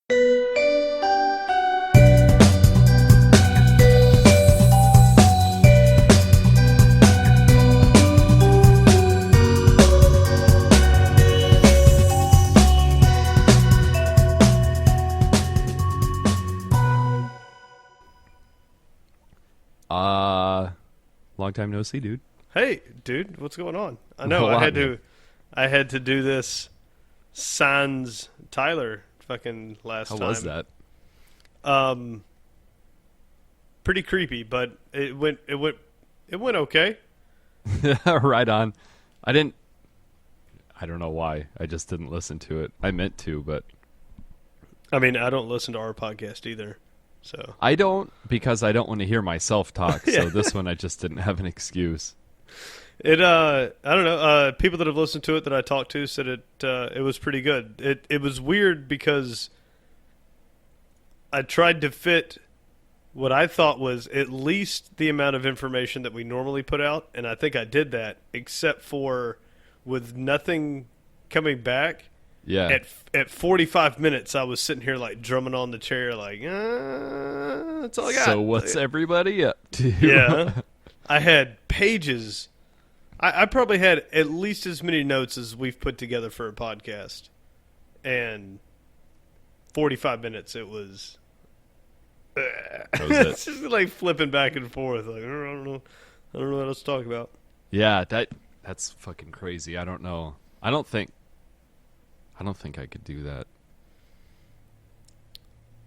Long time no see, dude. Hey, dude, what's going on? I know I had to do this sans Tyler fucking last time. How was that? Pretty creepy, but it went okay. Right on. I don't know why. I just didn't listen to it. I meant to, but I mean, I don't listen to our podcast either. So I don't, because I don't want to hear myself talk. Yeah. So this one I just didn't have an excuse. I don't know. People that have listened to it that I talked to said it was pretty good. It was weird because I tried to fit what I thought was at least the amount of information that we normally put out, and I think I did that, except for with nothing coming back. Yeah. At 45 minutes, I was sitting here like drumming on the chair, like, that's all I got. So what's everybody up to? Yeah. I had pages. I probably had at least as many notes as we've put together for a podcast. And 45 minutes, it was... It's just like flipping back and forth. Like, I don't know what else to talk about. Yeah, that's fucking crazy. I don't know. I don't think I could do that.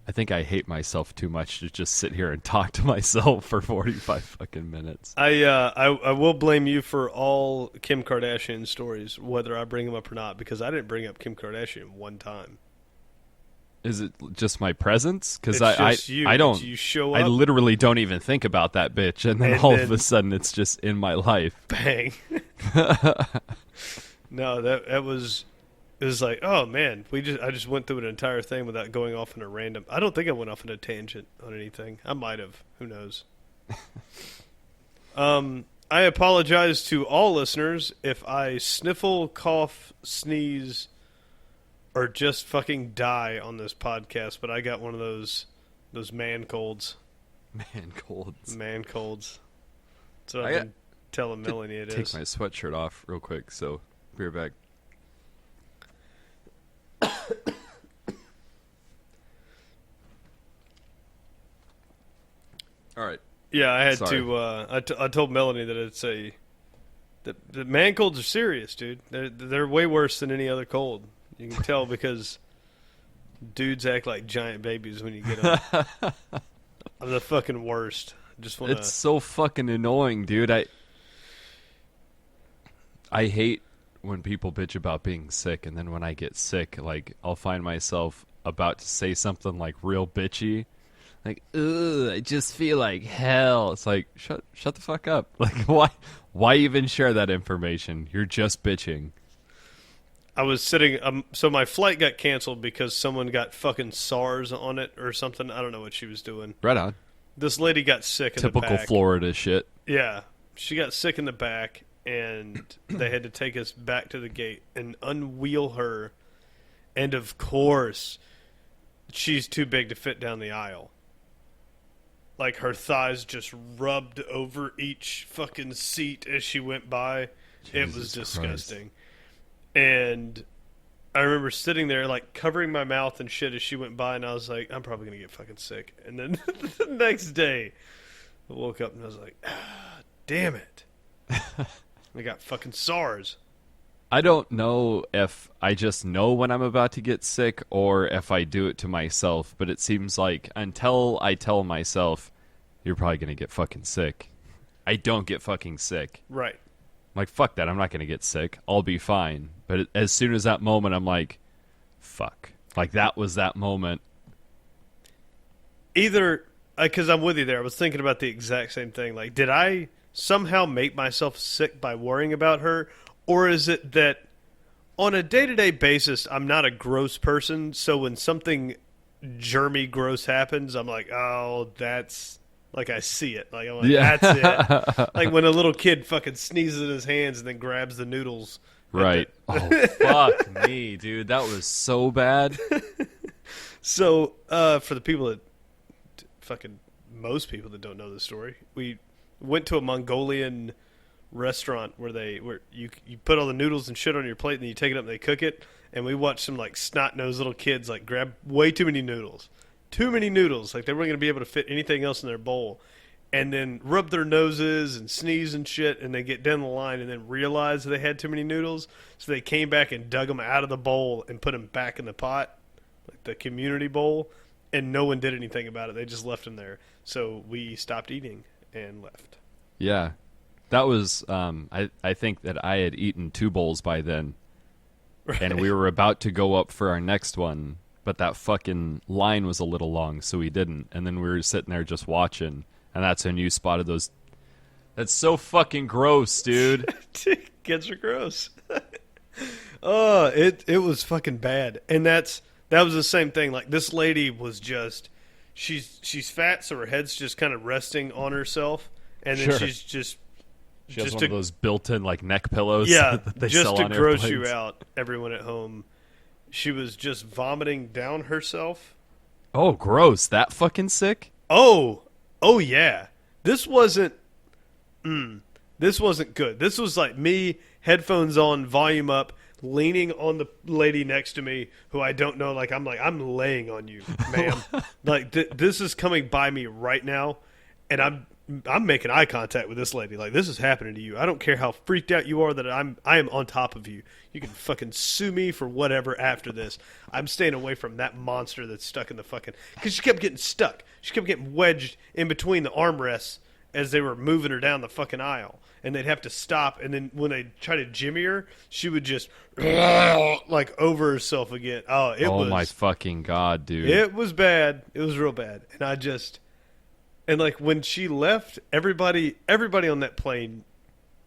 I think I hate myself too much to just sit here and talk to myself for 45 fucking minutes. I will blame you for all Kim Kardashian stories, whether I bring them up or not, because I didn't bring up Kim Kardashian one time. Is it just my presence? Because I don't. You show I up, literally don't even think about that bitch, and then all of a sudden it's just in my life. Bang. No, that was. It was like, oh man, I just went through an entire thing without going off on a random. I don't think I went off on a tangent on anything. I might have. Who knows? I apologize to all listeners if I sniffle, cough, sneeze, or just fucking die on this podcast. But I got one of those man colds. Man colds. Man colds. That's what I've been telling Melanie it is. Take my sweatshirt off real quick. So be right back. All right. Yeah, I had Sorry. to. I told Melanie that the man colds are serious, dude. They're way worse than any other cold. You can tell because dudes act like giant babies when you get them. I'm the fucking worst. It's so fucking annoying, dude. I hate when people bitch about being sick, and then when I get sick, like, I'll find myself about to say something like real bitchy, like, ugh, I just feel like hell. It's like, shut the fuck up. Like, why even share that information? You're just bitching. I was sitting. So my flight got canceled because someone got fucking SARS on it or something. I don't know what she was doing. Right on. This lady got sick in the back. Typical Florida shit. Yeah, she got sick in the back, and they had to take us back to the gate and unwheel her. And of course, she's too big to fit down the aisle. Like, her thighs just rubbed over each fucking seat as she went by. It was disgusting. Christ. And I remember sitting there, like, covering my mouth and shit as she went by, and I was like, I'm probably going to get fucking sick. And then the next day, I woke up and I was like, damn it. I got fucking SARS. I don't know if I just know when I'm about to get sick or if I do it to myself, but it seems like until I tell myself, you're probably going to get fucking sick, I don't get fucking sick. Right. I'm like, fuck that, I'm not going to get sick. I'll be fine. But as soon as that moment, I'm like, fuck. Like, that was that moment. Either, because I'm with you there, I was thinking about the exact same thing. Like, did I somehow make myself sick by worrying about her? Or is it that on a day-to-day basis, I'm not a gross person, so when something germy gross happens, I'm like, oh, that's... Like, I see it. Like, I'm like, yeah. That's it. Like when a little kid fucking sneezes in his hands and then grabs the noodles. Right. Oh, fuck me, dude. That was so bad. So, for the people that fucking most people that don't know the story, we went to a Mongolian restaurant where you put all the noodles and shit on your plate and then you take it up and they cook it, and we watched some like snot-nosed little kids like grab way too many noodles. Too many noodles, like they weren't going to be able to fit anything else in their bowl, and then rub their noses and sneeze and shit, and they get down the line and then realize they had too many noodles, so they came back and dug them out of the bowl and put them back in the pot, like the community bowl, and no one did anything about it. They just left them there. So we stopped eating and left. Yeah. That was, I think that I had eaten 2 bowls by then, Right. and we were about to go up for our next one, but that fucking line was a little long, so we didn't. And then we were sitting there just watching, and that's when you spotted those. That's so fucking gross, dude. Kids are gross. Oh, it was fucking bad. And that was the same thing. Like, this lady was just, she's fat, so her head's just kind of resting on herself, and then Sure. she's just She has just one to, of those built-in like neck pillows. yeah, that they just sell to on gross airplanes. you out, everyone at home. She was just vomiting down herself. Oh, gross! That fucking sick. Oh yeah. This wasn't good. This was like me, headphones on, volume up, leaning on the lady next to me who I don't know. I'm laying on you, ma'am. Like this is coming by me right now, and I'm making eye contact with this lady. Like, this is happening to you. I don't care how freaked out you are that I am on top of you. You can fucking sue me for whatever after this. I'm staying away from that monster that's stuck in the fucking... Because she kept getting stuck. She kept getting wedged in between the armrests as they were moving her down the fucking aisle. And they'd have to stop. And then when they try to jimmy her, she would just... like, over herself again. Oh, it was... Oh my fucking god, dude. It was bad. It was real bad. And I just... And like when she left, everybody on that plane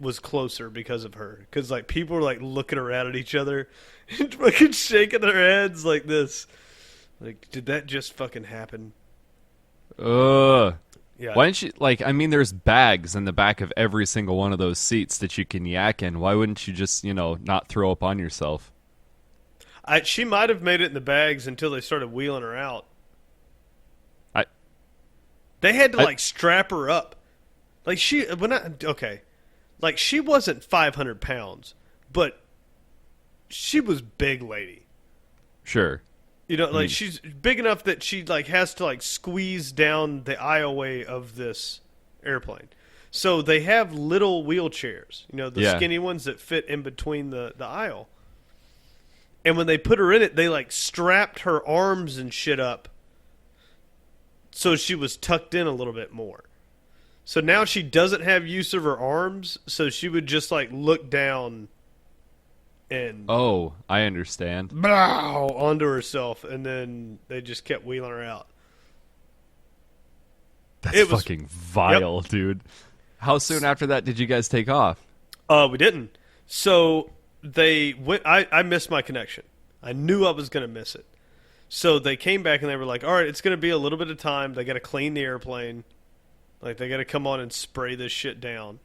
was closer because of her. Because like people were like looking around at each other and fucking shaking their heads like this. Like, did that just fucking happen? Ugh. Yeah. Why didn't you I mean, there's bags in the back of every single one of those seats that you can yak in. Why wouldn't you just, not throw up on yourself? She might have made it in the bags until they started wheeling her out. They had to strap her up. Like she wasn't 500 pounds, but she was big lady. Sure. She's big enough that she has to squeeze down the aisleway of this airplane. So they have little wheelchairs, the skinny ones that fit in between the aisle. And when they put her in it, they strapped her arms and shit up. So she was tucked in a little bit more. So now she doesn't have use of her arms, so she would just look down and Oh, I understand. onto herself, and then they just kept wheeling her out. That's fucking vile, dude. How soon after that did you guys take off? We didn't. So they went. I missed my connection. I knew I was going to miss it. So they came back and they were like, all right, it's going to be a little bit of time. They got to clean the airplane. They got to come on and spray this shit down.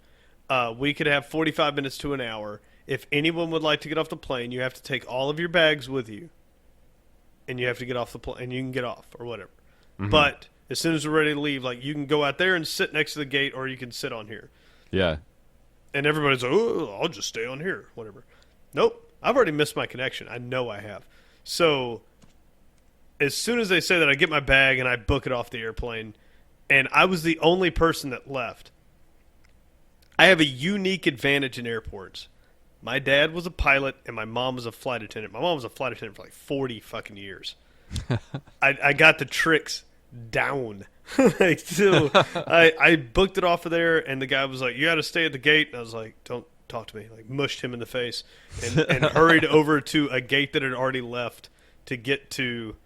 We could have 45 minutes to an hour. If anyone would like to get off the plane, you have to take all of your bags with you. And you have to get off the plane. And you can get off or whatever. Mm-hmm. But as soon as we're ready to leave, you can go out there and sit next to the gate, or you can sit on here. Yeah. And everybody's like, oh, I'll just stay on here. Whatever. Nope. I've already missed my connection. I know I have. So... as soon as they say that, I get my bag and I book it off the airplane. And I was the only person that left. I have a unique advantage in airports. My dad was a pilot and my mom was a flight attendant. My mom was a flight attendant for 40 fucking years. I got the tricks down. I booked it off of there, and the guy was like, you got to stay at the gate. And I was like, don't talk to me. Mushed him in the face and hurried over to a gate that had already left to get to...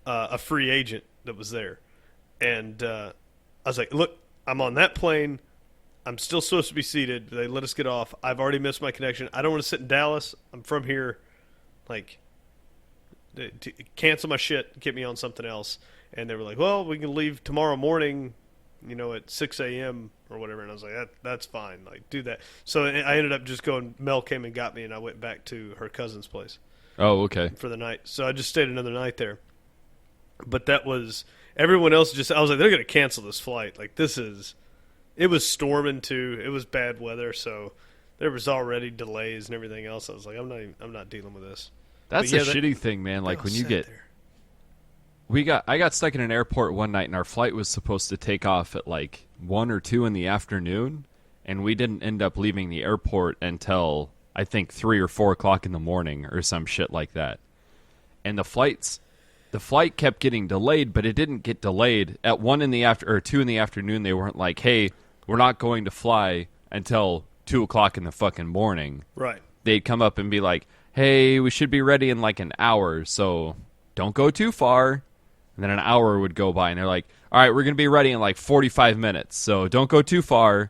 a free agent that was there. And I was like, look, I'm on that plane. I'm still supposed to be seated. They let us get off. I've already missed my connection. I don't want to sit in Dallas. I'm from here. Cancel my shit. Get me on something else. And they were like, well, we can leave tomorrow morning, at 6 a.m. or whatever. And I was like, that's fine. Do that. So I ended up just going, Mel came and got me, and I went back to her cousin's place. Oh, okay. For the night. So I just stayed another night there. But that was everyone else. Just I was like, they're going to cancel this flight. Like this is. It was storming too. It was bad weather, so there was already delays and everything else. I was like, I'm not dealing with this. That's But a yeah, shitty thing, man. Like when you sat get there. I got stuck in an airport one night, and our flight was supposed to take off at like 1 or 2 in the afternoon, and we didn't end up leaving the airport until I think 3 or 4 o'clock in the morning or some shit like that. And the flight kept getting delayed, but it didn't get delayed at 1 in the after or 2 in the afternoon. They weren't like, "Hey, we're not going to fly until 2 o'clock in the fucking morning." Right. They'd come up and be like, "Hey, we should be ready in like an hour, so don't go too far." And then an hour would go by, and they're like, "All right, we're going to be ready in like 45 minutes, so don't go too far."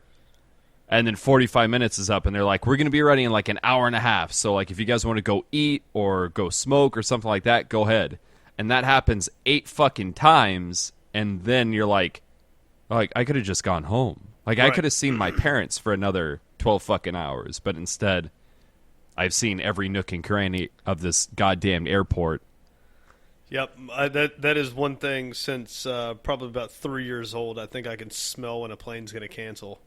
And then 45 minutes is up, and they're like, "We're going to be ready in like an hour and a half, so like if you guys want to go eat or go smoke or something like that, go ahead." And that happens 8 fucking times, and then you're like I could have just gone home. Like I Right. could have seen my parents for another 12 fucking hours, but instead I've seen every nook and cranny of this goddamn airport. Yep, that is one thing since probably about 3 years old. I think I can smell when a plane's going to cancel.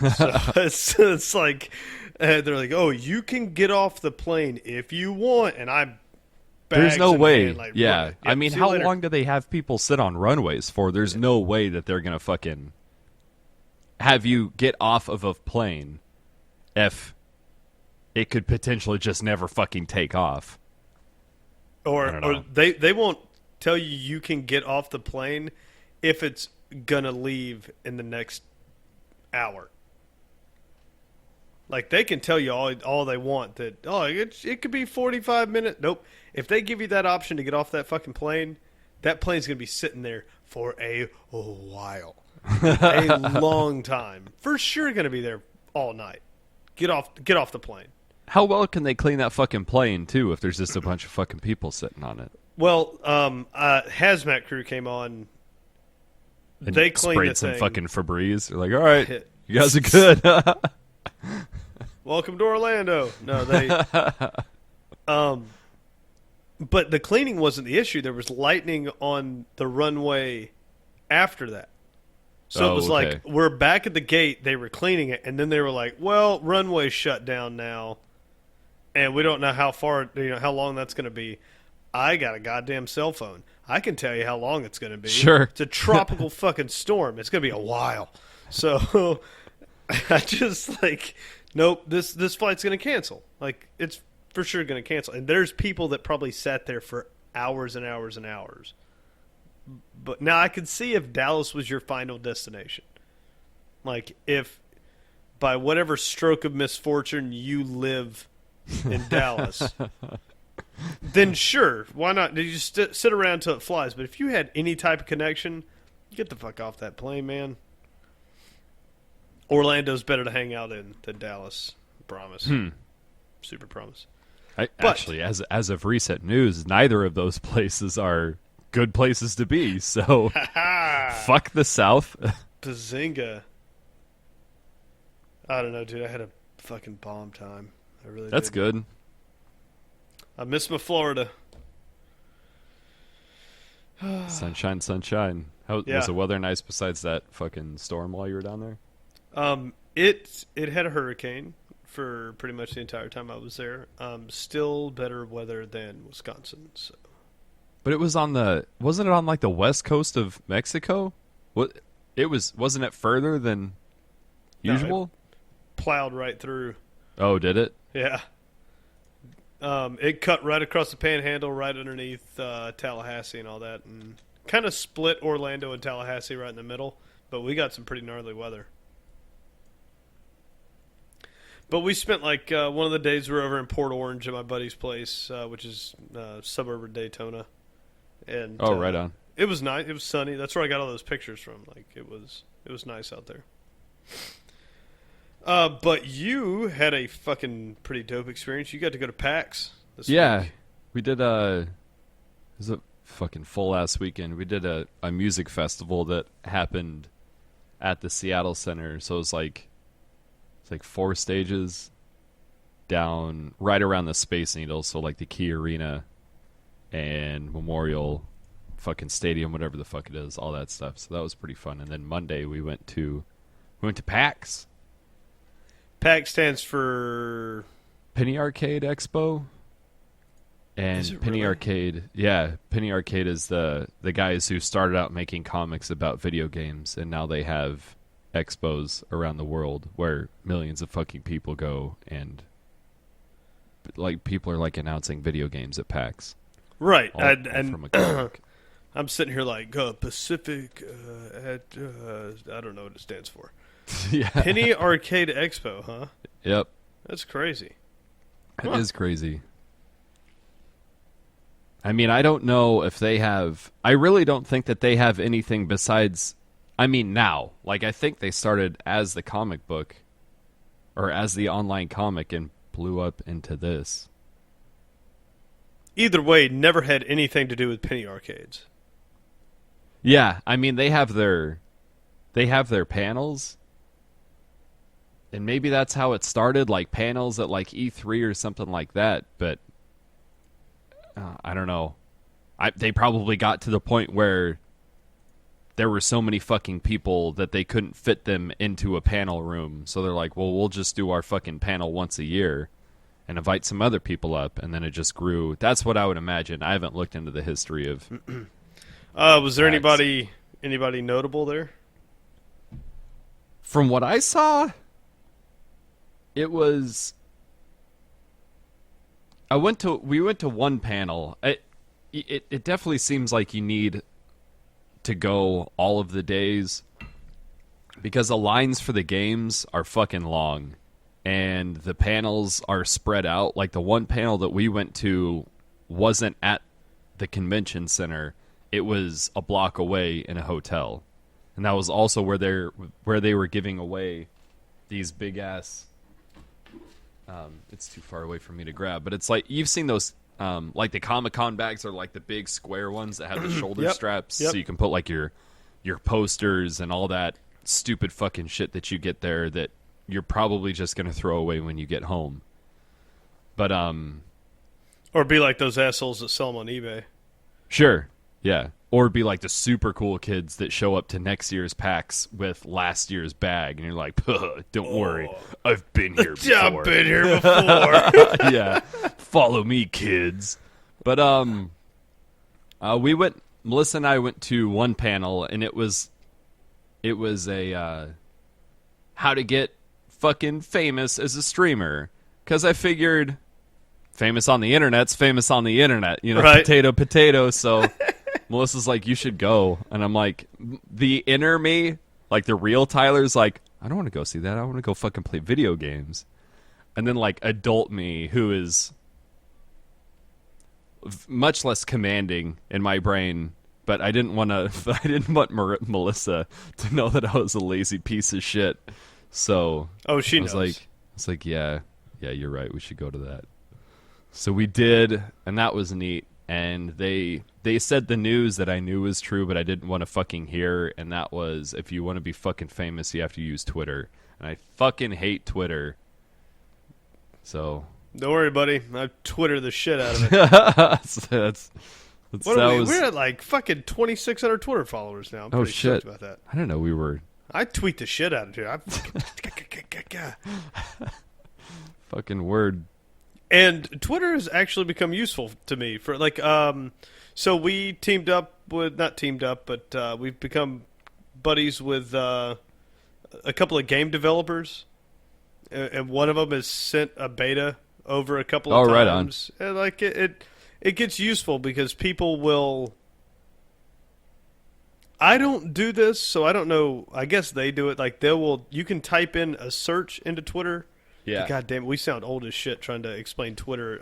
So it's like they're like, "Oh, you can get off the plane if you want," and I'm. There's no way. Hand, like, Yeah. yep, I mean, see you how later. long do they have people sit on runways for? There's no way that they're going to fucking have you get off of a plane if it could potentially just never fucking take off. I don't Or know. they won't tell you can get off the plane if it's gonna leave in the next hour. Like they can tell you all they want that it could be 45 minutes. Nope. If they give you that option to get off that fucking plane, that plane's gonna be sitting there for a while, a long time. For sure, gonna be there all night. Get off the plane. How well can they clean that fucking plane, too, if there's just a bunch of fucking people sitting on it? Well, hazmat crew came on. And They cleaned sprayed the some thing. fucking Febreze. They're like, all right, Hit. you guys are good. Welcome to Orlando. No, they. But the cleaning wasn't the issue. There was lightning on the runway after that. So Oh, it was okay. like, we're back at the gate. They were cleaning it. And then they were like, well, runway's shut down now. And we don't know how far, how long that's going to be. I got a goddamn cell phone. I can tell you how long it's going to be. Sure. It's a tropical fucking storm. It's going to be a while. So I just like, nope, this flight's going to cancel. Like, it's for sure going to cancel. And there's people that probably sat there for hours and hours and hours. But now I could see if Dallas was your final destination. Like, if by whatever stroke of misfortune you live in Dallas, then sure, why not? You just sit around until it flies. But if you had any type of connection, get the fuck off that plane, man. Orlando's better to hang out in than Dallas. Promise. Super promise. Actually, as of recent news, neither of those places are good places to be. So fuck the South. Bazinga. I don't know, dude. I had a fucking bomb time. I really That's did. good. I miss my Florida. Sunshine, sunshine. How Yeah. was the weather nice besides that fucking storm while you were down there? It had a hurricane for pretty much the entire time I was there. Still better weather than Wisconsin. So. But it was wasn't it on like the west coast of Mexico? What wasn't it further than No, usual? Plowed right through. Oh, did it? Yeah. It cut right across the panhandle, right underneath Tallahassee and all that, and kind of split Orlando and Tallahassee right in the middle. But we got some pretty gnarly weather. But we spent like one of the days we were over in Port Orange at my buddy's place, which is suburb of Daytona. And Oh, right on. It was nice. It was sunny. That's where I got all those pictures from. Like it was nice out there. But you had a fucking pretty dope experience. You got to go to PAX this Yeah, week. we did it was a fucking full ass weekend. We did a music festival that happened at the Seattle Center. So it's like 4 stages down right around the Space Needle. So like the Key Arena and Memorial fucking stadium, whatever the fuck it is, all that stuff. So that was pretty fun. And then Monday we went to PAX, PAX stands for Penny Arcade Expo. And Is it Penny really? Arcade, yeah, Penny Arcade is the guys who started out making comics about video games, and now they have expos around the world where millions of fucking people go, and like people are like announcing video games at PAX. right. All from a comic. I'm sitting here like Pacific at I don't know what it stands for. Yeah. Penny Arcade Expo, huh? Yep. That's crazy. It is crazy. I mean, I don't know if they have... I really don't think that they have anything besides... I mean, now. Like, I think they started as the comic book, or as the online comic, and blew up into this. Either way, never had anything to do with penny arcades. Yeah, I mean, they have their panels, and maybe that's how it started, like panels at like E3 or something like that, but I don't know. They probably got to the point where there were so many fucking people that they couldn't fit them into a panel room. So they're like, well, we'll just do our fucking panel once a year and invite some other people up. And then it just grew. That's what I would imagine. I haven't looked into the history of... Was there PAX. anybody notable there? From what I saw, it was... We went to one panel. It definitely seems like you need to go all of the days because the lines for the games are fucking long and the panels are spread out. Like the one panel that we went to wasn't at the convention center. It was a block away in a hotel. And that was also where they were giving away these big ass it's too far away for me to grab, but it's like you've seen those like the Comic-Con bags are like the big square ones that have the shoulder Yep. straps, Yep. so you can put like your posters and all that stupid fucking shit that you get there that you're probably just gonna throw away when you get home. But Or be like those assholes that sell them on eBay. sure, yeah, or be like the super cool kids that show up to next year's PAX with last year's bag, and you're like, don't worry, I've been here before. Yeah, I've been here before. Yeah, follow me, kids. But Melissa and I went to one panel, and it was a how to get fucking famous as a streamer, because I figured famous on the internet's famous on the internet, Right. potato. So Melissa's like, you should go, and I'm like, the inner me, like the real Tyler's like, I don't want to go see that. I want to go fucking play video games. And then like adult me, who is much less commanding in my brain, but I didn't want Melissa to know that I was a lazy piece of shit. So Oh, she I was knows. like, yeah, you're right. We should go to that. So we did, and that was neat. And they said the news that I knew was true, but I didn't want to fucking hear. And that was, if you want to be fucking famous, you have to use Twitter. And I fucking hate Twitter. So Don't worry, buddy. I Twitter the shit out of it. that's What that are we? was. We're at like fucking 2,600 Twitter followers now. I'm Oh pretty shit! stoked about that. I don't know. We were I tweet the shit out of it. I fucking fucking word. And Twitter has actually become useful to me for like so we teamed up with not teamed up but we've become buddies with a couple of game developers and one of them has sent a beta over a couple of Oh, right on. times. And like it gets useful because people will I don't do this, so I don't know. I guess they do it. Like you can type in a search into Twitter. Yeah. God damn it, we sound old as shit trying to explain Twitter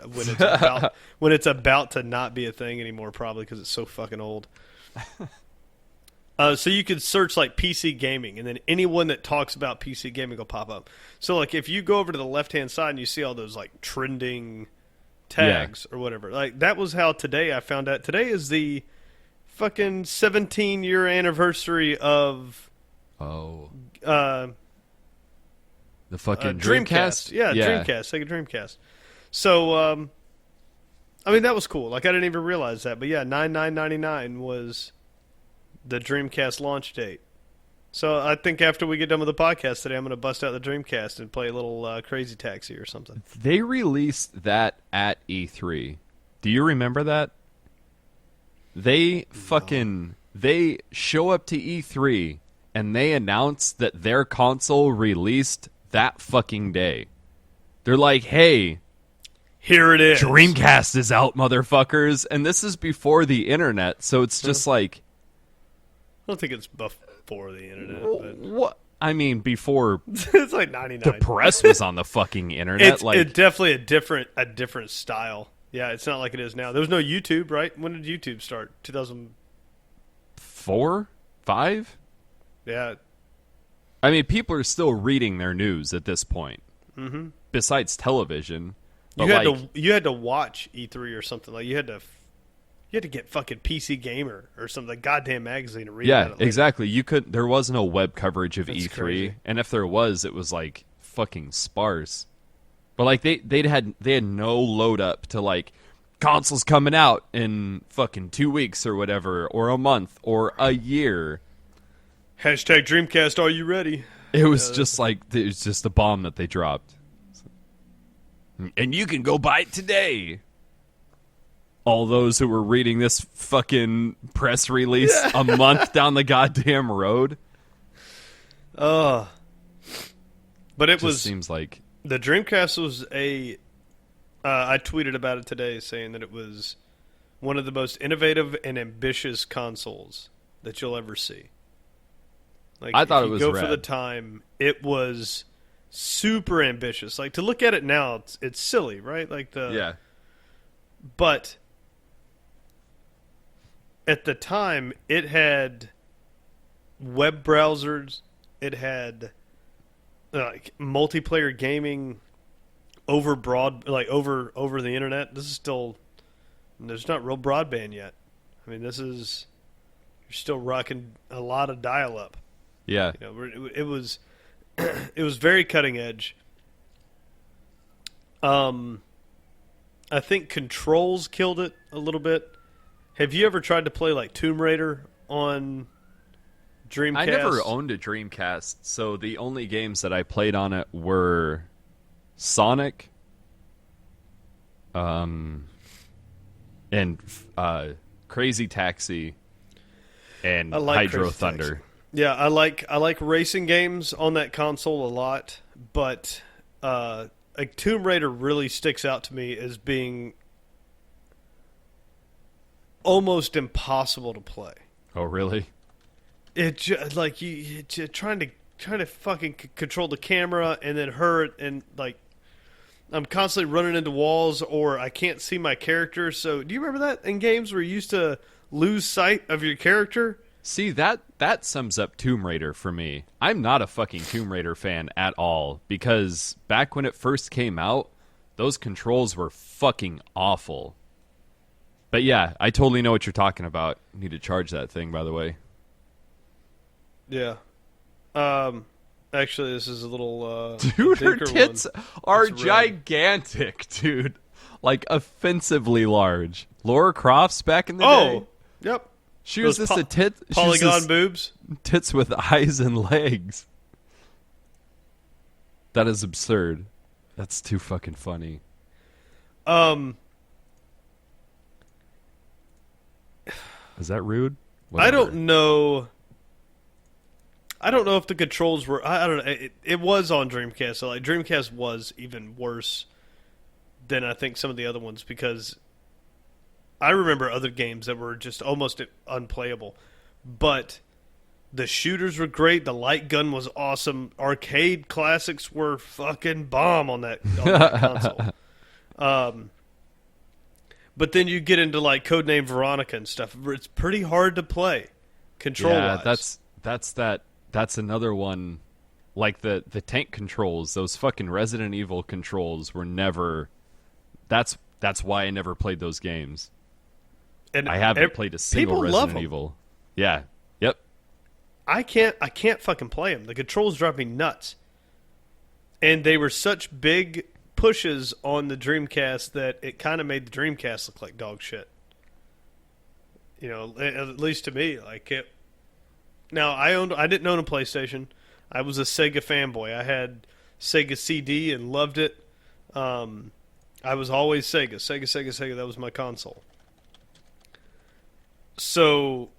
when it's about to not be a thing anymore, probably because it's so fucking old. So you could search like PC gaming, and then anyone that talks about PC gaming will pop up. So like if you go over to the left hand side and you see all those like trending tags or whatever, like that was how today I found out. Today is the fucking 17-year anniversary of Oh, uh, the fucking Dreamcast. Dreamcast. Yeah, Dreamcast. Sega Dreamcast. So I mean, that was cool. Like, I didn't even realize that. But yeah, 9/9/99 was the Dreamcast launch date. So I think after we get done with the podcast today, I'm going to bust out the Dreamcast and play a little Crazy Taxi or something. They released that at E3. Do you remember that? They show up to E3 and they announce that their console released that fucking day. They're like, hey, here it is. Dreamcast is out, motherfuckers. And this is before the internet, so it's just like... I don't think it's before the internet. But... What? I mean, before it's like 99. the press was on the fucking internet. It's definitely a different style. Yeah, it's not like it is now. There was no YouTube, right? When did YouTube start? 2004? 5? Yeah. I mean, people are still reading their news at this point. Mm-hmm. Besides television. You had to watch E3 or something. Like you had to get fucking PC Gamer or something, like goddamn magazine to read about it. Yeah, exactly. There was no web coverage of That's E3, crazy. and if there was, it was like fucking sparse. But like they had no load up to like consoles coming out in fucking 2 weeks or whatever, or a month or a year. Hashtag Dreamcast, are you ready? It was just like it was just a bomb that they dropped. And you can go buy it today. All those who were reading this fucking press release a month down the goddamn road. But it was seems like the Dreamcast was I tweeted about it today saying that it was one of the most innovative and ambitious consoles that you'll ever see. Like, I thought if it was you go rad. for the time, it was super ambitious. Like to look at it now, it's silly, right? Like but at the time, it had web browsers, it had like multiplayer gaming over the internet. This is still there's not real broadband yet. I mean, you're still rocking a lot of dial-up. yeah. You know, it was it was very cutting edge. I think controls killed it a little bit. Have you ever tried to play like Tomb Raider on Dreamcast? I never owned a Dreamcast, so the only games that I played on it were Sonic, and Crazy Taxi, and Hydro Crazy Thunder. Taxi. Yeah, I like racing games on that console a lot, but like Tomb Raider really sticks out to me as being almost impossible to play. Oh, really? Like you're trying to fucking control the camera and then hurt, and like I'm constantly running into walls or I can't see my character. So do you remember that in games where you used to lose sight of your character? See, that sums up Tomb Raider for me. I'm not a fucking Tomb Raider fan at all, because back when it first came out, those controls were fucking awful. But yeah, I totally know what you're talking about. Need to charge that thing, by the way. Yeah. Actually, this is a little Dude, her dinker tits one. are It's red. gigantic, dude. Like, offensively large. Laura Crofts back in the day. Oh, yep. She was Those just a tit. she was Polygon just boobs. tits with eyes and legs. That is absurd. That's too fucking funny. Is that rude? I don't know. I don't know if the controls were. I don't know. It was on Dreamcast. So like Dreamcast was even worse than I think some of the other ones, because I remember other games that were just almost unplayable. But the shooters were great. The light gun was awesome. Arcade classics were fucking bomb on that console. But then you get into like Codename Veronica and stuff. It's pretty hard to play control-wise. Yeah, that's another one. Like the tank controls, those fucking Resident Evil controls were never. That's why I never played those games. And I haven't played a single people love Resident them. Evil. Yeah. Yep. I can't fucking play them. The controls drive me nuts. And they were such big pushes on the Dreamcast that it kind of made the Dreamcast look like dog shit. You know, at least to me, like it. Now I didn't own a PlayStation. I was a Sega fanboy. I had Sega CD and loved it. I was always Sega. That was my console. So,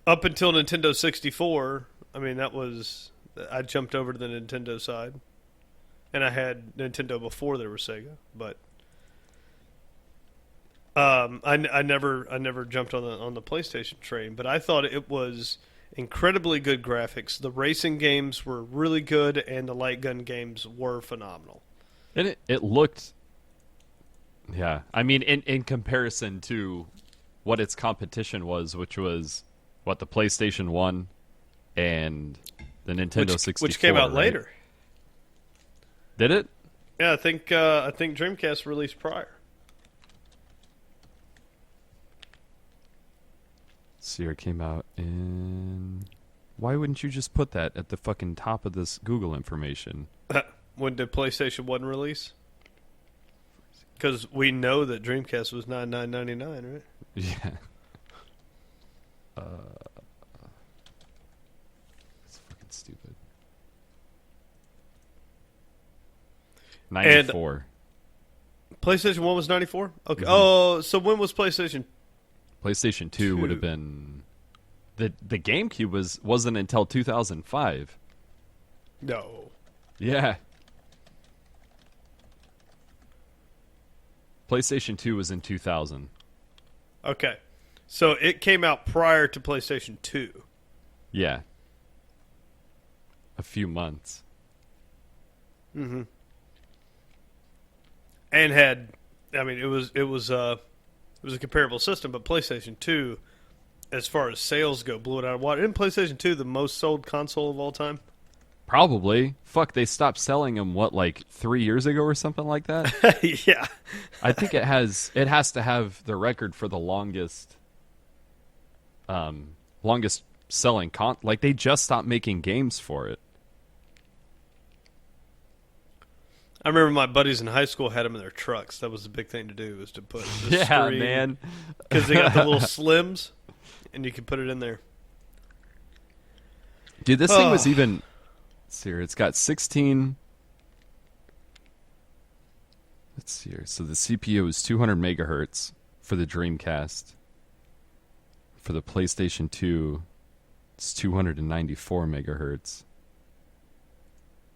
up until Nintendo 64, I mean, I jumped over to the Nintendo side. And I had Nintendo before there was Sega. But, I never jumped on the PlayStation train. But I thought it was incredibly good graphics. The racing games were really good, and the light gun games were phenomenal. And it looked... Yeah. I mean, in comparison to what its competition was, which was, the PlayStation 1 and the Nintendo 64. Which came out right? later. Did it? Yeah, I think Dreamcast released prior. Let's see, it came out in... Why wouldn't you just put that at the fucking top of this Google information? When did PlayStation 1 release? Because we know that Dreamcast was $99.99, right? Yeah. It's fucking stupid. 94. And PlayStation 1 was 94? Okay. Mm-hmm. Oh, so when was PlayStation? PlayStation 2 would have been... The GameCube wasn't until 2005. No. Yeah. PlayStation 2 was in 2000. Okay. So it came out prior to PlayStation 2. Yeah. A few months. Mm-hmm. And had, I mean, it was a comparable system, but PlayStation 2, as far as sales go, blew it out of water. Isn't PlayStation 2 the most sold console of all time? Probably. Fuck, they stopped selling them, 3 years ago or something like that? Yeah. I think it has to have the record for the longest selling they just stopped making games for it. I remember my buddies in high school had them in their trucks. That was the big thing to do, was to put the Yeah, screen, man. because they got the little slims, and you could put it in there. Dude, this thing was even... Let's see here. It's got 16... Let's see here. So the CPU is 200 megahertz for the Dreamcast. For the PlayStation 2, it's 294 megahertz.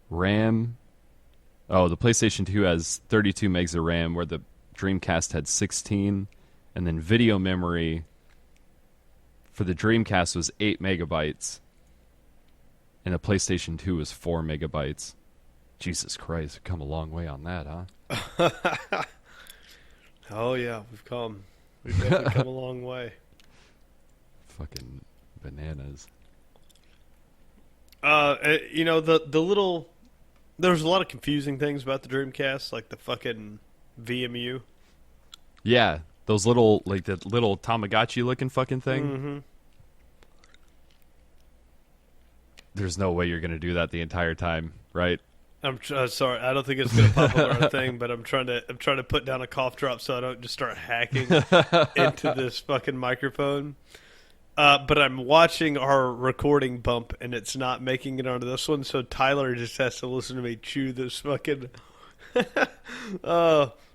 RAM... Oh, the PlayStation 2 has 32 megs of RAM, where the Dreamcast had 16. And then video memory for the Dreamcast was 8 megabytes. And the PlayStation 2 was 4 megabytes. Jesus Christ, we've come a long way on that, huh? Oh, yeah, we've definitely come a long way. Fucking bananas. You know, the little... There's a lot of confusing things about the Dreamcast, like the fucking VMU. Yeah, those little, the little Tamagotchi-looking fucking thing. Mm-hmm. There's no way you're going to do that the entire time, right? I'm sorry, I don't think it's going to pop up on our thing, but I'm trying to put down a cough drop so I don't just start hacking into this fucking microphone. But I'm watching our recording bump, and it's not making it onto this one, so Tyler just has to listen to me chew this fucking...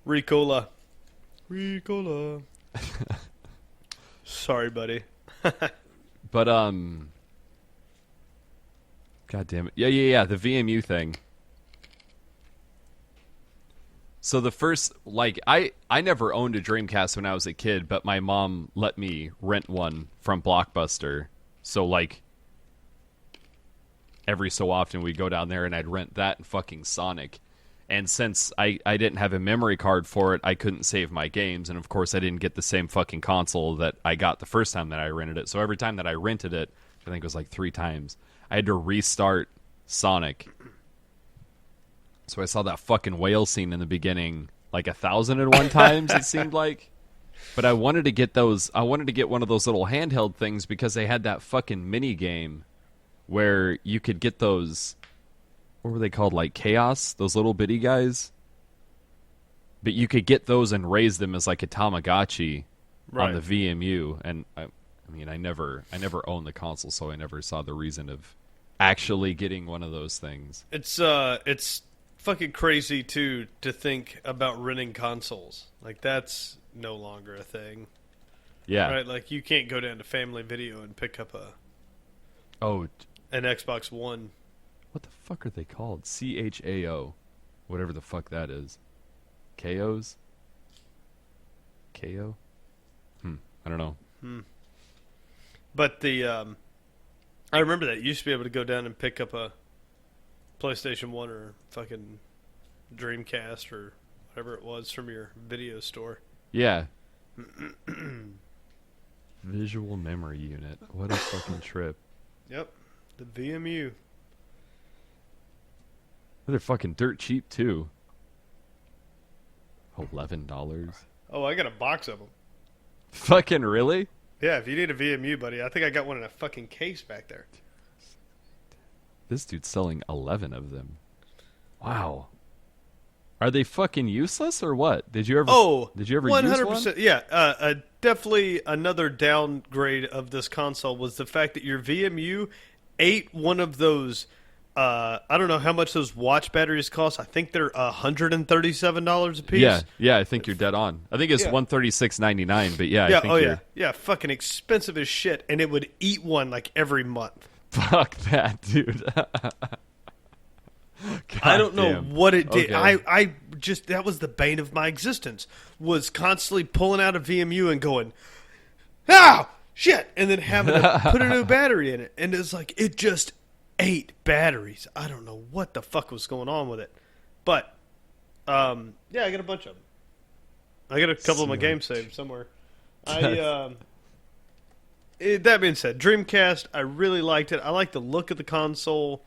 Ricola. Sorry, buddy. But, God damn it. Yeah, the VMU thing. So the first, I never owned a Dreamcast when I was a kid, but my mom let me rent one from Blockbuster. So, every so often we'd go down there and I'd rent that and fucking Sonic. And since I didn't have a memory card for it, I couldn't save my games. And, of course, I didn't get the same fucking console that I got the first time that I rented it. So every time that I rented it, I think it was 3 times, I had to restart Sonic. So I saw that fucking whale scene in the beginning 1,001 times, it seemed like. But I wanted to get those. I wanted to get one of those little handheld things because they had that fucking mini game where you could get those. What were they called? Chaos? Those little bitty guys? But you could get those and raise them as like a Tamagotchi on Right. the VMU, and I mean, I never owned the console, so I never saw the reason of actually getting one of those things. It's fucking crazy too to think about renting consoles. Like that's no longer a thing. Yeah. Right? Like you can't go down to Family Video and pick up Oh, an Xbox One. what the fuck are they called? CHAO, whatever the fuck that is. KOs? KO? I don't know. But I remember that you used to be able to go down and pick up a PlayStation 1 or fucking Dreamcast or whatever it was from your video store. Yeah. Visual memory unit. What a fucking trip. Yep. The VMU. They're fucking dirt cheap too. $11. Oh, I got a box of them. Fucking really? Yeah, if you need a VMU, buddy, I think I got one in a fucking case back there. This dude's selling 11 of them. Wow. Are they fucking useless or what? Did you ever use one? 100%. Yeah, definitely another downgrade of this console was the fact that your VMU ate one of those. I don't know how much those watch batteries cost. I think they're $137 a piece. Yeah, I think you're dead on. I think it's Yeah. $136.99, but yeah, Yeah, I think yeah, fucking expensive as shit, and it would eat one like every month. fuck that, dude. I don't know damn. what it did. Okay. I just that was the bane of my existence. Was constantly pulling out a VMU and going, "Ah, shit," and then having to put a new battery in it, and it's like it just ate batteries. I don't know what the fuck was going on with it, but yeah, I got a bunch of them. I got a couple of my games saved somewhere. That being said, Dreamcast, I really liked it. I like the look of the console.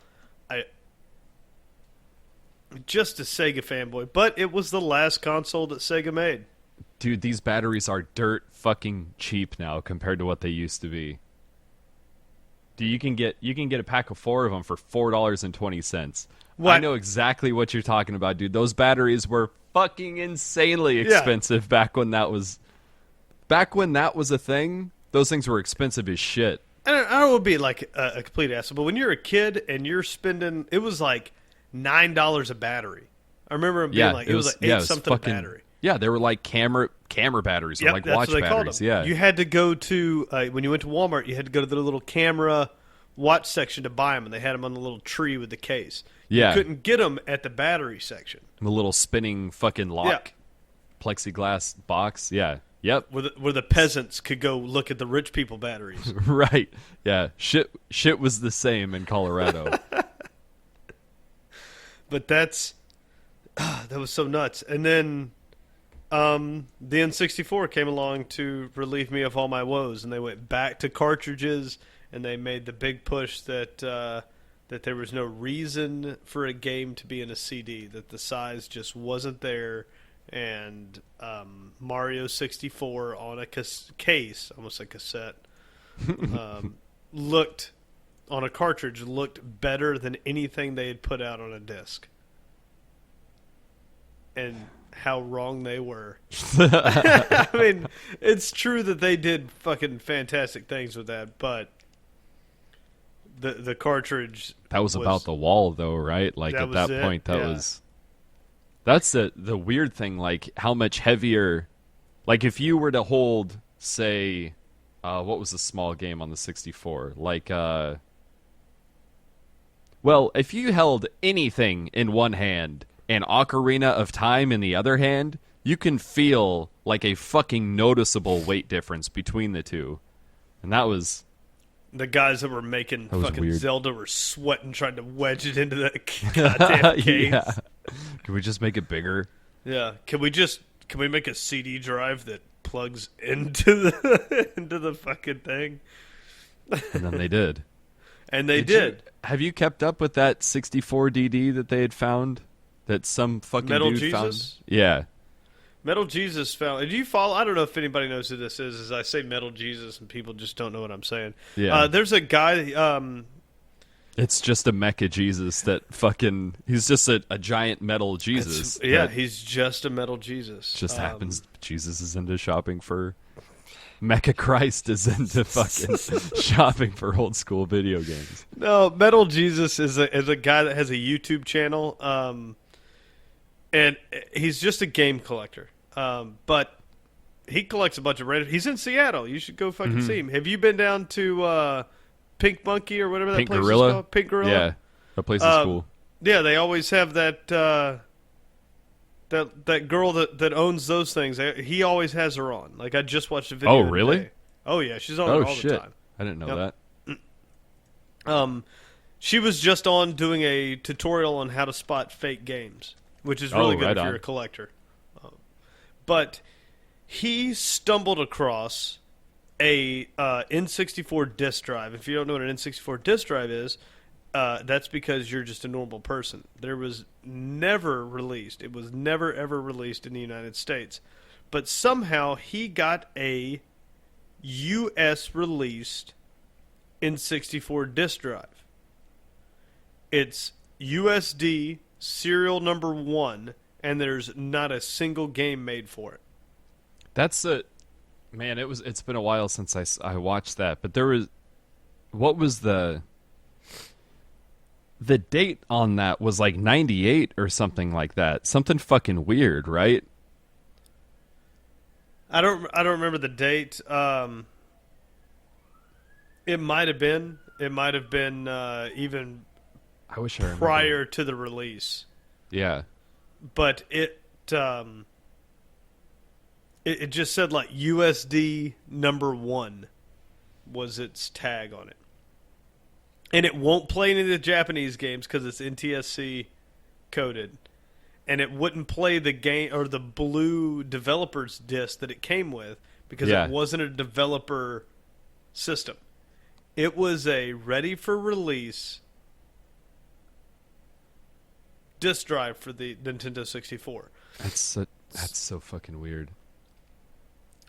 Just a Sega fanboy, but it was the last console that Sega made. Dude, these batteries are dirt fucking cheap now compared to what they used to be. Dude, you can get a pack of 4 of them for $4.20. What? I know exactly what you're talking about, dude. Those batteries were fucking insanely expensive back when that was a thing. Those things were expensive as shit. I don't want to be like a complete asshole, but when you're a kid and you're spending, it was like $9 a battery. I remember it being it was like eight something a battery. Yeah, they were like camera batteries or like that's watch what they called batteries. them. Yeah, You had to go to when you went to Walmart, you had to go to the little camera watch section to buy them, and they had them on the little tree with the case. Yeah. You couldn't get them at the battery section. the little spinning fucking lock, plexiglass box. Yeah, yep, Where the peasants could go look at the rich people batteries. right. Yeah, shit was the same in Colorado. But that was so nuts. And then the N64 came along to relieve me of all my woes, and they went back to cartridges, and they made the big push that there was no reason for a game to be in a CD, that the size just wasn't there, and Mario 64 on a case, almost a cassette, looked on a cartridge looked better than anything they had put out on a disc. And how wrong they were. I mean, it's true that they did fucking fantastic things with that, but the cartridge That was about the wall, though, right? Like at that point, that's the weird thing. Like how much heavier. Like if you were to hold, say, what was the small game on the 64? Like, well, if you held anything in one hand and Ocarina of Time in the other hand, you can feel like a fucking noticeable weight difference between the two. And that was... The guys that were making fucking weird. Zelda were sweating trying to wedge it into that goddamn case. Yeah. Can we just make it bigger? Yeah. Can we make a CD drive that plugs into the fucking thing? And then they did. And they did. Have you kept up with that 64 DD that they had found? That some fucking Metal dude Jesus? found? Yeah. Metal Jesus found. Do you follow? I don't know if anybody knows who this is. As I say Metal Jesus, and people just don't know what I'm saying. Yeah. There's a guy. It's just a mecha Jesus that fucking. He's just a giant metal Jesus. He's just a metal Jesus. Just happens. Jesus is into shopping for. Mecha Christ is into fucking shopping for old school video games. No, Metal Jesus is a guy that has a YouTube channel, and he's just a game collector. But he collects a bunch of random. He's in Seattle. You should go fucking see him. Have you been down to Pink Monkey or whatever that place is called? Pink Gorilla. Yeah, that place is cool. Yeah, they always have that that girl that owns those things. He always has her on. Like I just watched a video. Oh, really? Today. Oh yeah, she's on all shit. the time. I didn't know that. She was just on doing a tutorial on how to spot fake games, which is really good if you're a collector. But he stumbled across a N64 disk drive. If you don't know what an N64 disk drive is, that's because you're just a normal person. There was never released. It was never, ever released in the United States. But somehow he got a U.S. released N64 disk drive. It's USD serial number 1, and there's not a single game made for it. That's a... Man, it's been a while since I watched that. But there was... What was the date on that was like 98 or something like that. Something fucking weird, right? I don't remember the date. It might have been. It might have been even I wish I remember. Prior to the release. Yeah. But it just said like USD number 1 was its tag on it. And it won't play any of the Japanese games because it's NTSC coded. And it wouldn't play the game or the blue developer's disc that it came with because it wasn't a developer system. It was a ready for release disc drive for the Nintendo 64. That's so fucking weird.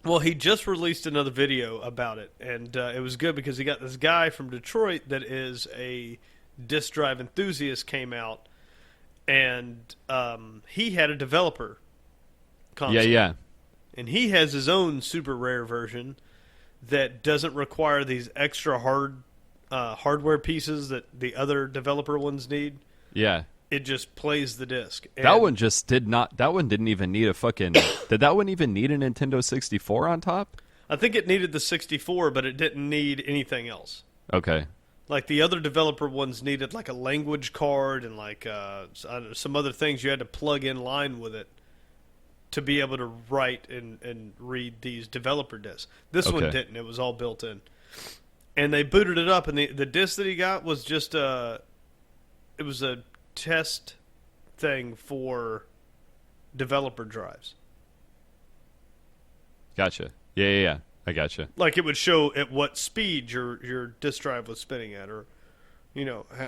Well, he just released another video about it, and it was good because he got this guy from Detroit that is a disc drive enthusiast came out, and he had a developer console. Yeah. And he has his own super rare version that doesn't require these extra hardware pieces that the other developer ones need. Yeah. It just plays the disc. And that one just did not. That one didn't even need a fucking. Did that one even need a Nintendo 64 on top? I think it needed the 64, but it didn't need anything else. Okay. Like the other developer ones needed like a language card and like some other things you had to plug in line with it to be able to write and read these developer discs. This one didn't. It was all built in. And they booted it up, and the disc that he got was just it was a test thing for developer drives. Gotcha. Yeah. I gotcha. Like it would show at what speed your disk drive was spinning at, or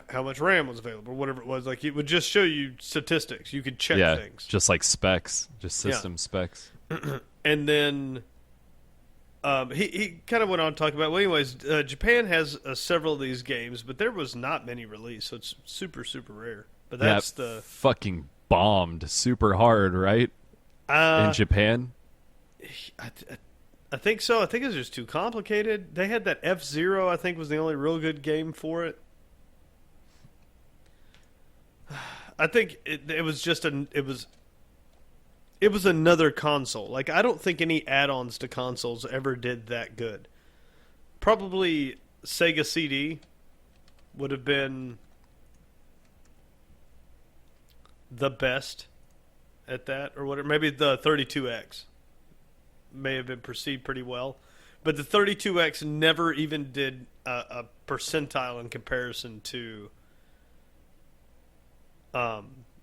how much RAM was available, or whatever it was. Like it would just show you statistics. You could check things, just like specs, just system specs. And then he kind of went on talking about. Well, anyways, Japan has several of these games, but there was not many released, so it's super super rare. But that's the fucking bombed super hard, right? In Japan, I think so. I think it was just too complicated. They had that F-Zero, I think, was the only real good game for it. I think it was just it was another console. Like I don't think any add-ons to consoles ever did that good. Probably Sega CD would have been the best at that, or whatever. Maybe the 32X may have been perceived pretty well, but the 32X never even did a percentile in comparison to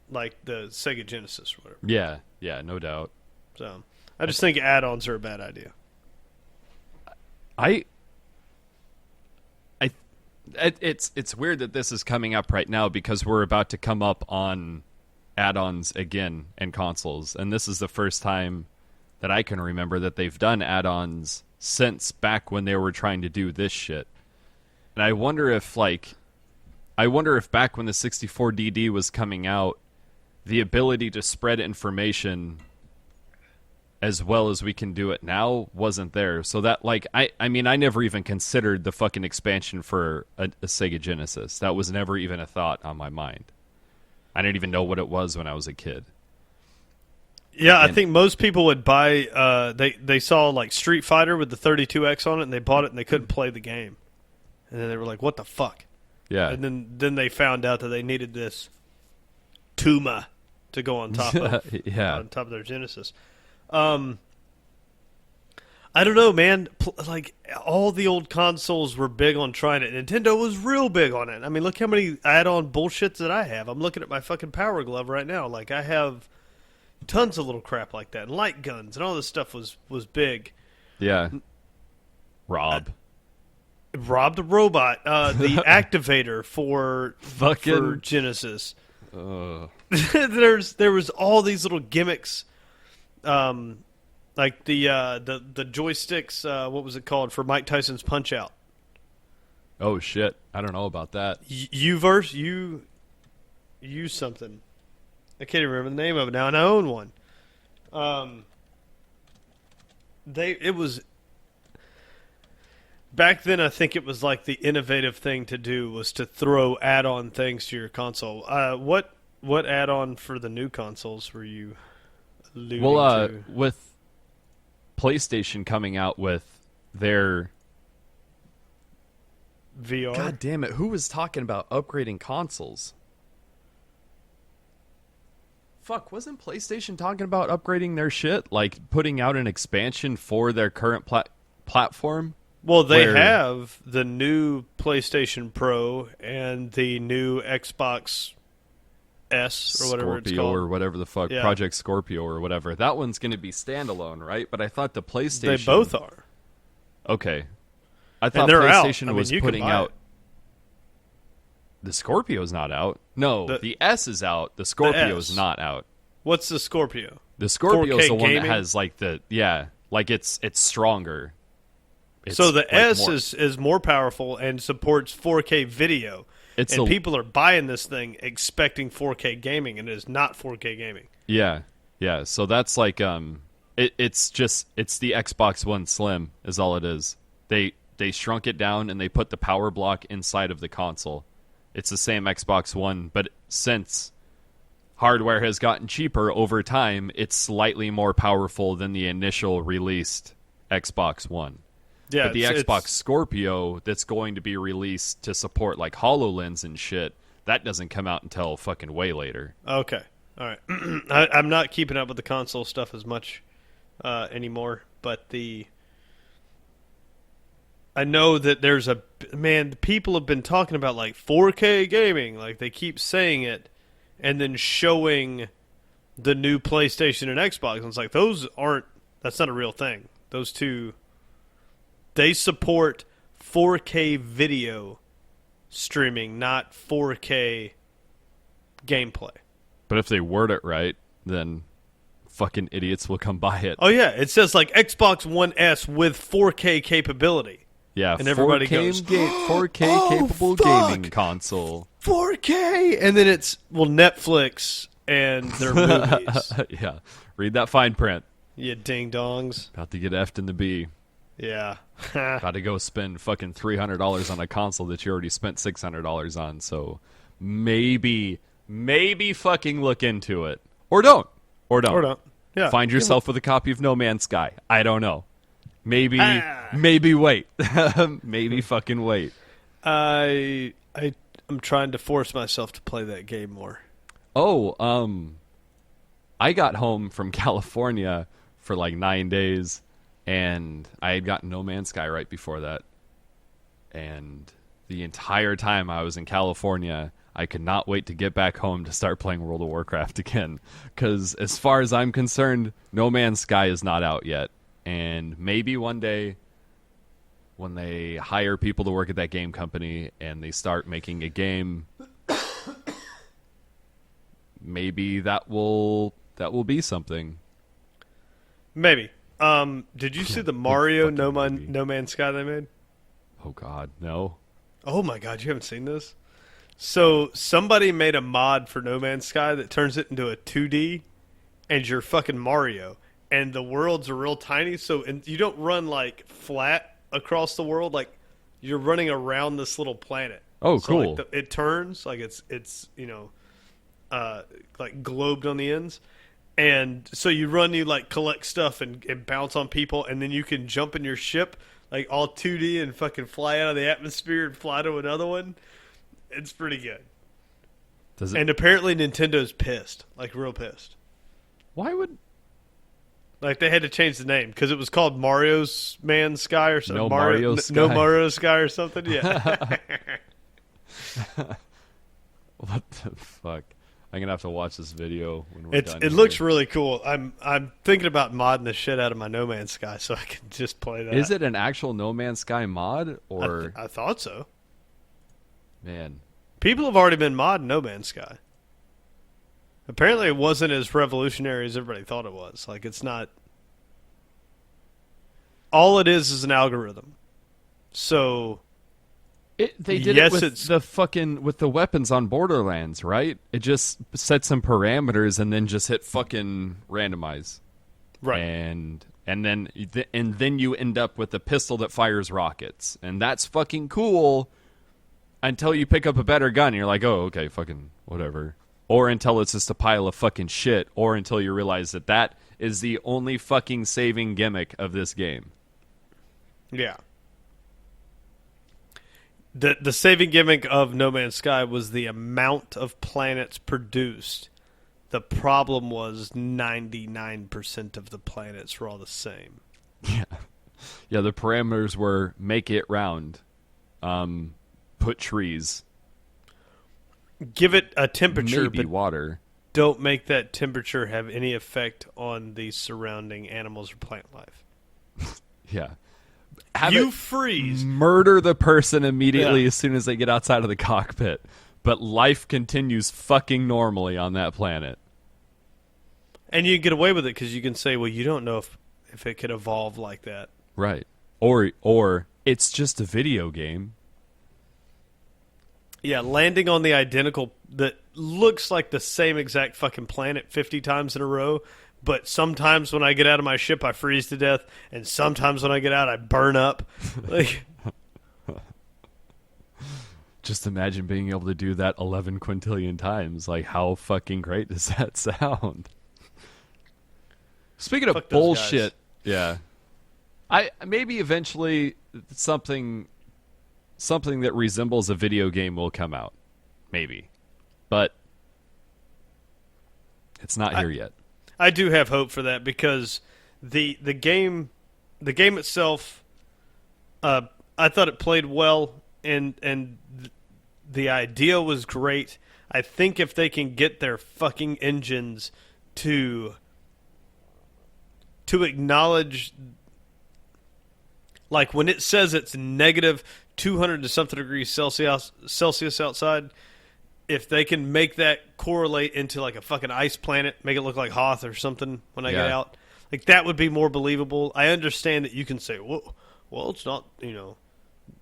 like the Sega Genesis or whatever. Yeah, no doubt. So I just think add-ons are a bad idea. It's weird that this is coming up right now because we're about to come up on add-ons again in consoles, and this is the first time that I can remember that they've done add-ons since back when they were trying to do this shit. And I wonder if, like, I wonder if back when the 64DD was coming out, the ability to spread information as well as we can do it now wasn't there. So that, like, I mean, I never even considered the fucking expansion for a Sega Genesis. That was never even a thought on my mind. I didn't even know what it was when I was a kid. Yeah, I think most people would buy. They saw like Street Fighter with the 32X on it, and they bought it, and they couldn't play the game, and then they were like, "What the fuck?" Yeah, and then they found out that they needed this Tuma to go on top of on top of their Genesis. I don't know, man. Like all the old consoles were big on trying it. Nintendo was real big on it. I mean, look how many add-on bullshits that I have. I'm looking at my fucking Power Glove right now. Like I have tons of little crap like that, and light guns, and all this stuff was big. Yeah. Rob the robot, the activator for Genesis. There was all these little gimmicks, like the joysticks. What was it called for Mike Tyson's Punch Out? Oh shit! I don't know about that. U-verse, U something. I can't even remember the name of it now, and I own one. It was back then. I think it was like the innovative thing to do was to throw add-on things to your console. What add-on for the new consoles were you alluding to? With PlayStation coming out with their VR. God damn it! Who was talking about upgrading consoles? Fuck, wasn't PlayStation talking about upgrading their shit? Like, putting out an expansion for their current platform? Well, they have the new PlayStation Pro and the new Xbox S or whatever it's called. Or whatever the fuck, yeah. Project Scorpio or whatever. That one's going to be standalone, right? But I thought the PlayStation... They both are. Okay. I thought PlayStation was putting out... The Scorpio's not out. No, the S is out. The Scorpio's not out. What's the Scorpio? The Scorpio's the one that has like the like it's stronger. So the S is more powerful and supports 4K video. People are buying this thing expecting 4K gaming, and it is not 4K gaming. Yeah. Yeah, so that's like it's the Xbox One Slim is all it is. They shrunk it down and they put the power block inside of the console. It's the same Xbox One, but since hardware has gotten cheaper over time, it's slightly more powerful than the initial released Xbox One. Yeah, but the Xbox Scorpio that's going to be released to support like HoloLens and shit, that doesn't come out until fucking way later. Okay. All right. I'm not keeping up with the console stuff as much anymore, but I know that there's people have been talking about like 4K gaming, like they keep saying it and then showing the new PlayStation and Xbox. And it's like that's not a real thing. Those two, they support 4K video streaming, not 4K gameplay. But if they word it right, then fucking idiots will come buy it. Oh yeah, it says like Xbox One S with 4K capability. Yeah, and everybody goes, 4K capable gaming console. 4K! And then it's, Netflix and their movies. Yeah, read that fine print. You ding-dongs. About to get F'd in the B. Yeah. About to go spend fucking $300 on a console that you already spent $600 on, so maybe fucking look into it. Or don't. Yeah. Find yourself with a copy of No Man's Sky. I don't know. Maybe wait. Maybe fucking wait. I'm trying to force myself to play that game more. Oh, I got home from California for like 9 days, and I had gotten No Man's Sky right before that. And the entire time I was in California, I could not wait to get back home to start playing World of Warcraft again. Because as far as I'm concerned, No Man's Sky is not out yet. And maybe one day when they hire people to work at that game company and they start making a game, maybe that will be something. Maybe. Did you see the Mario No Man's Sky they made? Oh God, no. Oh my God, you haven't seen this? So somebody made a mod for No Man's Sky that turns it into a 2D, and you're fucking Mario, and the worlds are real tiny. So and you don't run like flat across the world, like you're running around this little planet. Oh, So cool. like it turns like it's like globed on the ends. And so you run, you like collect stuff and bounce on people, and then you can jump in your ship, like all 2D, and fucking fly out of the atmosphere and fly to another one. It's pretty good. Does it? And apparently Nintendo's pissed, like real pissed. Why would Like they had to change the name because it was called Mario's Man Sky or something. No Mario Sky? No Mario Sky or something. Yeah. what the fuck? I'm gonna have to watch this video when we're done. It looks really cool. I'm thinking about modding the shit out of my No Man's Sky so I can just play that. Is it an actual No Man's Sky mod or I thought so. man? People have already been modding No Man's Sky. Apparently, it wasn't as revolutionary as everybody thought it was. Like, it's not. All it is an algorithm. So, They did Yes, it with it's- the fucking with the weapons on Borderlands, right? It just set some parameters and then just hit fucking randomize, right. and then you end up with a pistol that fires rockets, and that's fucking cool until you pick up a better gun and you're like, oh, okay, fucking whatever. Or until it's just a pile of fucking shit, or until you realize that that is the only fucking saving gimmick of this game. Yeah. The saving gimmick of No Man's Sky was the amount of planets produced. The problem was 99% of the planets were all the same. Yeah, the parameters were make it round, put trees, Give it a temperature, maybe but water. don't make that temperature have any effect on the surrounding animals or plant life. Yeah. Have You it freeze. murder the person immediately Yeah. as soon as they get outside of the cockpit. But life continues fucking normally on that planet. And you get away with it because you can say, well, you don't know if it could evolve like that. Right. Or it's just a video game. Yeah, landing on the identical, that looks like the same exact fucking planet 50 times in a row, but sometimes when I get out of my ship, I freeze to death, and sometimes when I get out, I burn up. Like, Just imagine being able to do that 11 quintillion times. Like, how fucking great does that sound? Speaking of Fuck those bullshit, yeah. Maybe eventually something that resembles a video game will come out. Maybe. But it's not here yet. I do have hope for that because the game itself, I thought it played well and the idea was great. I think if they can get their fucking engines to acknowledge, like when it says it's negative 200 to something degrees Celsius outside, if they can make that correlate into like a fucking ice planet, make it look like Hoth or something when I get Yeah. out, like that would be more believable. I understand that you can say, well, it's not,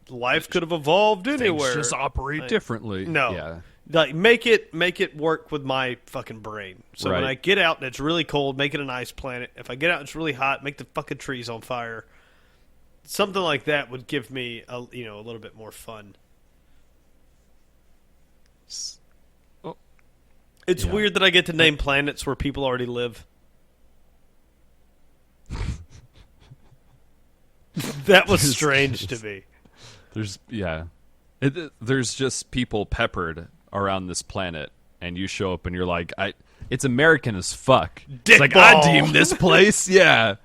life could have evolved anywhere. Things just operate differently. No. Yeah. Like make it work with my fucking brain. So when Right. I get out and it's really cold, make it an ice planet. If I get out and it's really hot, make the fucking trees on fire. Something like that would give me a little bit more fun. Oh. It's Yeah. weird that I get to name planets where people already live. That was strange to me. There's just people peppered around this planet, and you show up and you're like, it's American as fuck. Dick It's like, ball. I deem this place, yeah.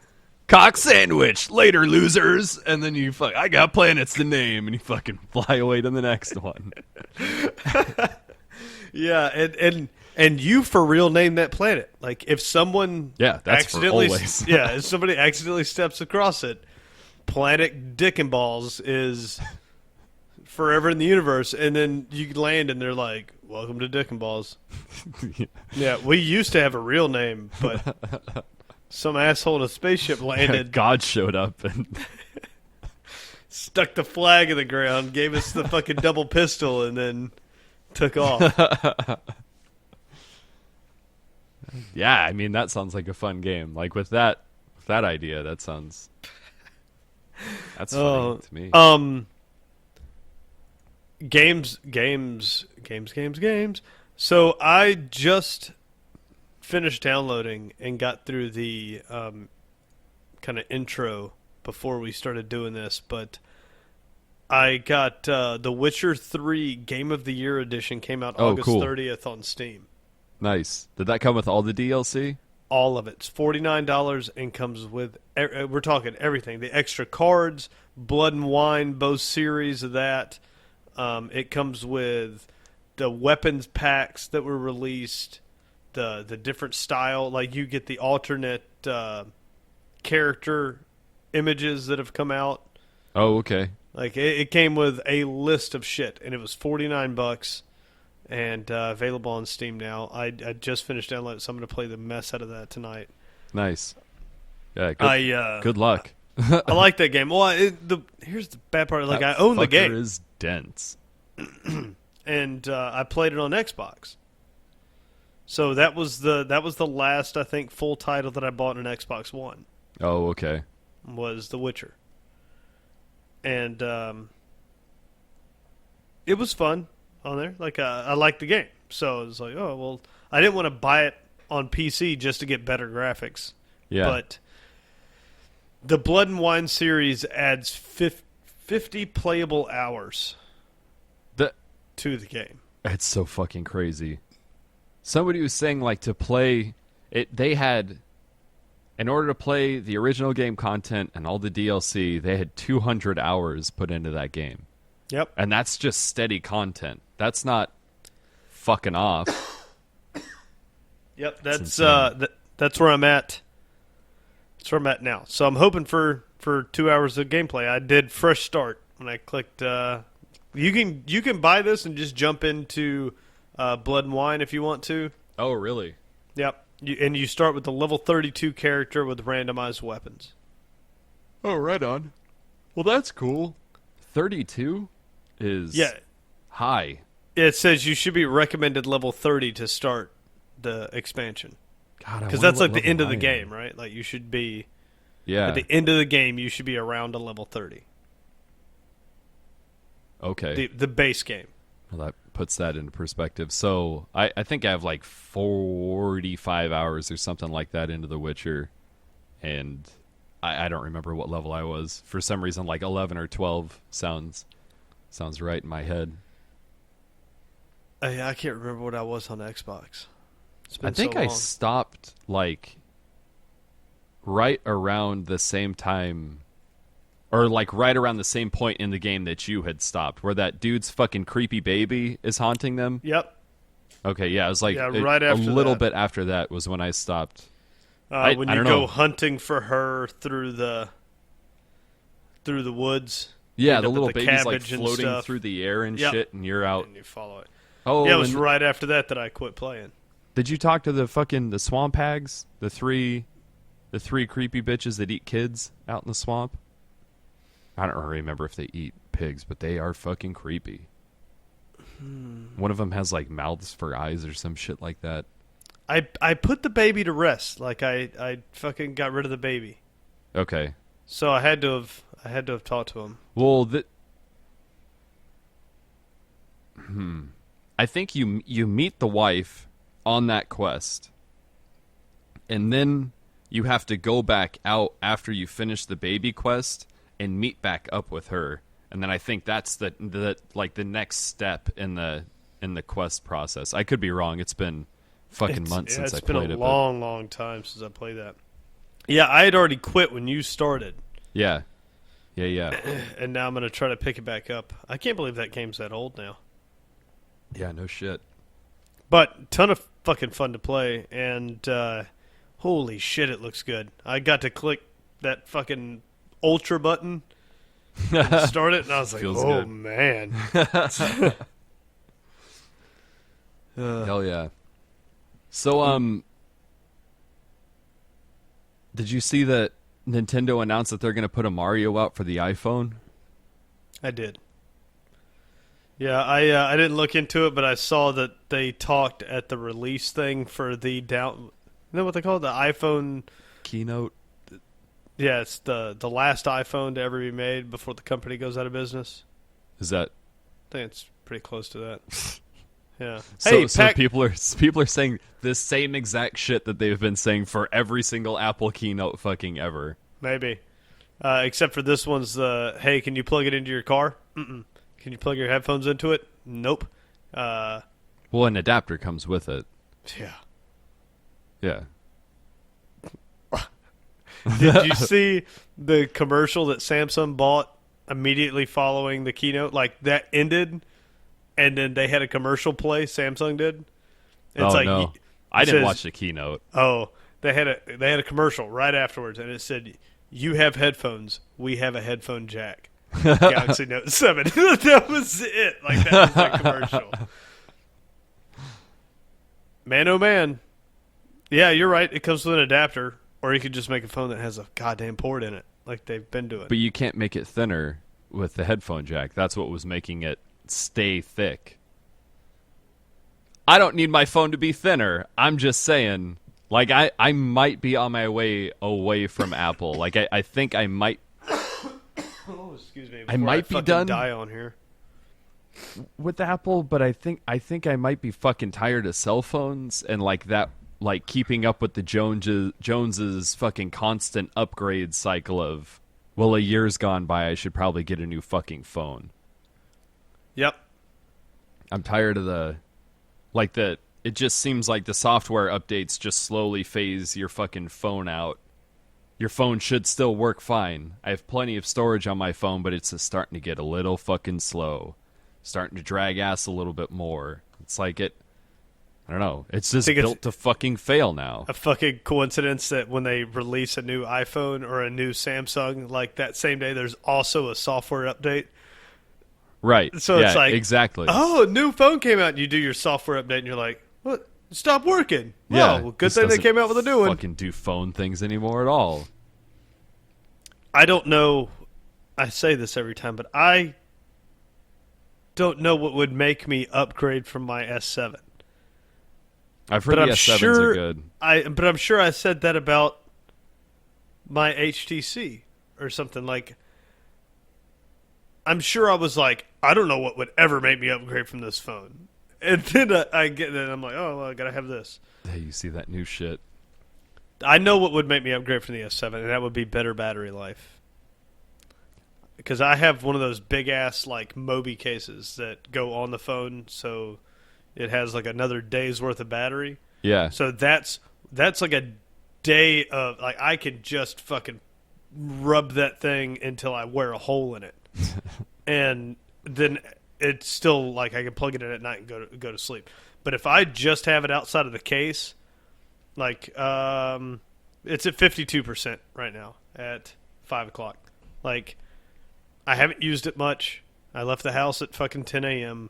Cock sandwich, later losers, and then I got planets to name, and you fucking fly away to the next one. Yeah, and you for real name that planet. Like if someone Yeah, that's for accidentally always. yeah, if somebody accidentally steps across it, planet Dick and Balls is forever in the universe, and then you land and they're like, "Welcome to Dick and Balls." Yeah, we used to have a real name, but some asshole in a spaceship landed, God showed up, and stuck the flag in the ground, gave us the fucking double pistol, and then took off. Yeah, I mean that sounds like a fun game. Like with that idea, that's funny Oh, to me. games. So I just finished downloading and got through the kind of intro before we started doing this, but I got The Witcher 3 Game of the Year edition came out Oh, August cool. 30th on Steam. Nice. Did that come with all the DLC? All of it's $49 and comes with we're talking everything, the extra cards, Blood and Wine, both series of that. It comes with the weapons packs that were released, the different style, like you get the alternate character images that have come out. Oh, okay. Like it came with a list of shit, and it was $49 and available on Steam now. I just finished downloading, so I'm going to play the mess out of that tonight. Nice. Yeah, good I luck. I like that game. Well, here's the bad part. Like That I own the fucker game, is dense. and I played it on Xbox. So that was the last, I think, full title that I bought on an Xbox One Oh, okay. was The Witcher, and it was fun on there. Like I liked the game, so it was like, oh well, I didn't want to buy it on PC just to get better graphics. Yeah. But the Blood and Wine series adds 50 playable hours The to the game. It's so fucking crazy. Somebody was saying like to play it they had in order to play the original game content and all the DLC, they had 200 hours put into that game. Yep. And that's just steady content. That's not fucking off. Yep. That's That's where I'm at. That's where I'm at now. So I'm hoping for 2 hours of gameplay. I did fresh start when I clicked. You can buy this and just jump into Blood and Wine if you want to. Oh, really? Yep. And you start with the level 32 character with randomized weapons. Oh, right on. Well, that's cool. 32 is high. It says you should be recommended level 30 to start the expansion. God, Because that's like the end of the game, right? Like you should be at the end of the game. You should be around a level 30. Okay. The base game. Well, that puts that into perspective. So I think I have like 45 hours or something like that into The Witcher, and I don't remember what level I was. For some reason, like 11 or 12 sounds right in my head. I can't remember what I was on Xbox. It's been I think so I long. stopped like right around the same time, or like right around the same point in the game that you had stopped, where that dude's fucking creepy baby is haunting them. Yep. Okay, yeah, it was like right a after little that. bit after that was when I stopped. I When you don't go know. hunting for her through the woods. Yeah, end the up little at the baby's like cabbage and floating stuff. through the air and Yep. shit, and you're out. And you follow it. Oh, Yeah, it was and right after that I quit playing. did you talk to the swamp hags, the three creepy bitches that eat kids out in the swamp? I don't remember if they eat pigs, but they are fucking creepy. One of them has like mouths for eyes or some shit like that. I put the baby to rest. Like I fucking got rid of the baby. Okay. So I had to have talked to him. Well, I think you meet the wife on that quest, and then you have to go back out after you finish the baby quest and meet back up with her, and then I think that's the like the next step in the quest process. I could be wrong. It's been fucking months since I played it. It's been a long time since I played that. Yeah, I had already quit when you started. Yeah. And now I'm going to try to pick it back up. I can't believe that game's that old now. Yeah, no shit. But ton of fucking fun to play, and holy shit, it looks good. I got to click that fucking ultra button and start it, and I was like, Feels oh good. man. Hell yeah. So, did you see that Nintendo announced that they're going to put a Mario out for the iPhone? I did. Yeah, I didn't look into it, but I saw that they talked at the release thing for the down. You know what they call it? The iPhone. Keynote. Yeah, it's the last iPhone to ever be made before the company goes out of business. Is that I think it's pretty close to that. Yeah. so? Hey, So people are saying the same exact shit that they've been saying for every single Apple keynote fucking ever. Maybe. Except for this one's the, hey, can you plug it into your car? Mm-mm. Can you plug your headphones into it? Nope. Well, an adapter comes with it. Yeah. Yeah. Did you see the commercial that Samsung bought immediately following the keynote? Like, that ended, and then they had a commercial play, Samsung did. It's like, no. I didn't watch the keynote. Oh, they had a commercial right afterwards, and it said, "You have headphones. We have a headphone jack." Galaxy Note 7. That was it. Like, that was the commercial. Man, oh man. Yeah, you're right. It comes with an adapter, or you could just make a phone that has a goddamn port in it, like they've been doing. But you can't make it thinner with the headphone jack. That's what was making it stay thick. I don't need my phone to be thinner. I'm just saying, like, I might be on my way away from Apple. Like, I think I might. Oh, excuse me. I might be done die on here with Apple, but I think I might be fucking tired of cell phones and like that, like keeping up with the Joneses fucking constant upgrade cycle of, well, a year's gone by, I should probably get a new fucking phone. Yep. I'm tired of it just seems like the software updates just slowly phase your fucking phone out. Your phone should still work fine. I have plenty of storage on my phone, but it's just starting to get a little fucking slow. Starting to drag ass a little bit more. It's like I don't know. It's just built to fucking fail now. A fucking coincidence that when they release a new iPhone or a new Samsung, like that same day, there's also a software update. Right. So it's like, exactly. Oh, a new phone came out, and you do your software update, and you're like, what? Stop working. Yeah. Well, good thing they came out with a new one. Fucking do phone things anymore at all. I don't know. I say this every time, but I don't know what would make me upgrade from my S7. I've heard the S7s are good. But I'm sure I said that about my HTC or something. Like, I'm sure I was like, I don't know what would ever make me upgrade from this phone. And then I get it, and I'm like, oh, well, I gotta have this. Hey, you see that new shit? I know what would make me upgrade from the S7, and that would be better battery life. Because I have one of those big ass like Moby cases that go on the phone, so it has like another day's worth of battery. Yeah. So that's like a day of, like, I can just fucking rub that thing until I wear a hole in it, and then it's still like I can plug it in at night and go to sleep. But if I just have it outside of the case, like it's at 52% right now at 5:00. Like, I haven't used it much. I left the house at fucking 10 a.m.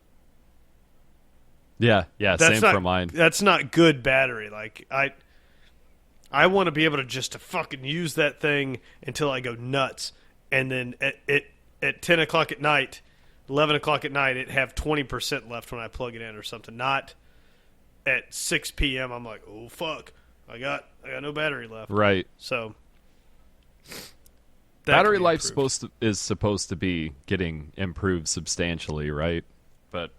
Yeah, same for mine. That's not good battery. Like, I want to be able to just to fucking use that thing until I go nuts, and then at 10 o'clock at night, 11 o'clock at night, it have 20% left when I plug it in or something. Not at 6 p.m. I'm like, oh fuck, I got no battery left. Right. So battery life is supposed to be getting improved substantially, right? But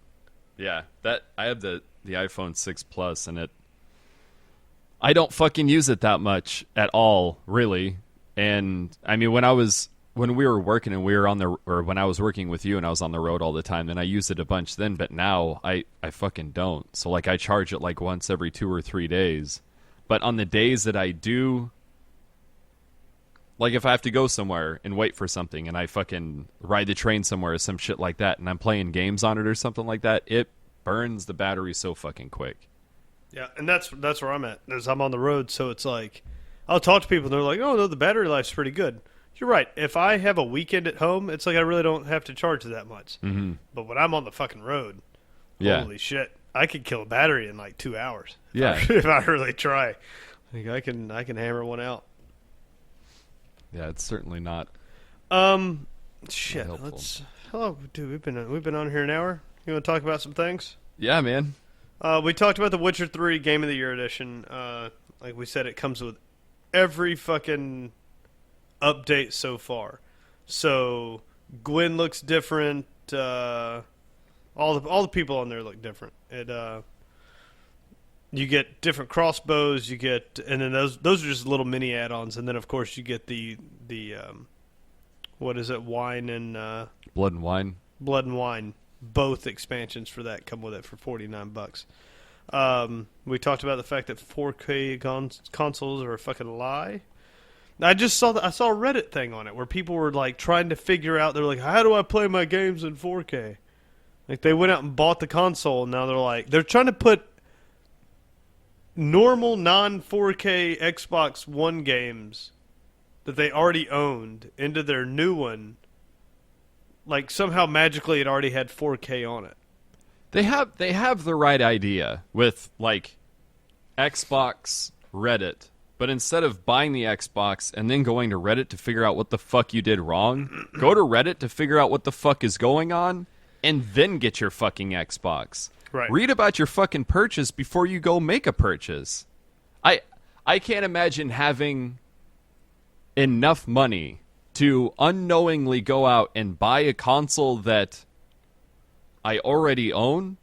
yeah, that I have the iPhone 6 Plus, and I don't fucking use it that much at all, really. And I mean, when we were working and we were when I was working with you and I was on the road all the time, then I used it a bunch then, but now I fucking don't. So like I charge it like once every 2 or 3 days. But on the days that I do, like if I have to go somewhere and wait for something and I fucking ride the train somewhere or some shit like that and I'm playing games on it or something like that, it burns the battery so fucking quick. Yeah, and that's where I'm at. Is I'm on the road, so it's like I'll talk to people and they're like, "Oh no, the battery life's pretty good." You're right. If I have a weekend at home, it's like I really don't have to charge it that much. Mm-hmm. But when I'm on the fucking road, holy shit, I could kill a battery in like 2 hours. If I really try, like I can hammer one out. Yeah, it's certainly not. Shit. Hello, dude. We've been on here an hour. You want to talk about some things? Yeah, man. We talked about the Witcher 3 Game of the Year edition. Like we said, it comes with every fucking update so far. So Gwyn looks different. All the people on there look different. You get different crossbows. And then those are just little mini add-ons. And then of course you get the what is it? Wine and Blood and Wine. Blood and Wine. Both expansions for that come with it for $49. We talked about the fact that 4K consoles are a fucking lie. I saw a Reddit thing on it where people were like trying to figure out. They're like, "How do I play my games in 4K?" Like they went out and bought the console, and now they're trying to put normal non-4K Xbox One games that they already owned into their new one. Like somehow magically it already had 4K on it. They have the right idea with like Xbox Reddit, but instead of buying the Xbox and then going to Reddit to figure out what the fuck you did wrong, go to Reddit to figure out what the fuck is going on, and then get your fucking Xbox. Right. Read about your fucking purchase before you go make a purchase. I can't imagine having enough money to unknowingly go out and buy a console that I already own.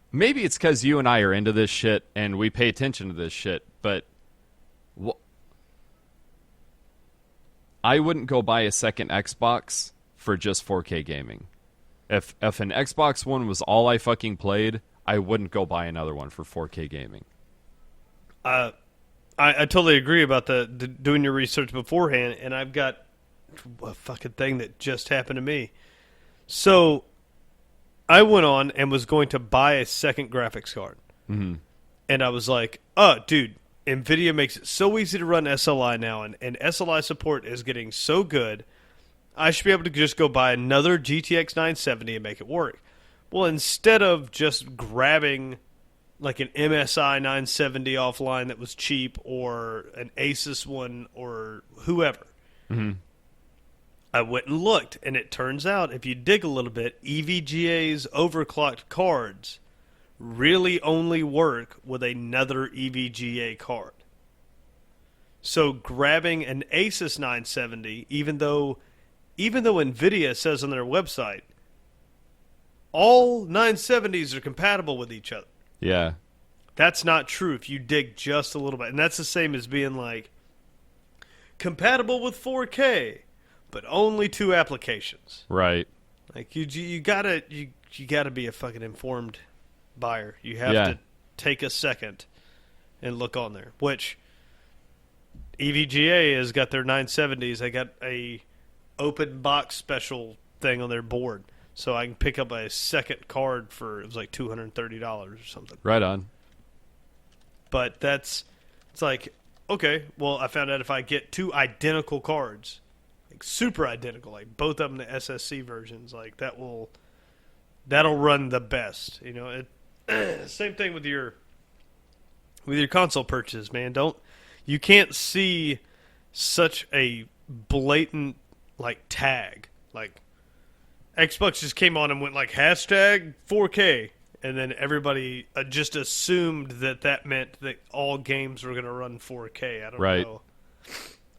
Maybe it's because you and I are into this shit and we pay attention to this shit, but I wouldn't go buy a second Xbox for just 4K gaming. If an Xbox One was all I fucking played, I wouldn't go buy another one for 4K gaming. I totally agree about the doing your research beforehand, and I've got a fucking thing that just happened to me. So I went on and was going to buy a second graphics card. Mm-hmm. And I was like, oh, dude, NVIDIA makes it so easy to run SLI now, and SLI support is getting so good, I should be able to just go buy another GTX 970 and make it work. Well, instead of just grabbing like an MSI 970 offline that was cheap or an Asus one or whoever, Mm-hmm. I went and looked, and it turns out if you dig a little bit, EVGA's overclocked cards really only work with another EVGA card. So grabbing an Asus 970, even though NVIDIA says on their website, all 970s are compatible with each other. Yeah. That's not true if you dig just a little bit. And that's the same as being like, compatible with 4K, but only 2 applications. Right. Like you gotta be a fucking informed buyer. You have to take a second and look on there. Which EVGA has got their 970s. They got a open box special thing on their board, so I can pick up a second card for it was like $230 or something. Right on. But it's like, okay, well, I found out if I get 2 identical cards, like super identical, like both of them the SSC versions, like that'll run the best. You know, same thing with your console purchase, man. You can't see such a blatant like tag. Like Xbox just came on and went like hashtag 4K. And then everybody just assumed that meant that all games were going to run 4K. I don't know.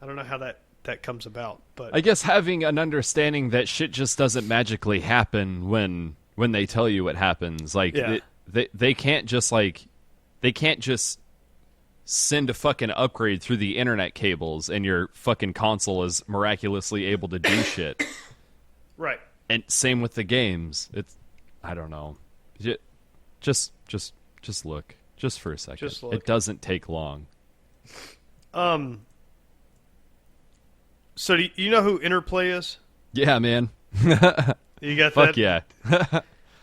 I don't know how that comes about. But I guess having an understanding that shit just doesn't magically happen when they tell you it happens. Like they can't just send a fucking upgrade through the internet cables and your fucking console is miraculously able to do shit. Right. And same with the games. I don't know. Just look. Just for a second. Just look. It doesn't take long. So do you know who Interplay is? Yeah, man. You got Fuck that? yeah.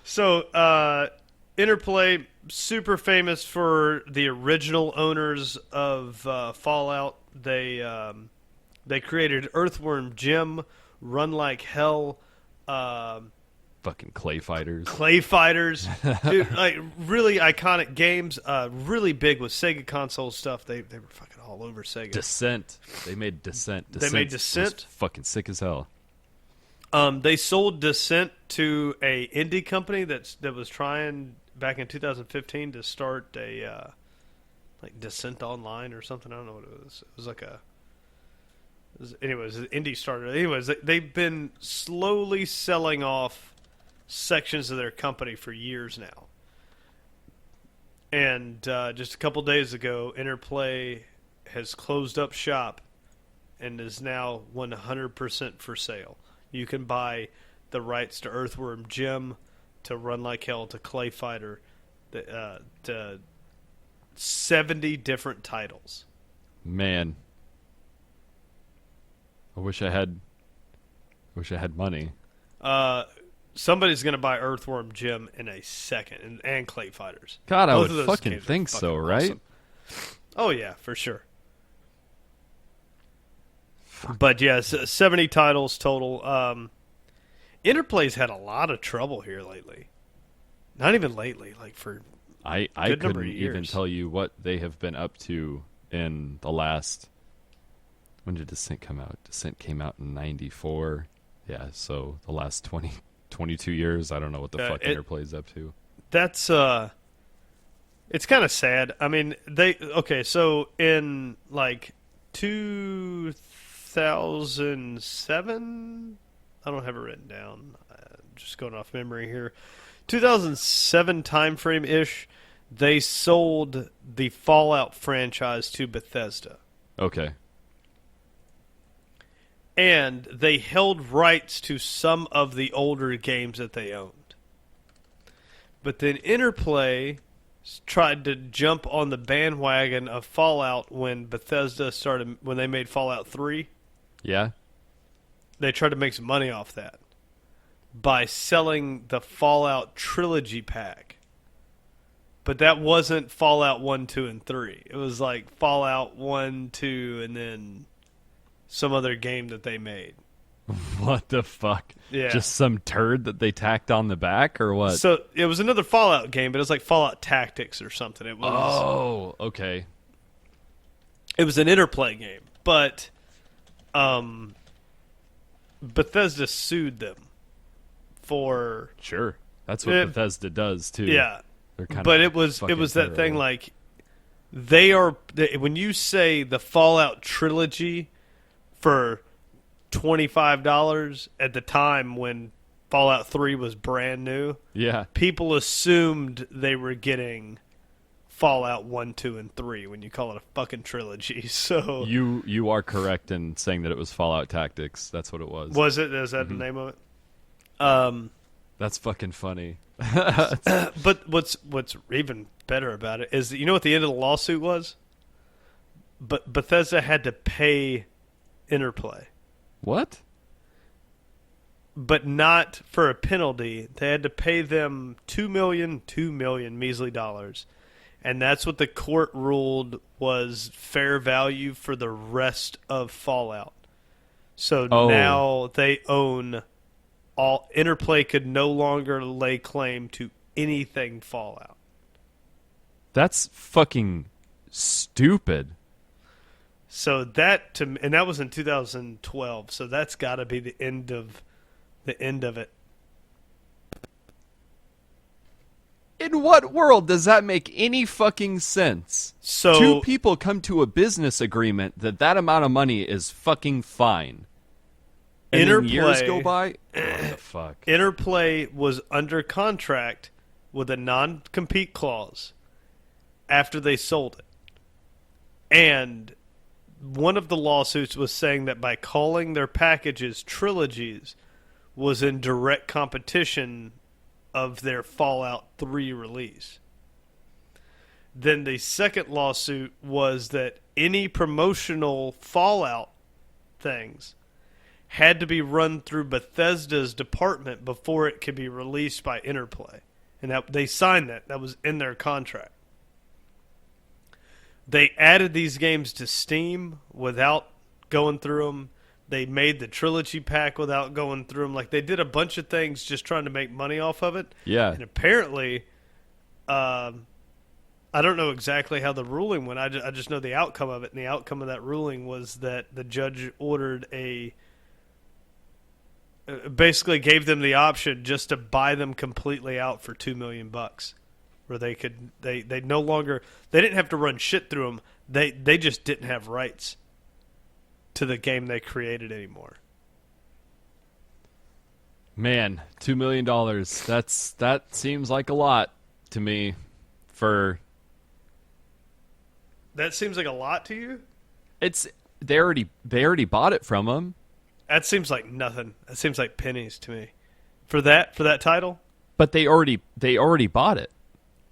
So Interplay, super famous for the original owners of Fallout. They created Earthworm Jim, Run Like Hell, Fucking Clay Fighters. Dude, like really iconic games. Really big with Sega console stuff. They were fucking all over Sega. Descent. They made Descent. They made Descent? Was fucking sick as hell. They sold Descent to a indie company that was trying back in 2015 to start a like Descent Online or something. I don't know what it was. It was like anyways, an indie starter. Anyways, they've been slowly selling off sections of their company for years now. And just a couple days ago, Interplay has closed up shop and is now 100% for sale. You can buy the rights to Earthworm Jim, to Run Like Hell, to Clay Fighter, to 70 different titles. Man, I wish I had money. Somebody's going to buy Earthworm Jim in a second, and Clay Fighters. God, I Both would of those fucking games are think so, fucking right? awesome. Oh yeah, for sure. But yeah, 70 titles total. Interplay's had a lot of trouble here lately. Not even lately, like for I good number couldn't of even years. tell you what they have been up to in the last. When did Descent come out? Descent came out in '94. Yeah, so the last 22 years. I don't know what the fuck Interplay's up to. That's it's kind of sad. I mean, so in like 2007, I don't have it written down. Just going off memory here. 2007 time frame ish, they sold the Fallout franchise to Bethesda. Okay. And they held rights to some of the older games that they owned. But then Interplay tried to jump on the bandwagon of Fallout when when they made Fallout 3. Yeah. They tried to make some money off that by selling the Fallout Trilogy pack. But that wasn't Fallout 1, 2, and 3. It was like Fallout 1, 2, and then some other game that they made. What the fuck? Yeah. Just some turd that they tacked on the back, or what? So it was another Fallout game, but it was like Fallout Tactics or something. It was. Oh, okay. It was an Interplay game, but Bethesda sued them for. Sure. That's what Bethesda does too. Yeah. They're kind But of it was fucking that terrible. thing like when you say the Fallout trilogy for $25 at the time when Fallout 3 was brand new, Yeah. people assumed they were getting Fallout 1, 2, and 3 when you call it a fucking trilogy. So You are correct in saying that it was Fallout Tactics. That's what it was. was it? Is that the name of it? That's fucking funny. But what's even better about it is that you know what the end of the lawsuit was? But Bethesda had to pay Interplay. What? But not for a penalty. They had to pay them $2 million measly dollars. And that's what the court ruled was fair value for the rest of Fallout. So now they own all. Interplay could no longer lay claim to anything Fallout. That's fucking stupid. So and that was in 2012. So that's got to be the end of it. In what world does that make any fucking sense? So two people come to a business agreement that amount of money is fucking fine. And then years go by? What the fuck? Interplay was under contract with a non-compete clause after they sold it. And one of the lawsuits was saying that by calling their packages trilogies was in direct competition of their Fallout 3 release. Then the second lawsuit was that any promotional Fallout things had to be run through Bethesda's department before it could be released by Interplay. And that they signed that. That was in their contract. They added these games to Steam without going through them. They made the trilogy pack without going through them. Like, they did a bunch of things just trying to make money off of it. Yeah. And apparently, I don't know exactly how the ruling went. I just know the outcome of it. And the outcome of that ruling was that the judge ordered a basically gave them the option just to buy them completely out for $2 million, where they no longer, they didn't have to run shit through them. They just didn't have rights to the game they created anymore. Man, $2 million. That seems like a lot to me. That seems like a lot to you? They already bought it from them. That seems like nothing. That seems like pennies to me. For that title? But they already bought it.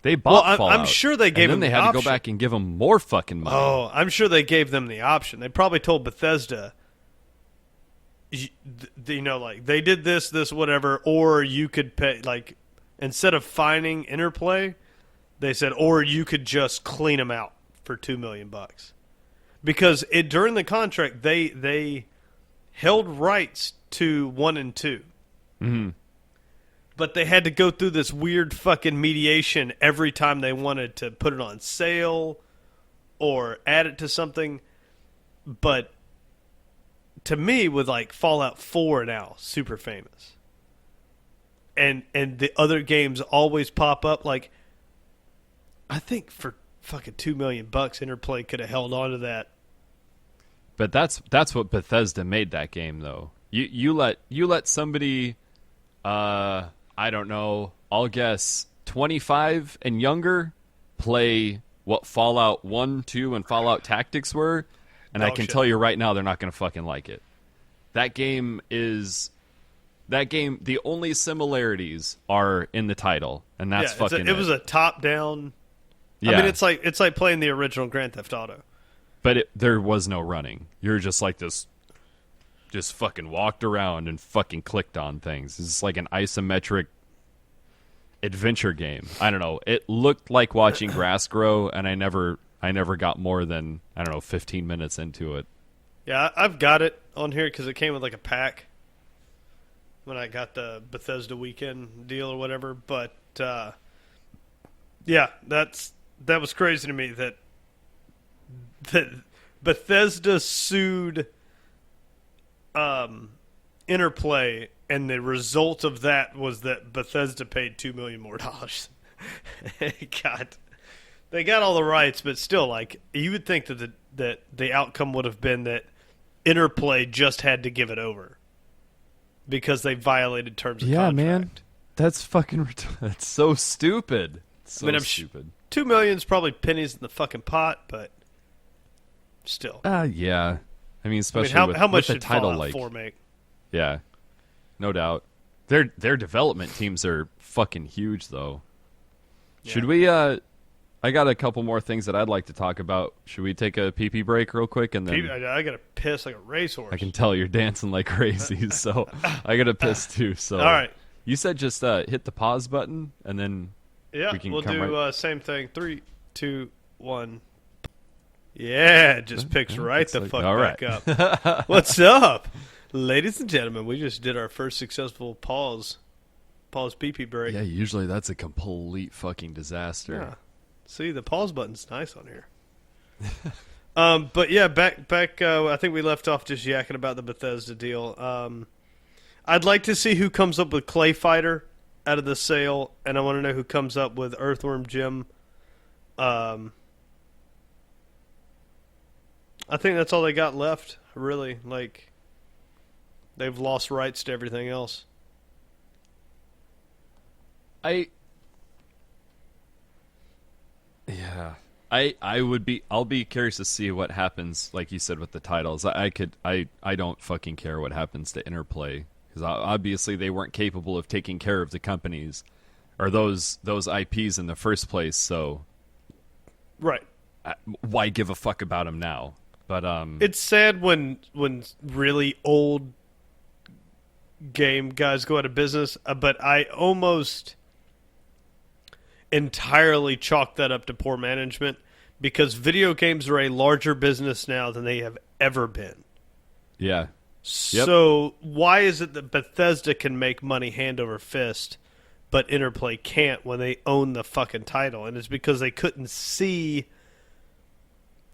They bought Fallout. I'm sure they gave them the option. And then they had to go back and give them more fucking money. Oh, I'm sure they gave them the option. They probably told Bethesda, like, they did this, whatever, or you could pay, like, instead of fining Interplay, they said, or you could just clean them out for $2 million. Because during the contract, they held rights to 1 and 2. Mm-hmm. But they had to go through this weird fucking mediation every time they wanted to put it on sale or add it to something. But to me, with like Fallout 4 now, super famous. And the other games always pop up. Like, I think for fucking $2 million, Interplay could have held on to that. But that's what Bethesda made that game, though. You let somebody, I don't know, I'll guess 25 and younger play what Fallout 1, 2, and Fallout Tactics were, and I can tell you right now they're not going to fucking like it. That game, the only similarities are in the title, and that's fucking it was a top-down. Yeah. I mean, it's like playing the original Grand Theft Auto. But there was no running. You're just like this, just fucking walked around and fucking clicked on things. It's like an isometric adventure game. I don't know. It looked like watching grass grow, and I never got more than, I don't know, 15 minutes into it. Yeah, I've got it on here because it came with like a pack when I got the Bethesda weekend deal or whatever. But yeah, that was crazy to me that Bethesda sued Interplay, and the result of that was that Bethesda paid $2 million more. They got all the rights, but still, like, you would think that the outcome would have been that Interplay just had to give it over because they violated terms of contract. Yeah, man, that's fucking that's so stupid. So stupid. $2 million is probably pennies in the fucking pot, but still. Yeah. I mean, especially how much with did the title, Fallout like, 4 make? Yeah, no doubt. Their development teams are fucking huge, though. Yeah. Should we? I got a couple more things that I'd like to talk about. Should we take a pee-pee break real quick and then? I gotta piss like a racehorse. I can tell you're dancing like crazy, so I gotta piss too. So all right. You said just hit the pause button and then. Yeah, we'll do same thing. 3, 2, 1. Yeah, it just picks right the fuck back up. What's up, ladies and gentlemen? We just did our first successful pause pee-pee break. Yeah, usually that's a complete fucking disaster. Yeah. See, the pause button's nice on here. But yeah, back. I think we left off just yakking about the Bethesda deal. I'd like to see who comes up with Clay Fighter out of the sale, and I want to know who comes up with Earthworm Jim. I think that's all they got left, really. Like, they've lost rights to everything else. I'll be curious to see what happens, like you said, with the titles. I don't fucking care what happens to Interplay, because obviously they weren't capable of taking care of the companies or those IPs in the first place, so right. Why give a fuck about them now? But it's sad when really old game guys go out of business, but I almost entirely chalk that up to poor management, because video games are a larger business now than they have ever been. Yeah. So why is it that Bethesda can make money hand over fist, but Interplay can't when they own the fucking title? And it's because they couldn't see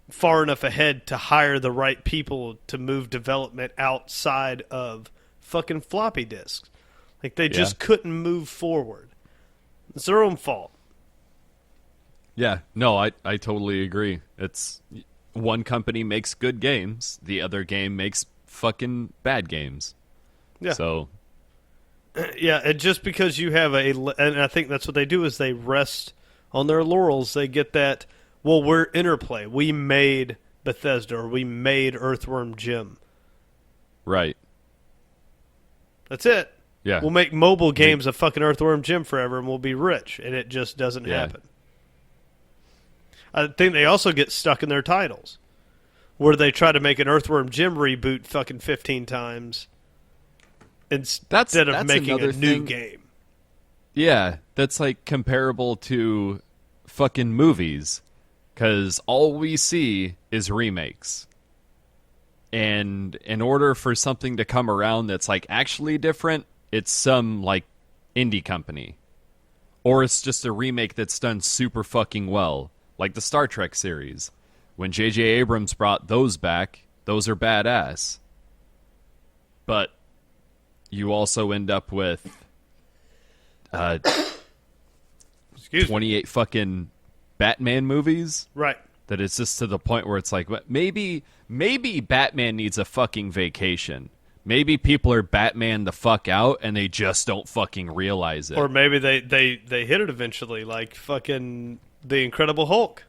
far enough ahead to hire the right people to move development outside of fucking floppy disks. Like, they just couldn't move forward. It's their own fault. Yeah, no, I totally agree. It's one company makes good games, the other game makes fucking bad games. Yeah. So, yeah, and just because you have and I think that's what they do is they rest on their laurels. They get that, well, we're Interplay. We made Bethesda, or we made Earthworm Jim. right. That's it. Yeah. We'll make mobile games of fucking Earthworm Jim forever, and we'll be rich. And it just doesn't happen. I think they also get stuck in their titles, where they try to make an Earthworm Jim reboot fucking 15 times instead of making a new game. Yeah, that's like comparable to fucking movies, because all we see is remakes. And in order for something to come around that's like actually different, it's some like indie company. Or it's just a remake that's done super fucking well. Like the Star Trek series. When J.J. Abrams brought those back, those are badass. But you also end up with 28 fucking Batman movies. Right. That it's just to the point where it's like, maybe Batman needs a fucking vacation. Maybe people are Batman the fuck out and they just don't fucking realize it. Or maybe they hit it eventually, like fucking The Incredible Hulk.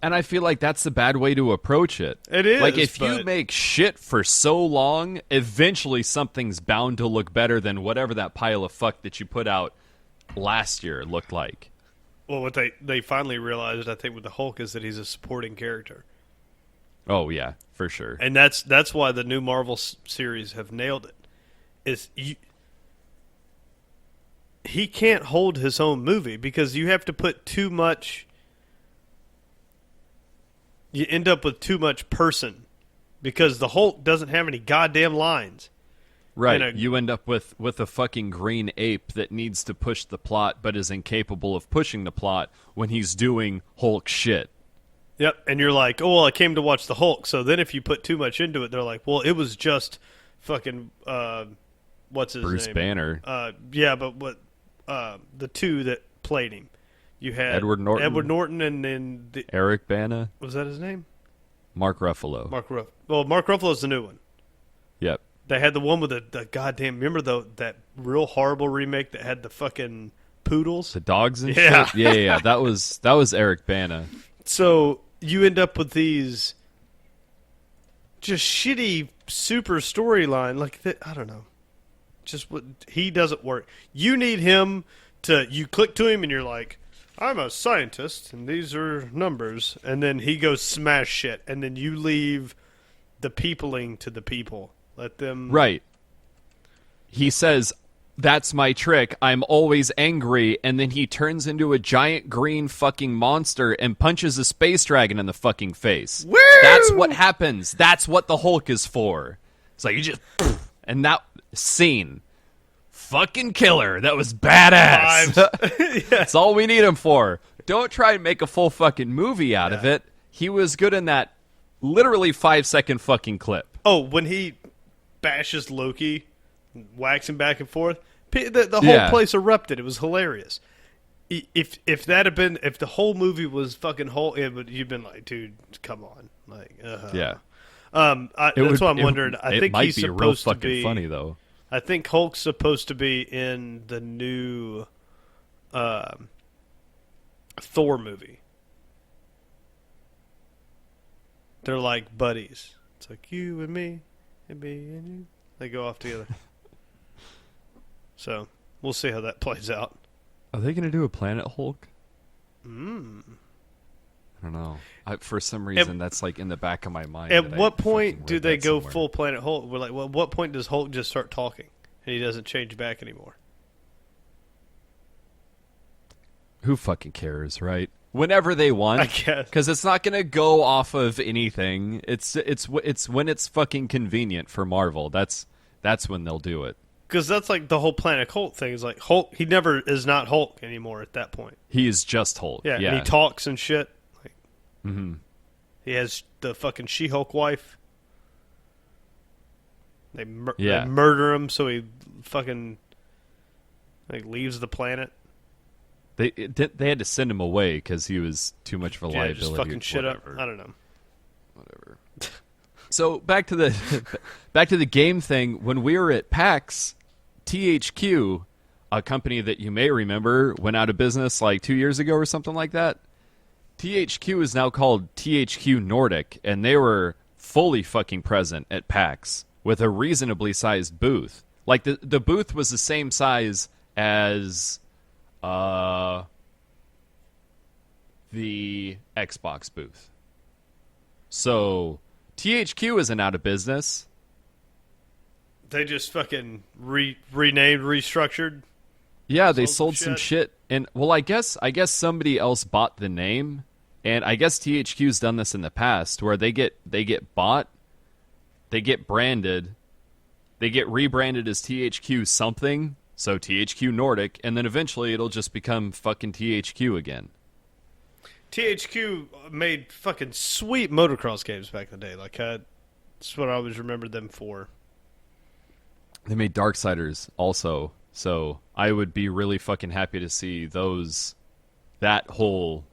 And I feel like that's the bad way to approach it. It is. Like, if you make shit for so long, eventually something's bound to look better than whatever that pile of fuck that you put out last year looked like. Well, what they finally realized, I think, with the Hulk is that he's a supporting character. Oh, yeah, for sure. And that's why the new Marvel series have nailed it. He can't hold his own movie because you have to put too much. You end up with too much person because the Hulk doesn't have any goddamn lines. Right. You end up with a fucking green ape that needs to push the plot but is incapable of pushing the plot when he's doing Hulk shit. Yep, and you're like, oh, well, I came to watch the Hulk. So then if you put too much into it, they're like, well, it was just fucking, what's his name? Bruce Banner. Yeah, but what, the two that played him. You had Edward Norton and then Eric Bana. Was that his name? Mark Ruffalo. Mark Ruffalo's the new one. Yep. They had the one with the goddamn. Remember that real horrible remake that had the fucking poodles, the dogs and yeah. shit. Yeah. That was Eric Bana. So you end up with these just shitty super storyline like that. I don't know. Just what he doesn't work. You need him to. You click to him and you're like, I'm a scientist, and these are numbers. And then he goes smash shit, and then you leave the peopling to the people. Let them... Right. He says, that's my trick. I'm always angry, and then he turns into a giant green fucking monster and punches a space dragon in the fucking face. Woo! That's what happens. That's what the Hulk is for. It's like, you just... And that scene... Fucking killer. That was badass. That's all we need him for. Don't try and make a full fucking movie out of it. He was good in that literally 5-second fucking clip. Oh, when he bashes Loki, whacks him back and forth, the whole place erupted. It was hilarious. If the whole movie was fucking Hulk, you've been like, dude, come on. Like, Yeah. That's what I'm wondering. I think he's supposed to be... It might be real fucking funny, though. I think Hulk's supposed to be in the new Thor movie. They're like buddies. It's like you and me, and me and you. They go off together. So we'll see how that plays out. Are they going to do a Planet Hulk? I don't know. For some reason, that's like in the back of my mind. At what point do they go full Planet Hulk? We're like, well, at what point does Hulk just start talking and he doesn't change back anymore? Who fucking cares, right? Whenever they want, I guess, because it's not going to go off of anything. It's when it's fucking convenient for Marvel. That's when they'll do it. Because that's like the whole Planet Hulk thing. Is like Hulk. He never is not Hulk anymore at that point. He is just Hulk. Yeah. And he talks and shit. Like, mm-hmm. He has the fucking She-Hulk wife. They Yeah. murder him so he fucking like leaves the planet. They had to send him away because he was too much of a Yeah, liability. just fucking shit up. Whatever. I don't know. Whatever. So back to the game thing. When we were at PAX, THQ, a company that you may remember went out of business like 2 years ago or something like that. THQ is now called THQ Nordic, and they were fully fucking present at PAX with a reasonably sized booth. Like the booth was the same size as the Xbox booth. So THQ isn't out of business. They just fucking renamed, restructured. Yeah, they sold some shit. And well, I guess somebody else bought the name, and I guess THQ's done this in the past where they get bought, they get branded, they get rebranded as THQ something, so THQ Nordic, and then eventually it'll just become fucking THQ again. THQ made fucking sweet motocross games back in the day. Like, that's what I always remembered them for. They made Darksiders also, so I would be really fucking happy to see that whole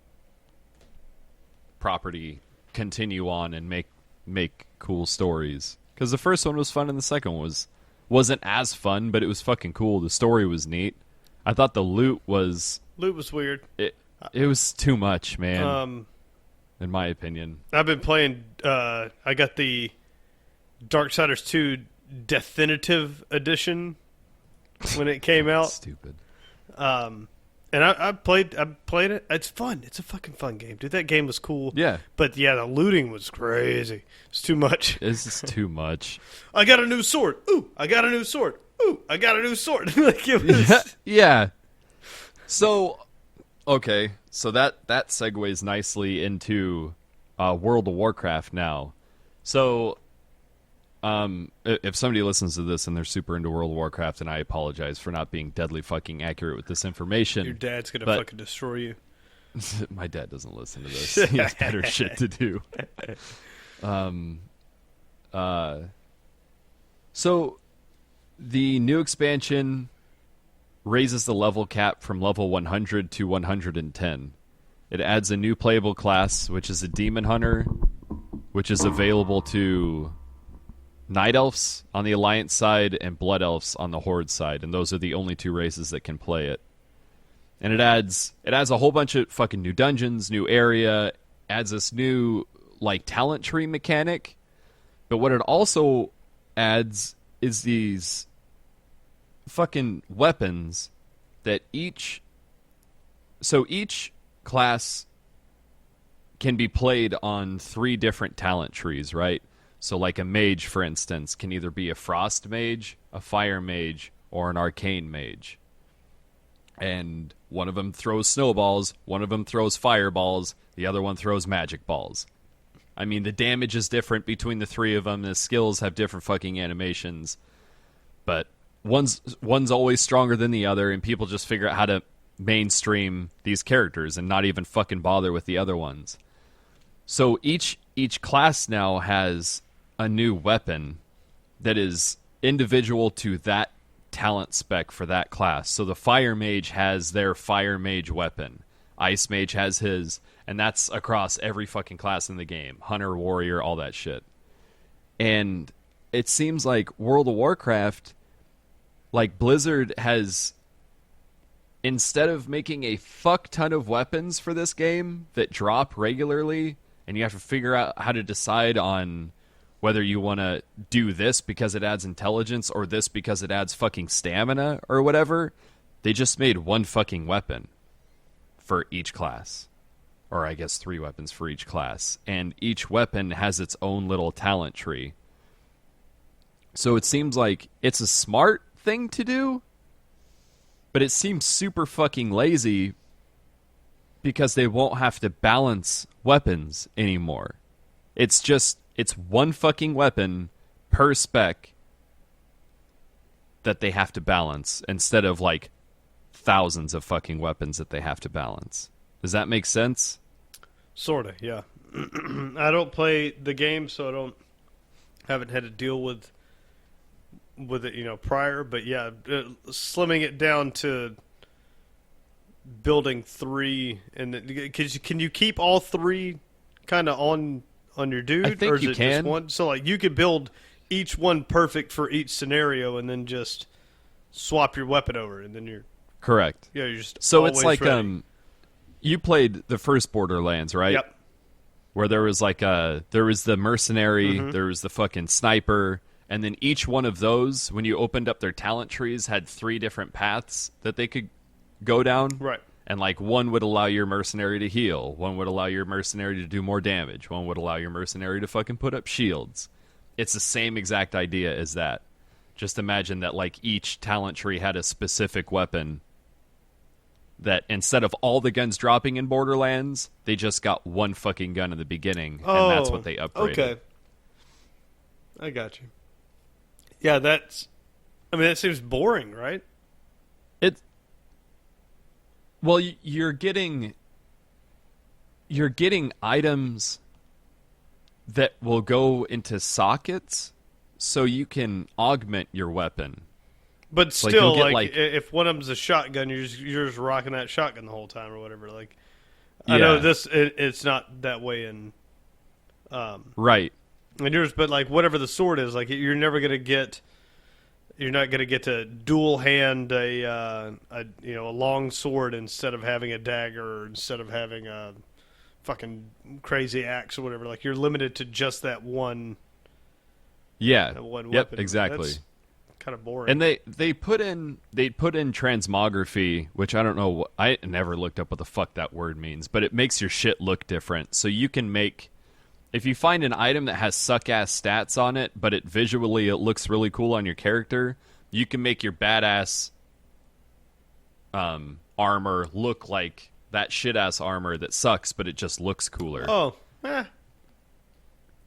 property continue on and make cool stories. Because the first one was fun and the second one wasn't as fun, but it was fucking cool. The story was neat. I thought the loot was weird. It was too much, man. In my opinion. I've been playing. I got the Darksiders 2 Definitive Edition when it came out. Stupid. And I played it. It's fun. It's a fucking fun game, dude. That game was cool. Yeah. But yeah, the looting was crazy. It's too much. It's just too much. I got a new sword. Ooh, I got a new sword. Ooh, I got a new sword. Like it was... Yeah. So, okay. So that segues nicely into World of Warcraft now. So, if somebody listens to this and they're super into World of Warcraft, and I apologize for not being deadly fucking accurate with this information. Your dad's gonna fucking destroy you. My dad doesn't listen to this. He has better shit to do. So the new expansion raises the level cap from level 100 to 110. It adds a new playable class, which is a Demon Hunter, which is available to Night Elves on the Alliance side and Blood Elves on the Horde side, and those are the only two races that can play it. And it adds a whole bunch of fucking new dungeons, new area, adds this new like talent tree mechanic. But what it also adds is these fucking weapons that each class can be played on 3 different talent trees, right? So like a mage, for instance, can either be a frost mage, a fire mage, or an arcane mage. And one of them throws snowballs, one of them throws fireballs, the other one throws magic balls. I mean, the damage is different between the 3 of them, the skills have different fucking animations, but one's always stronger than the other, and people just figure out how to mainstream these characters and not even fucking bother with the other ones. So each class now has a new weapon that is individual to that talent spec for that class. So the fire mage has their fire mage weapon. Ice mage has his, and that's across every fucking class in the game. Hunter, warrior, all that shit. And it seems like World of Warcraft, like Blizzard has, instead of making a fuck ton of weapons for this game that drop regularly, and you have to figure out how to decide on whether you want to do this because it adds intelligence or this because it adds fucking stamina or whatever, they just made one fucking weapon for each class. Or I guess 3 weapons for each class. And each weapon has its own little talent tree. So it seems like it's a smart thing to do, but it seems super fucking lazy because they won't have to balance weapons anymore. It's one fucking weapon per spec that they have to balance instead of like thousands of fucking weapons that they have to balance. Does that make sense? Sorta, yeah. I don't play the game, so haven't had to deal with with it, prior. But yeah, slimming it down to building 3, and can you keep all 3 kind of on your dude, I think or is you it just can. one? So like you could build each one perfect for each scenario, and then just swap your weapon over, and then Correct. you're just So it's always like ready. you played the first Borderlands, right? Yep. Where there was there was the mercenary, Mm-hmm. there was the fucking sniper, and then each one of those, when you opened up their talent trees, had 3 different paths that they could go down. Right. And like one would allow your mercenary to heal, one would allow your mercenary to do more damage, one would allow your mercenary to fucking put up shields. It's the same exact idea as that. Just imagine that like each talent tree had a specific weapon that instead of all the guns dropping in Borderlands, they just got one fucking gun in the beginning, and that's what they upgraded. Okay. I got you. Yeah, that seems boring, right? It Well, you're getting items that will go into sockets so you can augment your weapon. But Like, still, you'll get, if one of them's a shotgun, you're just rocking that shotgun the whole time or whatever. Like, I know Yeah. it's not that way in Right. yours, but like whatever the sword is, like you're not gonna get to dual hand a long sword instead of having a dagger, or instead of having a fucking crazy axe or whatever. Like you're limited to just that one. Yeah. That one Yep, weapon. exactly. That's kind of boring. And they put in transmography, which I don't know. I never looked up what the fuck that word means, but it makes your shit look different. So you can make, if you find an item that has suck ass stats on it, but it looks really cool on your character, you can make your badass armor look like that shit ass armor that sucks, but it just looks cooler. Oh,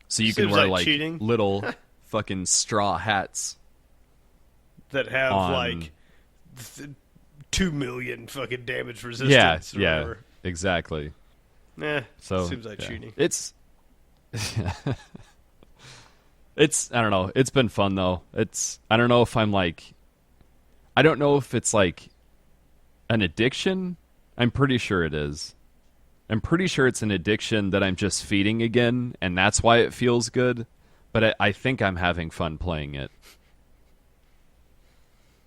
So you can seems wear like cheating. little fucking straw hats. that have On- like 2 million fucking damage resistance. Or Yeah, whatever. exactly. So seems like yeah. cheating. It's I don't know. It's been fun though. I don't know if I don't know if it's like an addiction. I'm pretty sure it is. I'm pretty sure it's an addiction that I'm just feeding again, and that's why it feels good. But I think I'm having fun playing it.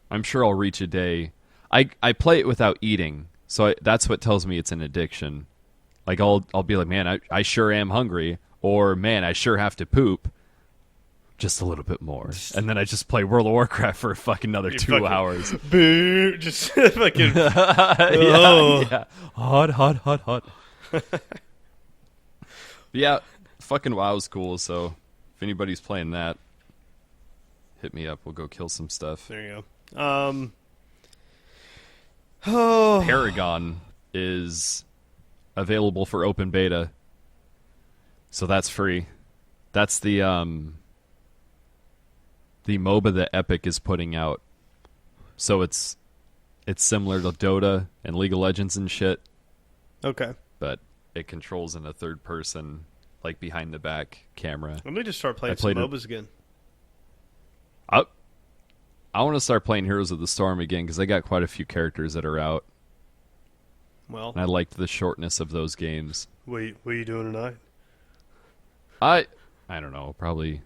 I'm sure I'll reach a day. I play it without eating, so that's what tells me it's an addiction. Like I'll be like, man, I sure am hungry, or man, I sure have to poop. Just a little bit more, and then I just play World of Warcraft for fucking another 2 hours. Boo! Just fucking. Yeah. Hot. Yeah, fucking WoW's cool. So if anybody's playing that, hit me up. We'll go kill some stuff. There you go. Oh, Paragon is available for open beta, so that's free. That's the MOBA that Epic is putting out. So it's similar to Dota and League of Legends and shit, okay. but it controls in a third person, like behind the back camera. Let me just start playing I some played it. MOBAs again. I want to start playing Heroes of the Storm again because I got quite a few characters that are out, Well, and I liked the shortness of those games. what are you doing tonight? I don't know, probably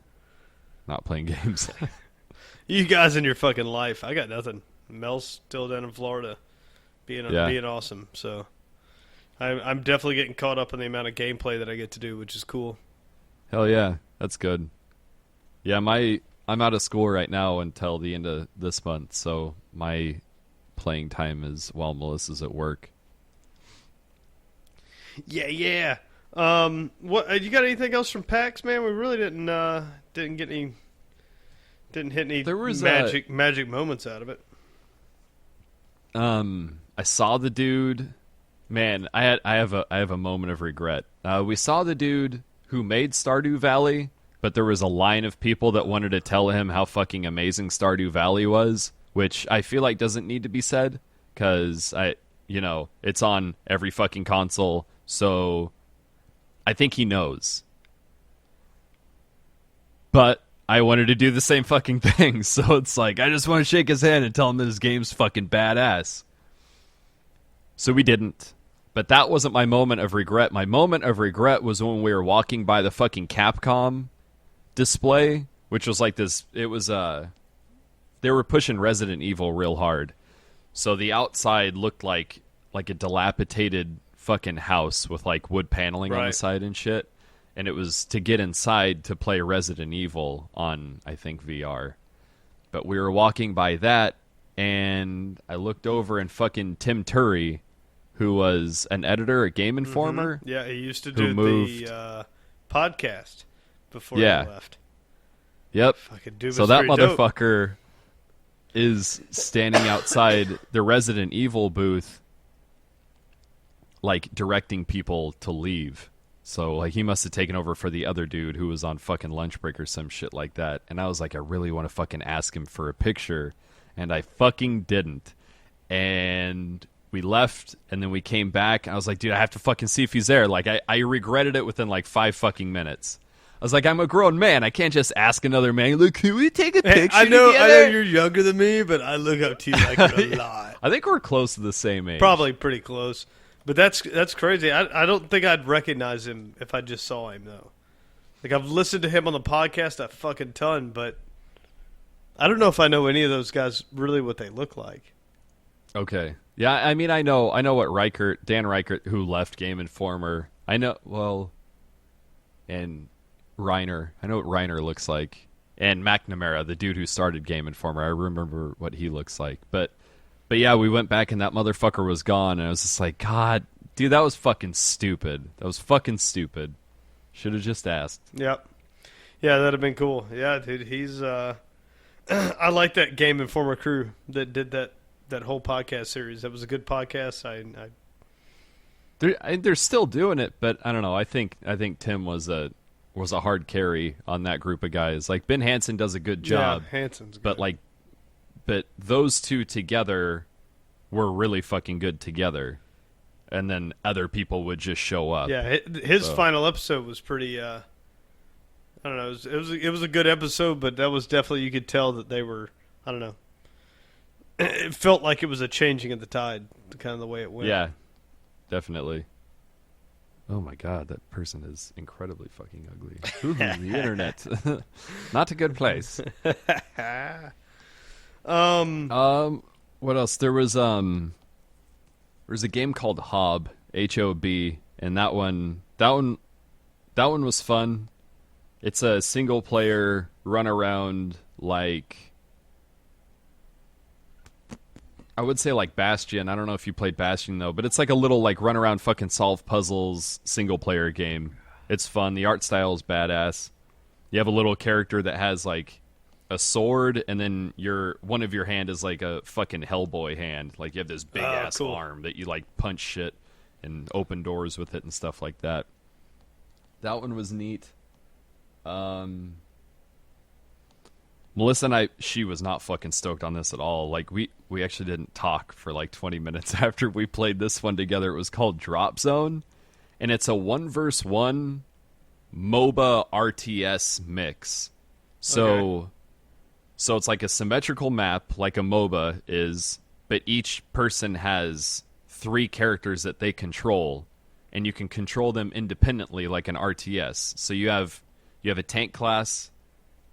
not playing games. You guys in your fucking life. I got nothing. Mel's still down in Florida, being awesome. So I'm definitely getting caught up in the amount of gameplay that I get to do, which is cool. Hell yeah, that's good. Yeah, I'm out of school right now until the end of this month, so my playing time is while Melissa's at work. Yeah. What you got? Anything else from PAX, man? We really didn't get any. Didn't hit any There was magic moments out of it. I saw the dude. Man, I have a moment of regret. We saw the dude who made Stardew Valley, but there was a line of people that wanted to tell him how fucking amazing Stardew Valley was, which I feel like doesn't need to be said because it's on every fucking console, so I think he knows. But I wanted to do the same fucking thing. So it's like, I just want to shake his hand and tell him that his game's fucking badass. So we didn't. But that wasn't my moment of regret. My moment of regret was when we were walking by the fucking Capcom display, which was like this. It was, they were pushing Resident Evil real hard. So the outside looked like a dilapidated fucking house with like wood paneling on the side and shit. And it was to get inside to play Resident Evil on, I think, VR. But we were walking by that, and I looked over, and fucking Tim Turry, who was an editor at Game Informer. Mm-hmm. Yeah, he used to do the podcast before he left. Yep. So that motherfucker is standing outside the Resident Evil booth, like, directing people to leave. So, like, he must have taken over for the other dude who was on fucking lunch break or some shit like that. And I was like, I really want to fucking ask him for a picture. And I fucking didn't. And we left, and then we came back. I was like, dude, I have to fucking see if he's there. Like, I regretted it within, like, 5 fucking minutes. I was like, I'm a grown man. I can't just ask another man, look, can we take a picture together? I know you're younger than me, but I look up to you like a lot. I think we're close to the same age. Probably pretty close. But that's crazy. I don't think I'd recognize him if I just saw him, though. Like, I've listened to him on the podcast a fucking ton, but I don't know if I know any of those guys really what they look like. Okay. Yeah, I mean, I know what Dan Reichert, who left Game Informer, and Reiner. I know what Reiner looks like. And McNamara, the dude who started Game Informer. I remember what he looks like. But yeah, we went back and that motherfucker was gone, and I was just like, God, dude, that was fucking stupid. That was fucking stupid. Should have just asked. Yep. Yeah, that'd have been cool. Yeah, dude, he's I like that Game Informer crew that did that whole podcast series. That was a good podcast. They're still doing it, but I don't know. I think Tim was a hard carry on that group of guys. Like, Ben Hansen does a good job. Yeah, Hansen's good. But those two together were really fucking good together. And then other people would just show up. Yeah, his final episode was pretty, I don't know, it was a good episode, but that was definitely, you could tell that they were, I don't know. It felt like it was a changing of the tide, kind of the way it went. Yeah, definitely. Oh my God, that person is incredibly fucking ugly. Ooh, the internet. Not a good place. What else? There was a game called Hob, H-O-B, and that one was fun. It's a single player run around, like, I would say like Bastion. I don't know if you played Bastion though, but it's like a little like run around fucking solve puzzles single player game. It's fun. The art style is badass. You have a little character that has like a sword, and then one of your hand is like a fucking Hellboy hand. Like, you have this big ass arm that you like punch shit and open doors with it and stuff like that. That one was neat. Melissa and she was not fucking stoked on this at all. Like, we actually didn't talk for like 20 minutes after we played this one together. It was called Drop Zone, and it's a 1v1 MOBA RTS mix. So it's like a symmetrical map, like a MOBA is, but each person has 3 characters that they control, and you can control them independently like an RTS. So you have a tank class,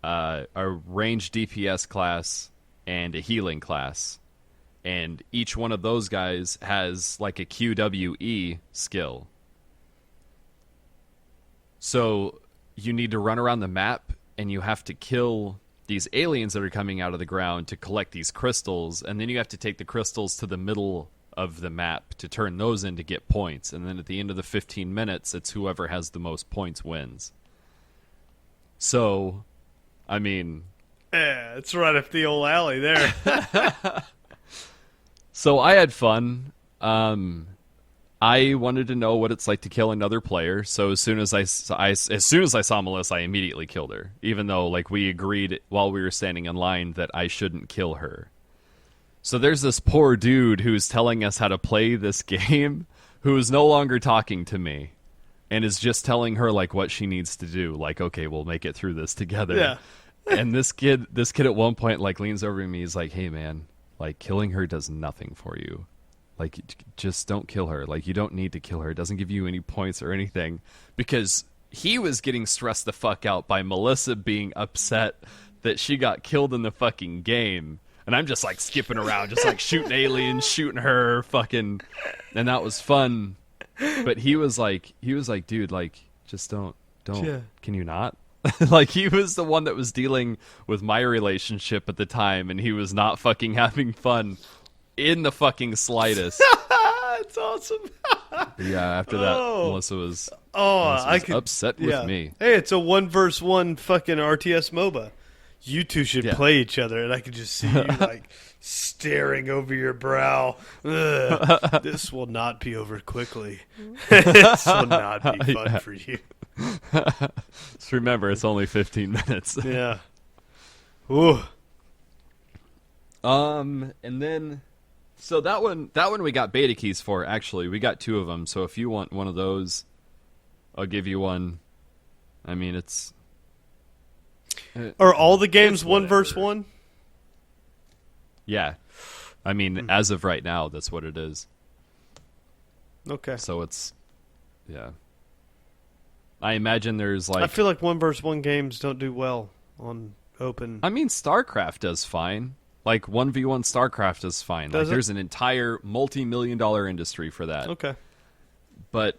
a range DPS class, and a healing class. And each one of those guys has like a QWE skill. So you need to run around the map, and you have to kill these aliens that are coming out of the ground to collect these crystals, and then you have to take the crystals to the middle of the map to turn those in to get points. And then at the end of the 15 minutes, it's whoever has the most points wins. So, I mean, yeah, it's right up the old alley there. So I had fun. I wanted to know what it's like to kill another player. So as soon as I saw Melissa, I immediately killed her. Even though, like, we agreed while we were standing in line that I shouldn't kill her. So there's this poor dude who's telling us how to play this game, who is no longer talking to me, and is just telling her like what she needs to do. Like, okay, we'll make it through this together. Yeah. And this kid at one point like leans over to me. He's like, "Hey, man, like killing her does nothing for you. Like, just don't kill her. Like, you don't need to kill her. It doesn't give you any points or anything." Because he was getting stressed the fuck out by Melissa being upset that she got killed in the fucking game. And I'm just like skipping around, just like shooting aliens, shooting her, fucking, and that was fun. But he was like, dude, like, just don't, Yeah. can you not? Like, he was the one that was dealing with my relationship at the time, and he was not fucking having fun in the fucking slightest. That's awesome. But yeah, after that, Melissa was upset with me. Hey, it's a 1v1 fucking RTS MOBA. You two should play each other, and I could just see you like staring over your brow. Ugh, this will not be over quickly. This will not be fun for you. Just remember, it's only 15 minutes. Yeah. Ooh. And then, so that one we got beta keys for. Actually, we got 2 of them. So if you want one of those, I'll give you one. I mean, it's. Are all the games 1v1? Yeah. I mean, as of right now, that's what it is. Okay. So it's, yeah. I imagine there's like. I feel like 1v1 games don't do well on open. I mean, StarCraft does fine. Like 1v1 StarCraft does fine. Does there's an entire multi-million-dollar industry for that. Okay. But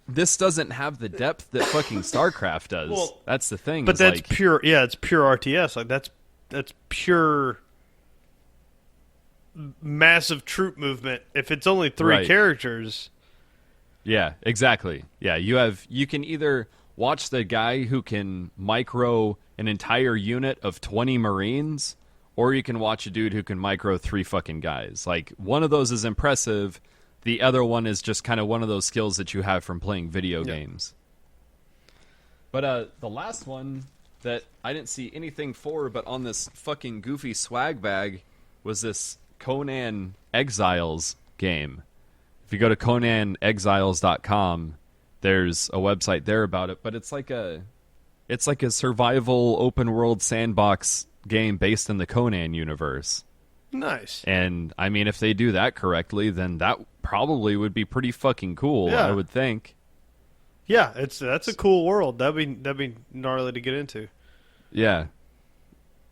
this doesn't have the depth that fucking StarCraft does. Well, that's the thing. But that's like, pure. Yeah, it's pure RTS. Like that's pure massive troop movement. If it's only 3 characters. Yeah, exactly. Yeah, you can either watch the guy who can micro an entire unit of 20 Marines, or you can watch a dude who can micro 3 fucking guys. Like, one of those is impressive. The other one is just kind of one of those skills that you have from playing video games. But the last one that I didn't see anything for, but on this fucking goofy swag bag, was this Conan Exiles game. If you go to ConanExiles.com, there's a website there about it, but it's like a survival open world sandbox game based in the Conan universe. Nice. And I mean, if they do that correctly, then that probably would be pretty fucking cool. Yeah. I would think. Yeah, that's a cool world. That'd be gnarly to get into. Yeah.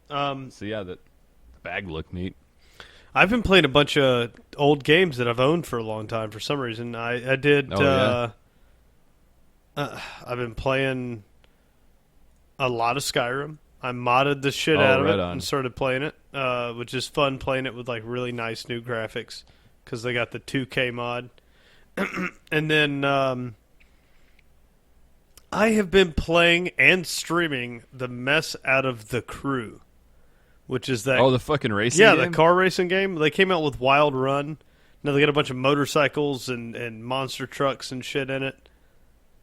So yeah, the bag looked neat. I've been playing a bunch of old games that I've owned for a long time. For some reason, I did. I've been playing a lot of Skyrim. I modded the shit out of it and started playing it, which is fun playing it with like really nice new graphics because they got the 2K mod. And then I have been playing and streaming the mess out of The Crew, which is that. Oh, the fucking racing game? Yeah, the car racing game. They came out with Wild Run. Now they got a bunch of motorcycles and monster trucks and shit in it.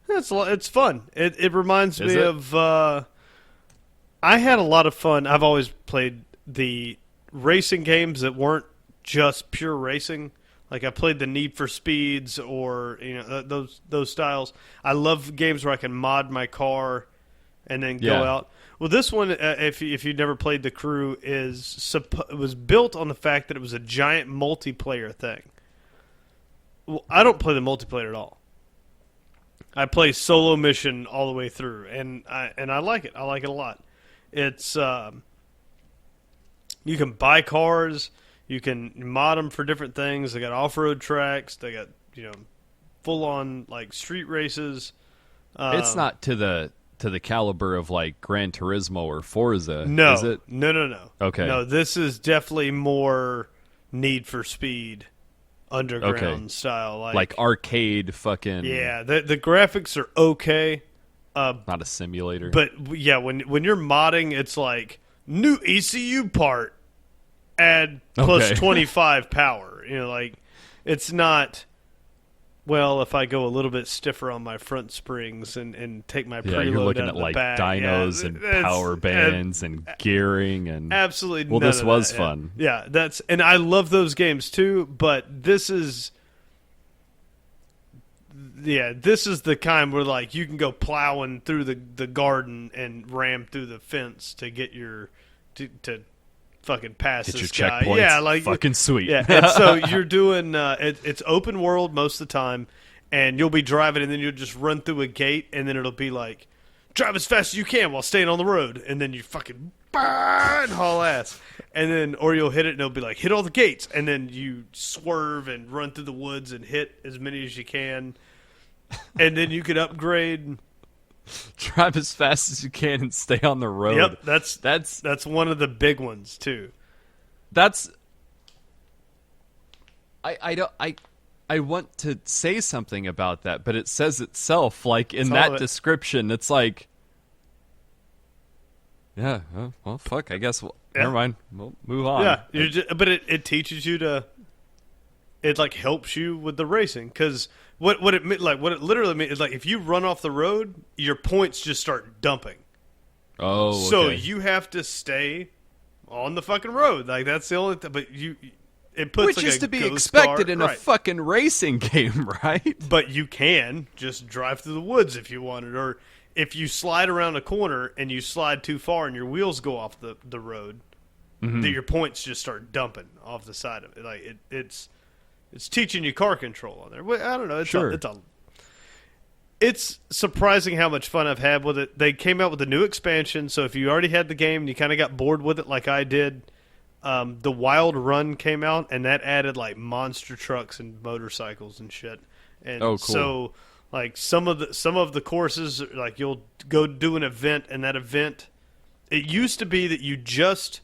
It's fun. It reminds me of. I had a lot of fun. I've always played the racing games that weren't just pure racing. Like I played the Need for Speeds or those styles. I love games where I can mod my car and then go out. Well, this one, if you've never played The Crew, it was built on the fact that it was a giant multiplayer thing. Well, I don't play the multiplayer at all. I play solo mission all the way through, and I like it. I like it a lot. It's you can buy cars, you can mod them for different things. They got off-road tracks. They got full-on like street races. It's not to the caliber of like Gran Turismo or Forza. No, is it? No. Okay. No, this is definitely more Need for Speed, underground style, like arcade fucking. Yeah, the graphics are okay. Not a simulator. But yeah, when you're modding, it's like new ECU part, add plus 25 power. Like it's not. Well, if I go a little bit stiffer on my front springs and take my preload you're looking out at of the like back, dynos and power bands and gearing and absolutely. Well, this was that, fun. Yeah, and I love those games too. But this is yeah, this is the kind where like you can go plowing through the garden and ram through the fence to get your to fucking pass Hit your this guy. checkpoints. Yeah, like Fucking sweet. yeah. And so you're doing it's open world most of the time, and you'll be driving, and then you'll just run through a gate, and then it'll be like drive as fast as you can while staying on the road, and then you fucking burn haul ass, and then or you'll hit it, and it'll be like hit all the gates, and then you swerve and run through the woods and hit as many as you can, and then you could upgrade. Drive as fast as you can and stay on the road. Yep, That's that's one of the big ones too. that's I don't I want to say something about that, but it says itself like in that description. It's like yeah, well fuck, I guess never mind. We'll move on. Yeah, but it teaches you to. It like helps you with the racing because what it literally means is like if you run off the road, your points just start dumping. Oh, okay. So you have to stay on the fucking road. Like that's the only. But it puts which like is a to be ghost expected car, in a right. fucking racing game, right? But you can just drive through the woods if you wanted, or if you slide around a corner and you slide too far and your wheels go off the road, that your points just start dumping off the side of it. Like it's teaching you car control on there. I don't know. It's surprising how much fun I've had with it. They came out with a new expansion, so if you already had the game and you kind of got bored with it like I did, the Wild Run came out, and that added like monster trucks and motorcycles and shit. And cool. So like some of the courses, like you'll go do an event, and that event, it used to be that you just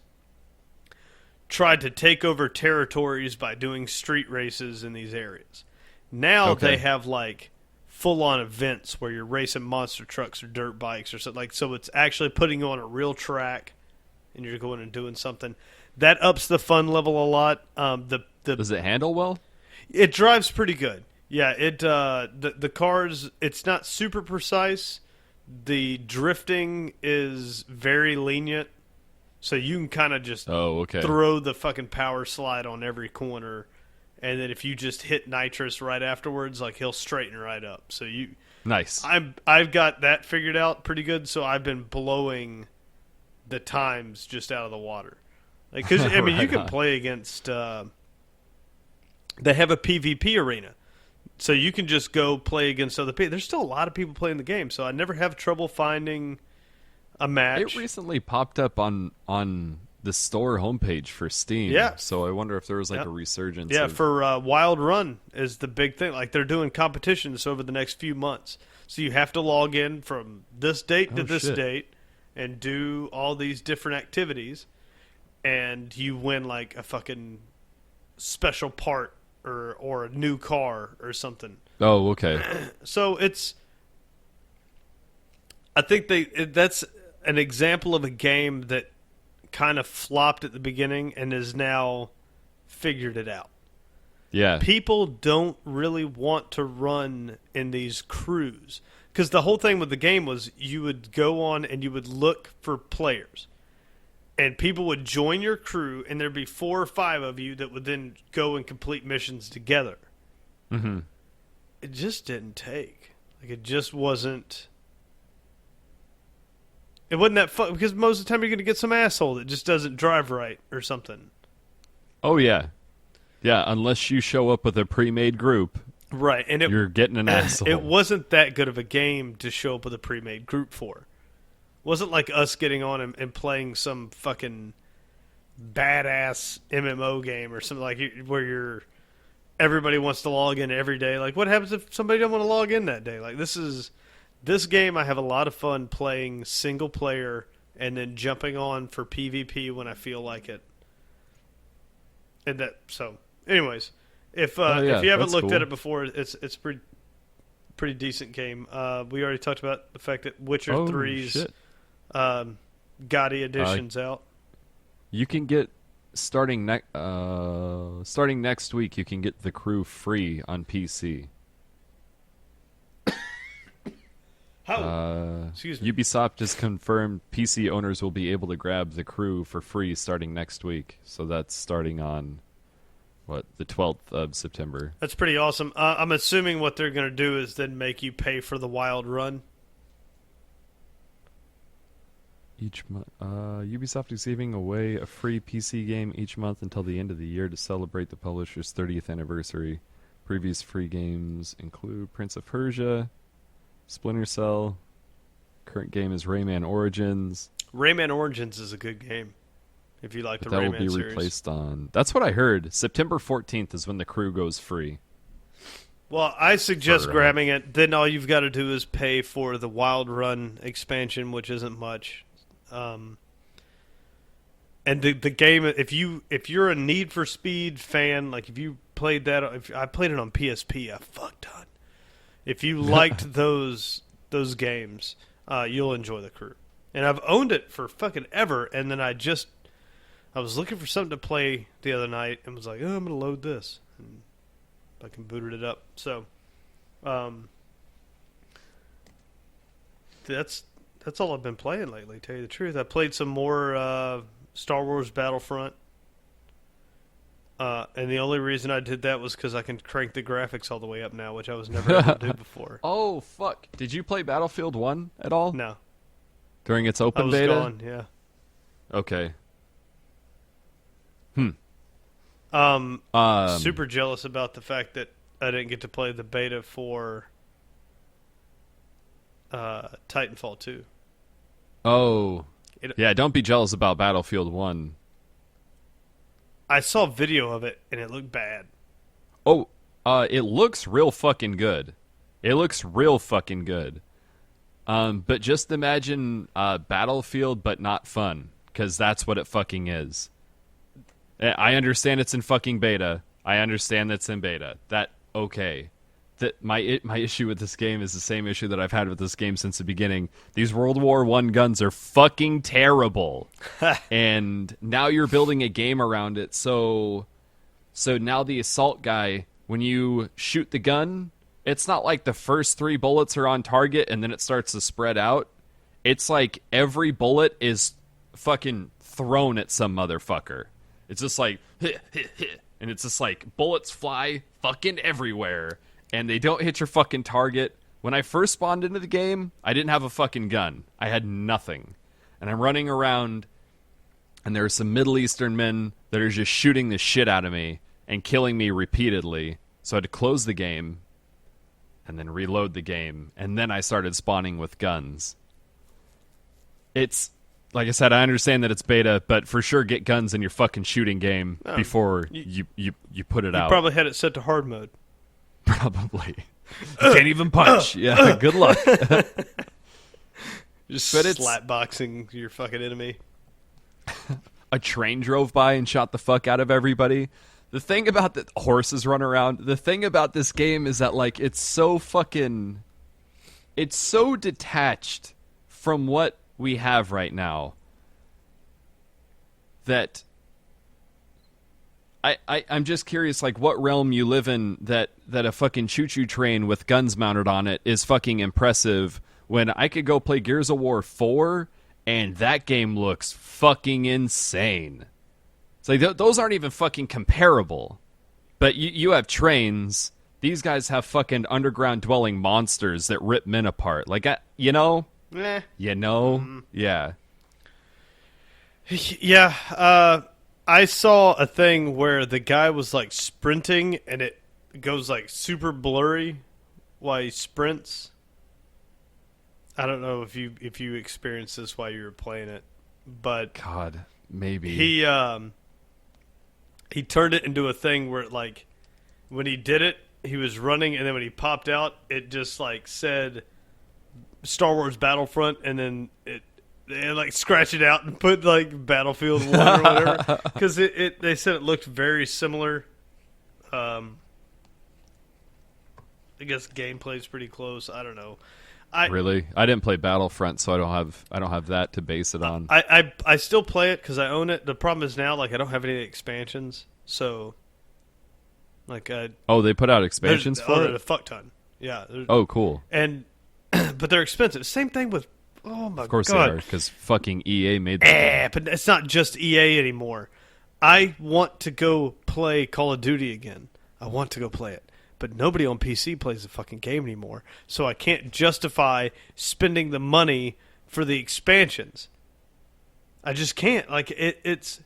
tried to take over territories by doing street races in these areas. Now they have like full-on events where you're racing monster trucks or dirt bikes or something. Like, so it's actually putting you on a real track, and you're going and doing something that ups the fun level a lot. Does it handle well? It drives pretty good. Yeah, the cars, it's not super precise. The drifting is very lenient. So you can kind of just throw the fucking power slide on every corner, and then if you just hit nitrous right afterwards, like he'll straighten right up. So nice. I've got that figured out pretty good. So I've been blowing the times just out of the water, like because I mean you can play against. They have a PvP arena, so you can just go play against other people. There's still a lot of people playing the game, so I never have trouble finding a match. It recently popped up on the store homepage for Steam. Yeah. So I wonder if there was like a resurgence. Yeah, for Wild Run is the big thing. Like they're doing competitions over the next few months. So you have to log in from this date to this date and do all these different activities, and you win like a fucking special part or a new car or something. Oh, okay. So I think that's an example of a game that kind of flopped at the beginning and has now figured it out. Yeah. People don't really want to run in these crews because the whole thing with the game was you would go on and you would look for players, and people would join your crew, and there'd be 4 or 5 of you that would then go and complete missions together. Mm-hmm. It just didn't take. Like it just wasn't. It wasn't that fun because most of the time you're going to get some asshole that just doesn't drive right or something. Oh yeah, yeah. Unless you show up with a pre-made group, right? And you're getting an asshole. It wasn't that good of a game to show up with a pre-made group for. It wasn't like us getting on and playing some fucking badass MMO game or something like where everybody wants to log in every day. Like, what happens if somebody don't want to log in that day? Like, this game, I have a lot of fun playing single player and then jumping on for PvP when I feel like it. And anyways, if you haven't looked at it before, it's pretty decent game. We already talked about the fact that Witcher 3's Gotti edition's out. You can get starting next week. You can get the crew free on PC. Excuse me. Ubisoft has confirmed PC owners will be able to grab the crew for free starting next week. So that's starting on what, the 12th of September. That's pretty awesome. I'm assuming what they're going to do is then make you pay for the wild run. Each month, Ubisoft is giving away a free PC game each month until the end of the year to celebrate the publisher's 30th anniversary. Previous free games include Prince of Persia, Splinter Cell. Current game is Rayman Origins. Rayman Origins is a good game. If you like the That Rayman will be series. replaced on... That's what I heard. September 14th is when the crew goes free. Well, I suggest For, grabbing it. Then all you've got to do is pay for the Wild Run expansion, which isn't much. And the game, if you're a Need for Speed fan, like if you played that, if I played it on PSP, I fuck ton. If you liked those games, you'll enjoy the crew. And I've owned it for fucking ever. And then I was looking for something to play the other night and was like, oh, I'm gonna load this. And fucking booted it up. So, that's all I've been playing lately, to tell you the truth. I played some more Star Wars Battlefront. And the only reason I did that was because I can crank the graphics all the way up now, which I was never able to do before. Oh, fuck. Did you play Battlefield 1 at all? No. During its I open was beta? gone, yeah. Okay. Super jealous about the fact that I didn't get to play the beta for Titanfall 2. Oh. Yeah, don't be jealous about Battlefield 1. I saw video of it, and it looked bad. Oh, it looks real fucking good. It looks real fucking good. But just imagine Battlefield, but not fun, because that's what it fucking is. I understand it's in fucking beta. I understand that's in beta. That, okay. That my issue with this game is the same issue that I've had with this game since the beginning. These World War I guns are fucking terrible. And now you're building a game around it, so now the assault guy, when you shoot the gun, it's not like the first 3 bullets are on target and then it starts to spread out. It's like every bullet is fucking thrown at some motherfucker. It's just like, hit, hit, hit. And it's just like bullets fly fucking everywhere. And they don't hit your fucking target. When I first spawned into the game, I didn't have a fucking gun. I had nothing. And I'm running around, and there are some Middle Eastern men that are just shooting the shit out of me and killing me repeatedly. So I had to close the game, and then reload the game, and then I started spawning with guns. It's, like I said, I understand that it's beta, but for sure get guns in your fucking shooting game before you put it out. You probably had it set to hard mode. Probably. You can't even punch. Yeah, good luck. Just But it's- slap boxing your fucking enemy. A train drove by and shot the fuck out of everybody. The thing about the horses run around, the thing about this game is that, like, it's so detached from what we have right now that I'm just curious, like, what realm you live in that a fucking choo-choo train with guns mounted on it is fucking impressive when I could go play Gears of War 4 and that game looks fucking insane. It's like, those aren't even fucking comparable. But you have trains. These guys have fucking underground dwelling monsters that rip men apart. Like, you know? Eh. You know? Mm-hmm. Yeah. Yeah, I saw a thing where the guy was like sprinting and it goes like super blurry while he sprints. I don't know if you experienced this while you were playing it, but God, maybe. he turned it into a thing where, like, when he did it, he was running, and then when he popped out, it just like said Star Wars Battlefront, and then they like scratch it out and put like Battlefield 1 or whatever, because they said it looked very similar. I guess gameplay's pretty close. I don't know. Really? I didn't play Battlefront, so I don't have that to base it on. I still play it because I own it. The problem is now, like, I don't have any expansions, so like they put out expansions for there's it? a fuck ton. Yeah. Oh, cool. And but they're expensive. Same thing with. Oh my god. Of course they are, because fucking EA made them. But it's not just EA anymore. I want to go play Call of Duty again. I want to go play it. But nobody on PC plays the fucking game anymore. So I can't justify spending the money for the expansions. I just can't. Like, it's...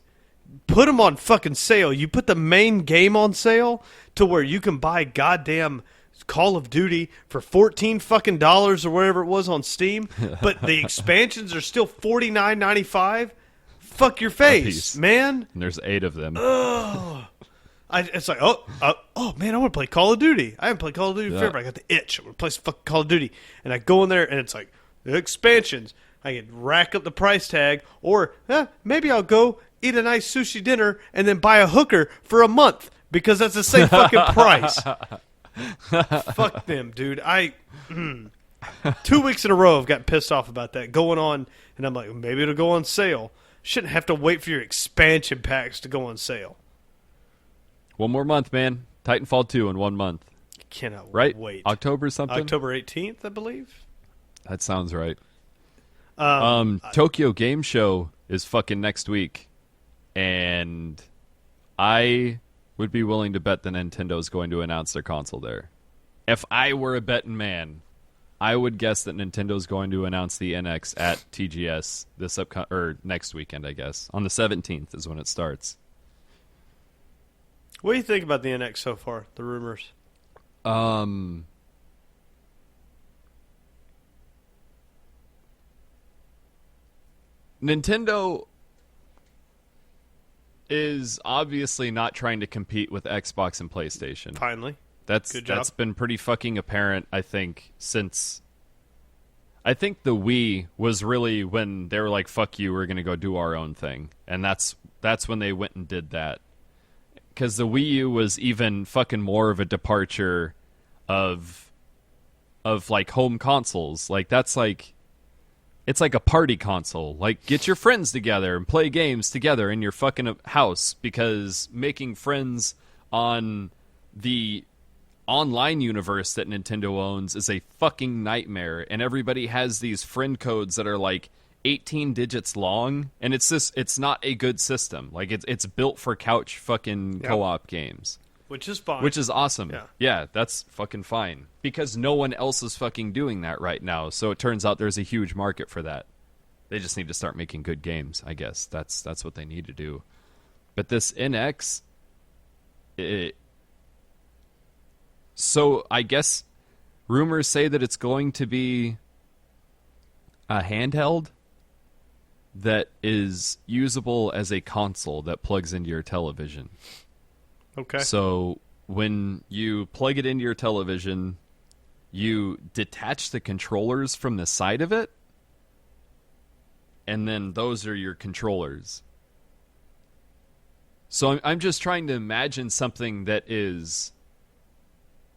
Put them on fucking sale. You put the main game on sale to where you can buy goddamn Call of Duty for $14 fucking dollars or whatever it was on Steam, but the expansions are still $49.95. Fuck your face, man. And there's 8 of them. It's like, oh man, I want to play Call of Duty. I haven't played Call of Duty forever. I got the itch. I want to play some fucking Call of Duty. And I go in there, and it's like, the expansions. I can rack up the price tag, or maybe I'll go eat a nice sushi dinner and then buy a hooker for a month because that's the same fucking price. Fuck them, dude. 2 weeks in a row I've gotten pissed off about that going on, and I'm like, maybe it'll go on sale. Shouldn't have to wait for your expansion packs to go on sale. One more month, man. Titanfall 2 in 1 month. Cannot right? wait. October something? October 18th, I believe. That sounds right. Tokyo Game Show is fucking next week. And I would be willing to bet that Nintendo's going to announce their console there. If I were a betting man, I would guess that Nintendo's going to announce the NX at TGS or next weekend, I guess. On the 17th is when it starts. What do you think about the NX so far, the rumors? Nintendo is obviously not trying to compete with Xbox and PlayStation. Finally. That's been pretty fucking apparent, I think, since... I think the Wii was really when they were like, fuck you, we're going to go do our own thing. And that's when they went and did that. Because the Wii U was even fucking more of a departure of like home consoles. Like, that's like... It's like a party console. Like, get your friends together and play games together in your fucking house, because making friends on the online universe that Nintendo owns is a fucking nightmare, and everybody has these friend codes that are like 18 digits long, and it's not a good system. Like, it's built for couch fucking co-op games. Which is fine. Which is awesome. Yeah, that's fucking fine. Because no one else is fucking doing that right now. So it turns out there's a huge market for that. They just need to start making good games, I guess. That's what they need to do. But this NX... So I guess rumors say that it's going to be a handheld that is usable as a console that plugs into your television. Okay. So when you plug it into your television, you detach the controllers from the side of it, and then those are your controllers. So I'm just trying to imagine something that is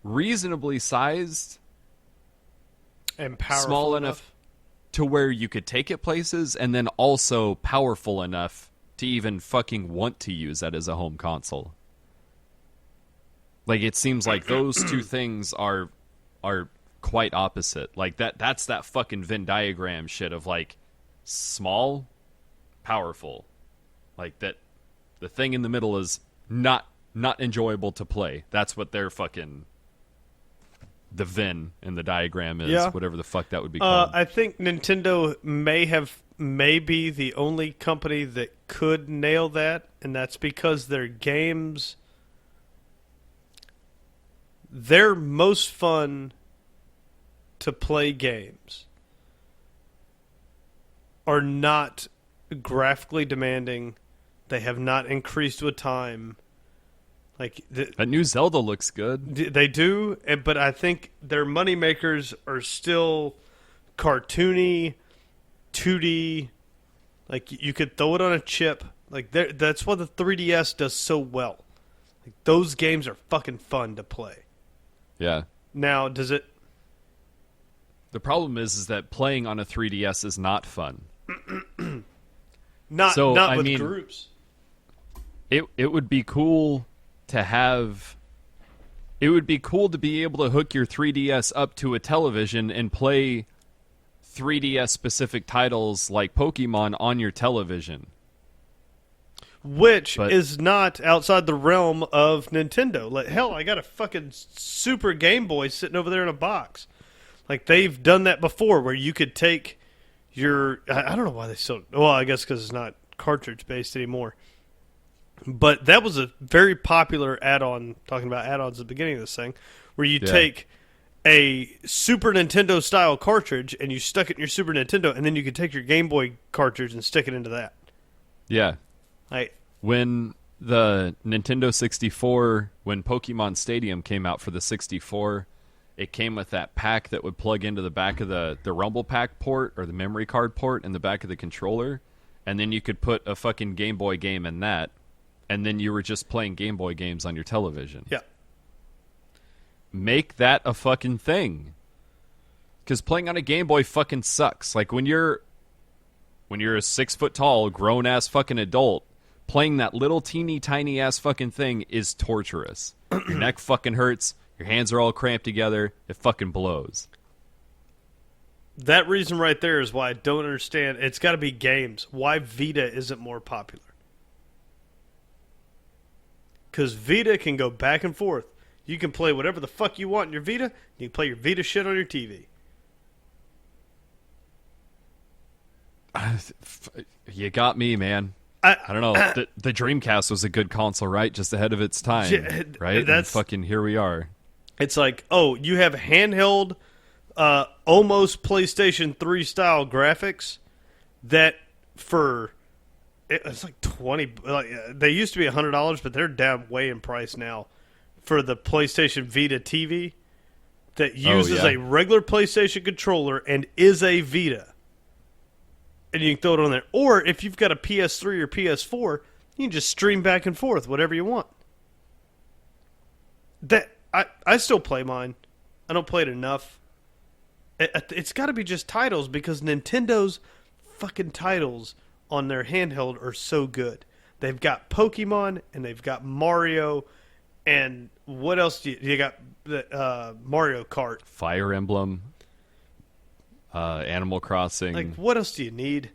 reasonably sized and powerful small enough to where you could take it places, and then also powerful enough to even fucking want to use that as a home console. Like, it seems like those two things are quite opposite. Like, that's that fucking Venn diagram shit of, like, small, powerful. Like, that the thing in the middle is not enjoyable to play. That's what they're fucking... The Venn in the diagram is, whatever the fuck that would be called. I think Nintendo may be the only company that could nail that, and that's because their games... They're most fun to play games are not graphically demanding. They have not increased with time. Like that new Zelda looks good. They do, but I think their moneymakers are still cartoony, 2D. Like, you could throw it on a chip. Like, that's what the 3DS does so well. Like, those games are fucking fun to play. Yeah. Now, does it... The problem is that playing on a 3DS is not fun. not with groups. It would be cool to have... It would be cool to be able to hook your 3DS up to a television and play 3DS-specific titles like Pokemon on your television. which But is not outside the realm of Nintendo. Like, hell, I got a fucking Super Game Boy sitting over there in a box. Like, they've done that before where you could take your... I don't know why they still... Well, I guess because it's not cartridge-based anymore. But that was a very popular add-on, talking about add-ons at the beginning of this thing, where you take a Super Nintendo-style cartridge and you stuck it in your Super Nintendo, and then you could take your Game Boy cartridge and stick it into that. yeah, Like, when the Nintendo 64, when Pokemon Stadium came out for the 64, it came with that pack that would plug into the back of the Rumble Pack port or the memory card port in the back of the controller, and then you could put a fucking Game Boy game in that, and then you were just playing Game Boy games on your television. yeah. Make that a fucking thing. Because playing on a Game Boy fucking sucks. Like, when you're a 6 foot tall, grown ass fucking adult, playing that little teeny tiny ass fucking thing is torturous. Your neck fucking hurts. Your hands are all cramped together. It fucking blows. That reason right there is why I don't understand. It's got to be games. Why Vita isn't more popular? Because Vita can go back and forth. You can play whatever the fuck you want in your Vita. You can play your Vita shit on your TV. You got me, man. I don't know. The Dreamcast was a good console, right? Just ahead of its time, Yeah, right? And fucking here we are. It's like, oh, you have handheld, almost PlayStation 3 style graphics that for... It's like 20. Like, they used to be $100, but they're down way in price now for the PlayStation Vita TV that uses a regular PlayStation controller and is a Vita. And you can throw it on there. Or if you've got a PS3 or PS4, you can just stream back and forth whatever you want. That I still play mine. I don't play it enough. It's got to be just titles because Nintendo's fucking titles on their handheld are so good. They've got Pokemon and they've got Mario, and what else do you got? The Mario Kart, Fire Emblem, Animal Crossing. Like, what else do you need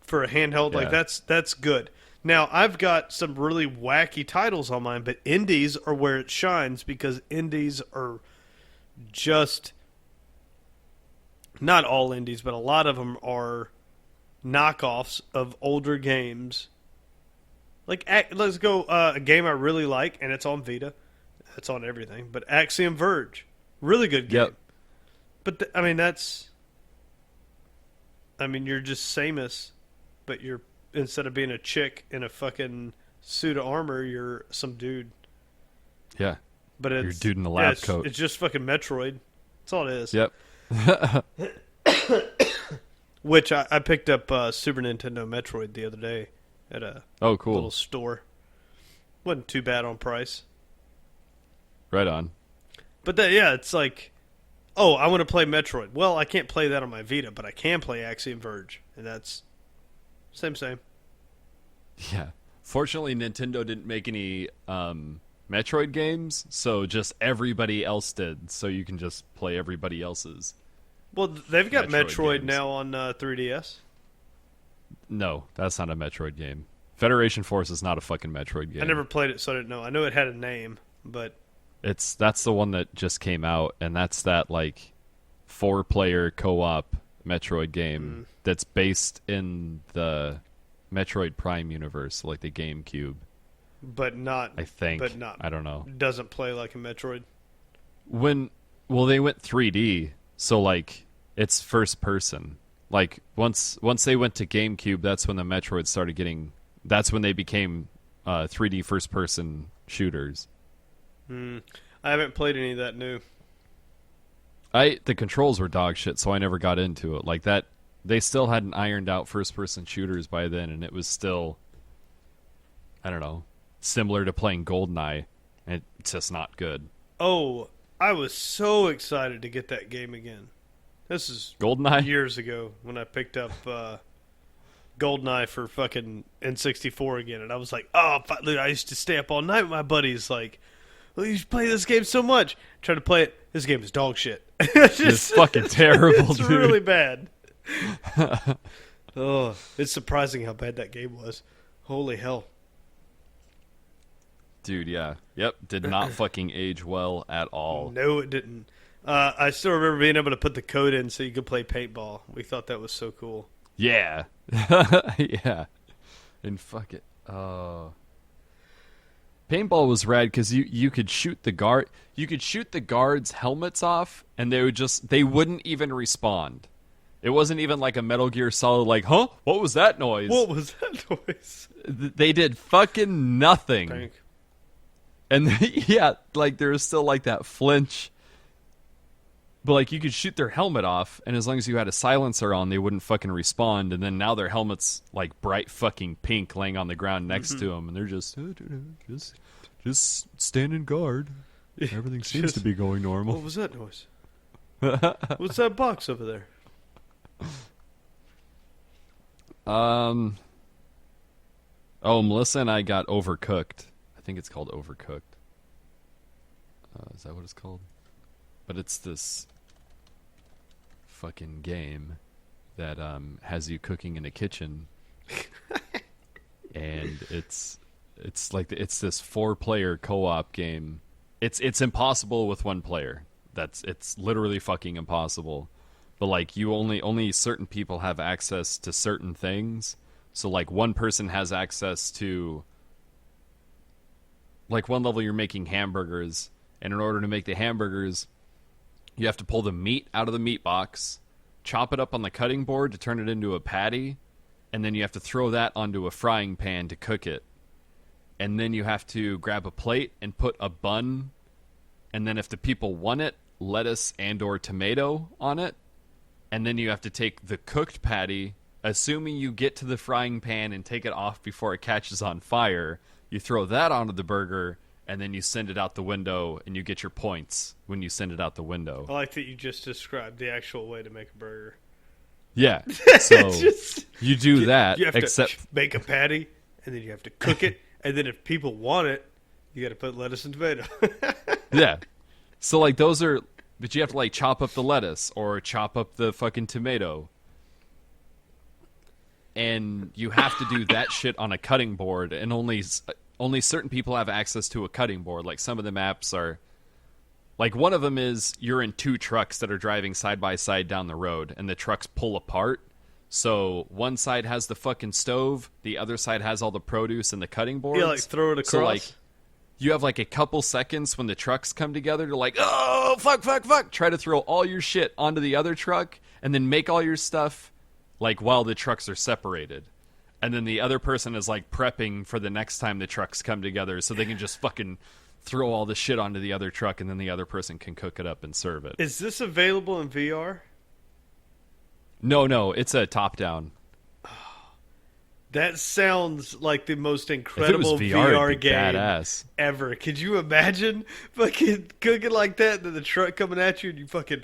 for a handheld? Yeah. Like, that's good. Now, I've got some really wacky titles on mine, but indies are where it shines because indies are just not all indies, but a lot of them are knockoffs of older games. Like, let's go a game I really like, and it's on Vita. It's on everything. But Axiom Verge, really good game. Yep. But you're just Samus, but you're instead of being a chick in a fucking suit of armor, you're some dude. Yeah. But it's you're a dude in a lab coat. It's just fucking Metroid. That's all it is. Yep. Which I picked up Super Nintendo Metroid the other day at a cool little store. Wasn't too bad on price. Right on. But it's like, oh, I want to play Metroid. Well, I can't play that on my Vita, but I can play Axiom Verge, and that's same. Yeah. Fortunately, Nintendo didn't make any Metroid games, so just everybody else did. So you can just play everybody else's. Well, they've got Metroid games. now on 3DS. No, that's not a Metroid game. Federation Force is not a fucking Metroid game. I never played it, so I didn't know. I know it had a name, but That's the one that just came out, and that's that like 4-player co-op Metroid game that's based in the Metroid Prime universe, like the GameCube. but not. I think. But not. I don't know. Doesn't play like a Metroid. They went 3D, so like it's first person. Like once they went to GameCube, that's when the Metroid started getting. That's when they became 3D first person shooters. I haven't played any of that new. The controls were dog shit, so I never got into it. Like that, they still hadn't ironed out first person shooters by then, and it was still, I don't know, similar to playing GoldenEye. It's just not good. Oh, I was so excited to get that game again. This is GoldenEye? years ago when I picked up GoldenEye for fucking N64 again, and I was like, oh, dude, I used to stay up all night with my buddies, like, well, you play this game so much. Try to play it. This game is dog shit. It's fucking terrible, it's dude. really bad. Oh, it's surprising how bad that game was. Holy hell. Dude, yeah. Yep, did not fucking age well at all. No, it didn't. I still remember being able to put the code in so you could play paintball. We thought that was so cool. Yeah. Yeah. And fuck it. Paintball was rad because you could shoot the guards' helmets off, and they wouldn't even respond. It wasn't even like a Metal Gear Solid, like, huh? What was that noise? What was that noise? They did fucking nothing. Prank. And yeah, like there was still like that flinch. But like you could shoot their helmet off, and as long as you had a silencer on, they wouldn't fucking respond. And then now their helmet's like bright fucking pink, laying on the ground next to them, and they're just standing guard. Everything seems to be going normal. What was that noise? What's that box over there? Oh, Melissa and I got Overcooked. I think it's called Overcooked. Is that what it's called? But it's this fucking game that has you cooking in a kitchen, and it's this 4-player co-op game. It's impossible with 1 player. It's literally fucking impossible. But like you only certain people have access to certain things. So like one person has access to like one level you're making hamburgers, and in order to make the hamburgers, you have to pull the meat out of the meat box, chop it up on the cutting board to turn it into a patty, and then you have to throw that onto a frying pan to cook it. And then you have to grab a plate and put a bun, and then if the people want it, lettuce and or tomato on it. And then you have to take the cooked patty, assuming you get to the frying pan and take it off before it catches on fire. You throw that onto the burger, and then you send it out the window, and you get your points when you send it out the window. I like that you just described the actual way to make a burger. Yeah, so you do that, You have except to make a patty, and then you have to cook it, and then if people want it, you got to put lettuce and tomato. yeah. So like those are, but you have to like chop up the lettuce or chop up the fucking tomato, and you have to do that shit on a cutting board, and only certain people have access to a cutting board. Like some of the maps are, like one of them is you're in 2 trucks that are driving side by side down the road, and the trucks pull apart. So one side has the fucking stove, the other side has all the produce and the cutting boards. Yeah, like throw it across. So like you have like a couple seconds when the trucks come together to like, oh, fuck. Try to throw all your shit onto the other truck and then make all your stuff like while the trucks are separated. And then the other person is like prepping for the next time the trucks come together so they can just fucking throw all the shit onto the other truck, and then the other person can cook it up and serve it. Is this available in VR? No, it's a top-down. That sounds like the most If it incredible was VR, VR it'd be game badass. ever. Could you imagine fucking cooking like that, and then the truck coming at you, and you fucking...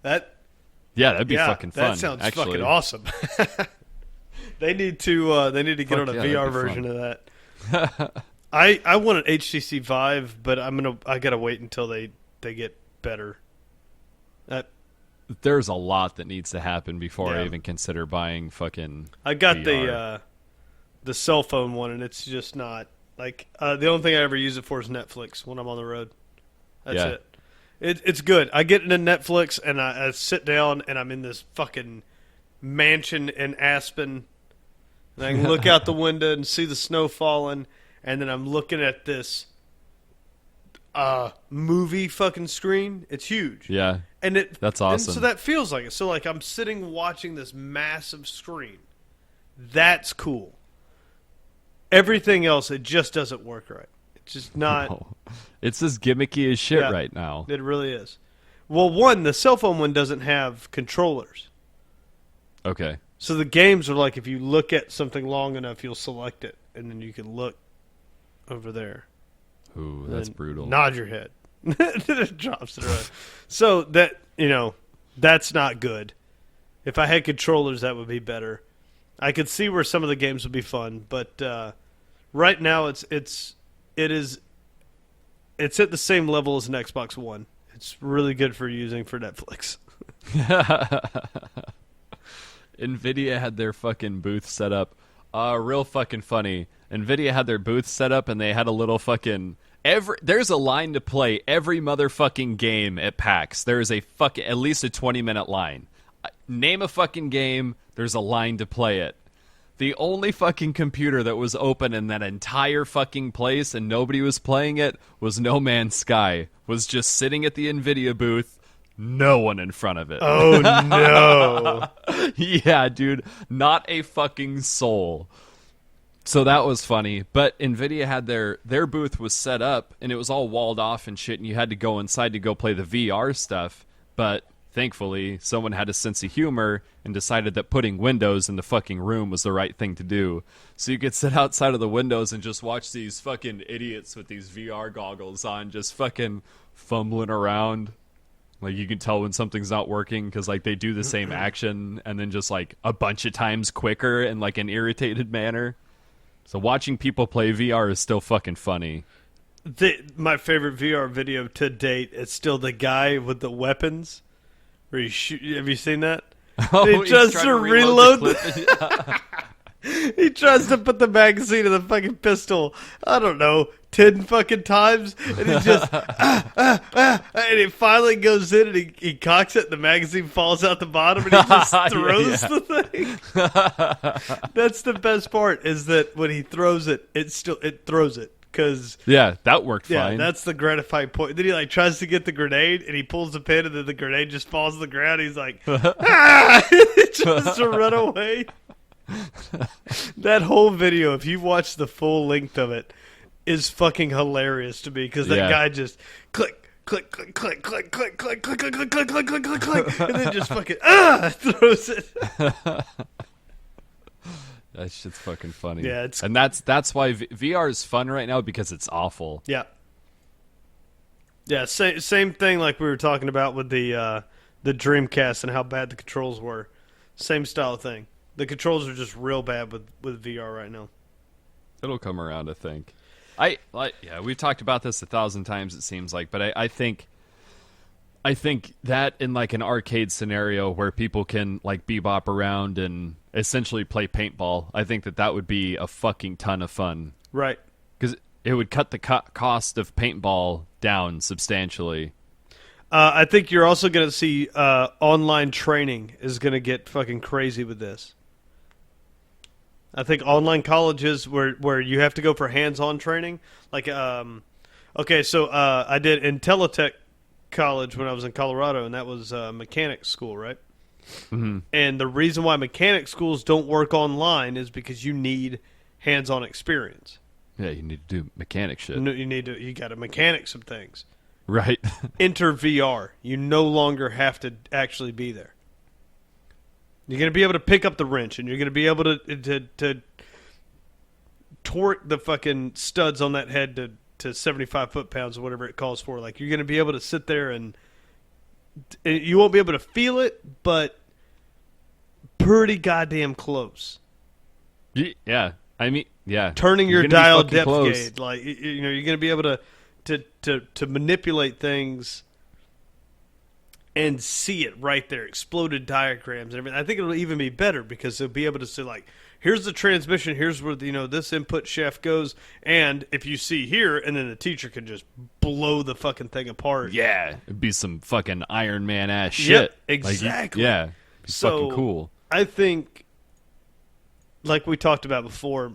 that... Yeah, that'd be fucking fun. That sounds actually. fucking awesome. They need to get on a VR version fun. of that. I want an HTC Vive, but I gotta wait until they get better. There's a lot that needs to happen before Yeah. I even consider buying fucking I got VR. the cell phone one, and it's just not like the only thing I ever use it for is Netflix when I'm on the road. That's Yeah. it. It's good. I get into Netflix and I sit down and I'm in this fucking mansion in Aspen, and I can look out the window and see the snow falling, and then I'm looking at this movie fucking screen. It's huge. Yeah. And That's awesome. And so that feels like it. So like I'm sitting watching this massive screen. That's cool. Everything else, it just doesn't work right. It's just not. No. It's just gimmicky as shit Yeah. right now. It really is. Well, the cell phone one doesn't have controllers. Okay. So the games are like if you look at something long enough, you'll select it, and then you can look over there. Ooh, And that's then brutal. Nod your head. It drops it around. So that, that's not good. If I had controllers, that would be better. I could see where some of the games would be fun, but right now it's at the same level as an Xbox One. It's really good for using for Netflix. NVIDIA had their fucking booth set up. Real fucking funny. Nvidia had their booth set up, and they had a little fucking there's a line to play every motherfucking game at PAX. There is a fucking at least a 20-minute line. Name a fucking game, there's a line to play it. The only fucking computer that was open in that entire fucking place and nobody was playing it was No Man's Sky. Was just sitting at the Nvidia booth, no one in front of it. Oh no. Yeah, dude, not a fucking soul. So that was funny, but Nvidia had their booth was set up and it was all walled off and shit, and you had to go inside to go play the VR stuff, but thankfully someone had a sense of humor and decided that putting windows in the fucking room was the right thing to do. So you could sit outside of the windows and just watch these fucking idiots with these VR goggles on just fucking fumbling around. Like, you can tell when something's not working because, like, they do the same action and then just, like, a bunch of times quicker in, like, an irritated manner. So watching people play VR is still fucking funny. My favorite VR video to date is still the guy with the weapons. Where he have you seen that? Oh, he tries to reload he tries to put the magazine in the fucking pistol, I don't know, 10 fucking times, and he just and it finally goes in, and he cocks it, and the magazine falls out the bottom, and he just throws the thing. That's the best part, is that when he throws it, it throws it. Yeah, that worked fine. Yeah, that's the gratifying point. Then he like tries to get the grenade, and he pulls the pin, and then the grenade just falls to the ground. He's like, just to run away. That whole video, if you watch the full length of it, is fucking hilarious to me, because that guy just click, click, click, click, click, click, click, click, click, click, click, click, click, click, and then just fucking throws it. That shit's fucking funny. Yeah, and that's why VR is fun right now, because it's awful. Yeah. Yeah, same thing like we were talking about with the Dreamcast and how bad the controls were. Same style thing. The controls are just real bad with VR right now. It'll come around, I think. We've talked about this 1,000 times, it seems like, but I think that in like an arcade scenario where people can like bebop around and essentially play paintball, I think that would be a fucking ton of fun. Right. Because it would cut the cost of paintball down substantially. I think you're also going to see online training is going to get fucking crazy with this. I think online colleges where you have to go for hands-on training. Like, okay, so I did Intellitech College when I was in Colorado, and that was mechanics school, right? Mm-hmm. And the reason why mechanic schools don't work online is because you need hands-on experience. Yeah, you need to do mechanic shit. You got to mechanic some things. Right. Enter VR. You no longer have to actually be there. You're going to be able to pick up the wrench, and you're going to be able to torque the fucking studs on that head to 75 foot-pounds or whatever it calls for. Like, you're going to be able to sit there and you won't be able to feel it, but pretty goddamn close. Yeah. I mean, yeah. Turning your dial depth close. gauge. Like, you're going to be able to manipulate things and see it right there. Exploded diagrams and everything. I think it'll even be better because they'll be able to say, like, here's the transmission, here's where this input shaft goes, and if you see here, and then the teacher can just blow the fucking thing apart. Yeah, it'd be some fucking Iron Man ass shit. Yep, exactly. Like, it'd be fucking cool. I think, like we talked about before,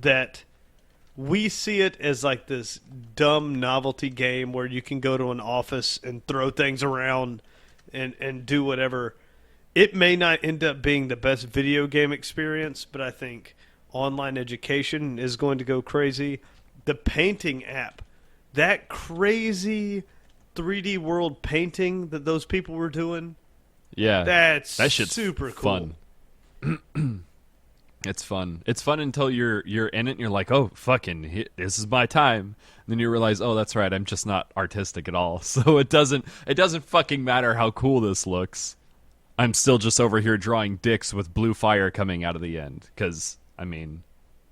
that we see it as like this dumb novelty game where you can go to an office and throw things around and do whatever. It may not end up being the best video game experience, but I think online education is going to go crazy. The painting app, that crazy 3D world painting that those people were doing, that shit's super cool. Fun. It's fun. It's fun until you're in it and you're like, oh, fucking, this is my time. And then you realize, oh, that's right, I'm just not artistic at all. So it doesn't fucking matter how cool this looks. I'm still just over here drawing dicks with blue fire coming out of the end. Because, I mean,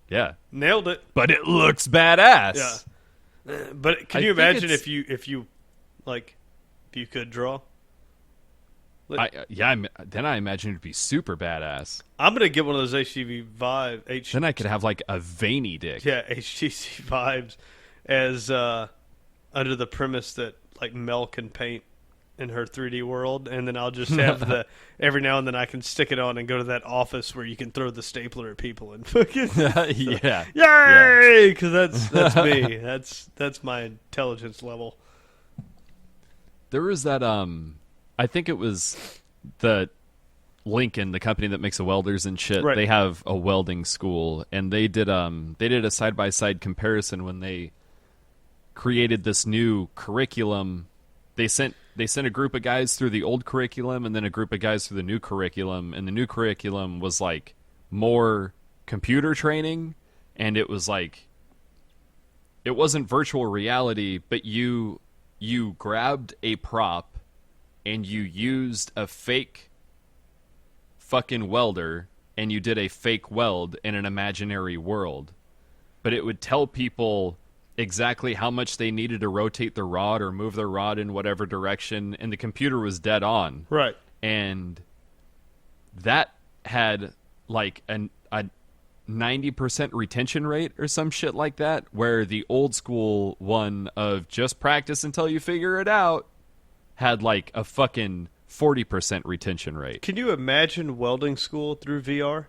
yeah. Nailed it. But it looks badass. Yeah. But can you imagine if you could draw? Then I imagine it'd be super badass. I'm gonna get one of those HTV Vive. Then I could have like a veiny dick. Yeah, HTC Vibes, as under the premise that like Mel can paint in her 3D world, and then I'll just have the every now and then I can stick it on and go to that office where you can throw the stapler at people and fucking Yeah, yay, because that's me. That's my intelligence level. There was that I think it was the Lincoln, the company that makes the welders and shit. Right. They have a welding school, and they did a side by side comparison when they created this new curriculum. They sent a group of guys through the old curriculum and then a group of guys through the new curriculum, and the new curriculum was like more computer training, and it was like it wasn't virtual reality, but you grabbed a prop and you used a fake fucking welder and you did a fake weld in an imaginary world. But it would tell people exactly how much they needed to rotate the rod or move the rod in whatever direction, and the computer was dead on. Right. And that had like a 90% retention rate or some shit like that, where the old school one of just practice until you figure it out had like a fucking 40% retention rate. Can you imagine welding school through VR?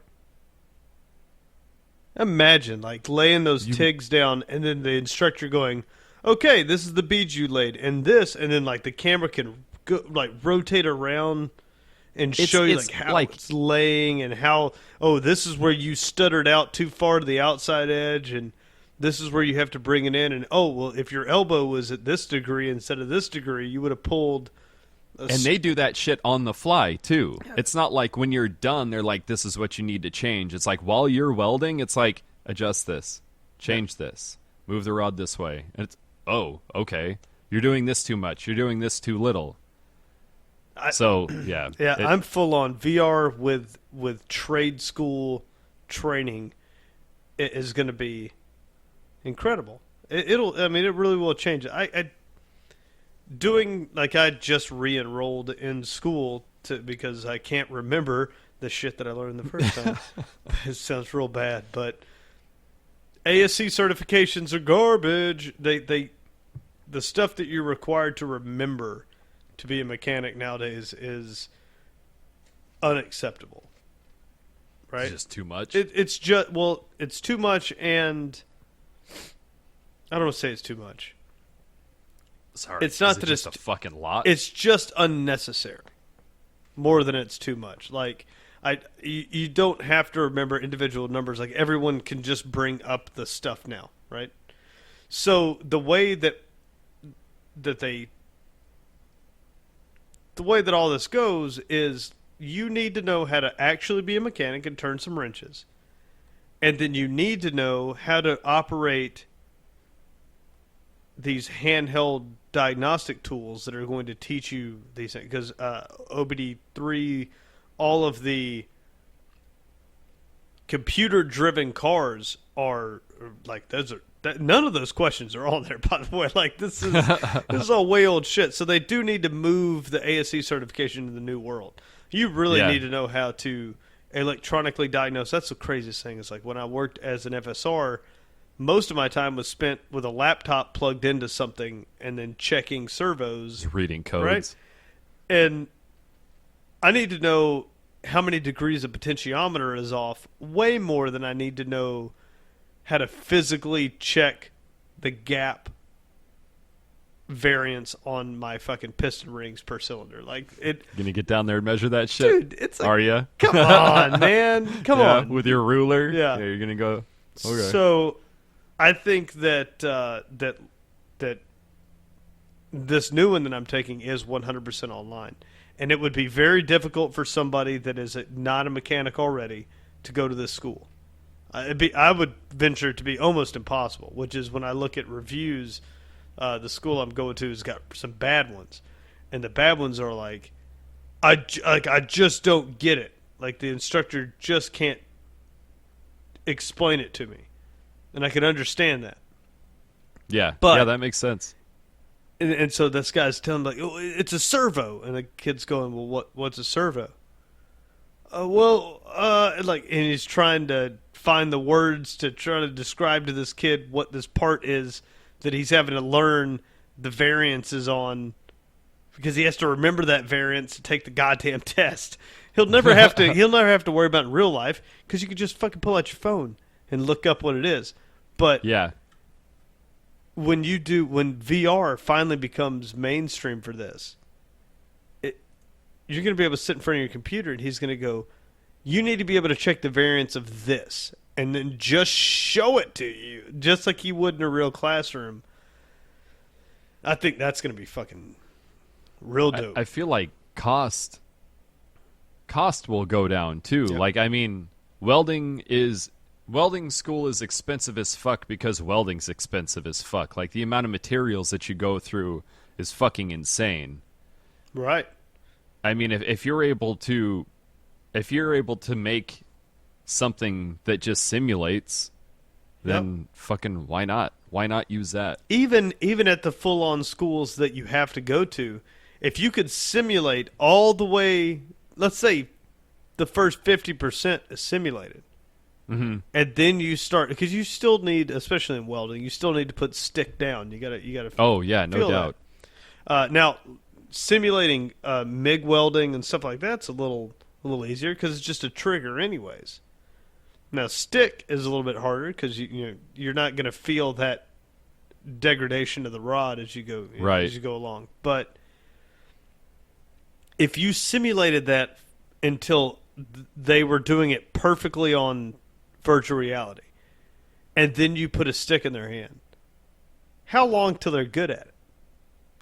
Imagine like laying those TIGs down and then the instructor going, okay, this is the beads you laid and this, and then like the camera can go, like rotate around and show you like how it's laying and how, oh, this is where you stuttered out too far to the outside edge and this is where you have to bring it in, and oh, well, if your elbow was at this degree instead of this degree, you would have pulled. And they do that shit on the fly, too. It's not like when you're done, they're like, this is what you need to change. It's like while you're welding, it's like, adjust this, change this, move the rod this way. And it's, oh, okay. You're doing this too much. You're doing this too little. Yeah. I'm full on VR with trade school training. It is going to be incredible. It really will change it. I just re-enrolled in school because I can't remember the shit that I learned the first time. It sounds real bad, but ASC certifications are garbage. The stuff that you're required to remember to be a mechanic nowadays is unacceptable. Right? It's just too much. It's too much, and I don't want to say it's too much. Sorry, it's not that just it's a fucking lot. It's just unnecessary, more than it's too much. Like you don't have to remember individual numbers. Like everyone can just bring up the stuff now, right? So the way that all this goes is you need to know how to actually be a mechanic and turn some wrenches, and then you need to know how to operate these handheld diagnostic tools that are going to teach you these things, because OBD3, all of the computer-driven cars are like none of those questions are on there, by the way. Like this is all way old shit. So they do need to move the ASC certification to the new world. You really need to know how to electronically diagnose. That's the craziest thing. It's like when I worked as an FSR, most of my time was spent with a laptop plugged into something and then checking servos. Reading codes. Right? And I need to know how many degrees a potentiometer is off way more than I need to know how to physically check the gap variance on my fucking piston rings per cylinder. Like it. You gonna get down there and measure that shit? Dude, it's like, are you? Come on, man. Come on. With your ruler? Yeah. You're gonna go. Okay. So I think that that this new one that I'm taking is 100% online, and it would be very difficult for somebody that is not a mechanic already to go to this school. I would venture to be almost impossible. Which is when I look at reviews, the school I'm going to has got some bad ones, and the bad ones are like, I just don't get it. Like the instructor just can't explain it to me. And I can understand that. Yeah, but that makes sense. and so this guy's telling him, like, oh, it's a servo, and the kid's going, well, what's a servo? And he's trying to find the words to try to describe to this kid what this part is that he's having to learn the variances on, because he has to remember that variance to take the goddamn test. He'll never have to. He'll never have to worry about it in real life because you can just fucking pull out your phone and look up what it is. But Yeah. when VR finally becomes mainstream for this, you're going to be able to sit in front of your computer and he's going to go, you need to be able to check the variance of this, and then just show it to you, just like you would in a real classroom. I think that's going to be fucking real dope. I feel like cost will go down too. Yep. Like, I mean, welding school is expensive as fuck because welding's expensive as fuck. Like, the amount of materials that you go through is fucking insane. Right. I mean, if you're able to make something that just simulates, then fucking why not? Why not use that? Even at the full-on schools that you have to go to, if you could simulate all the way, let's say the first 50% is simulated, Mm-hmm. and then you start, because you still need, especially in welding, you still need to put stick down. You gotta. Oh yeah, no doubt. Now, simulating MIG welding and stuff like that's a little easier because it's just a trigger, anyways. Now, stick is a little bit harder because you're not going to feel that degradation of the rod as you go along. But if you simulated that until they were doing it perfectly on virtual reality, and then you put a stick in their hand, how long till they're good at it?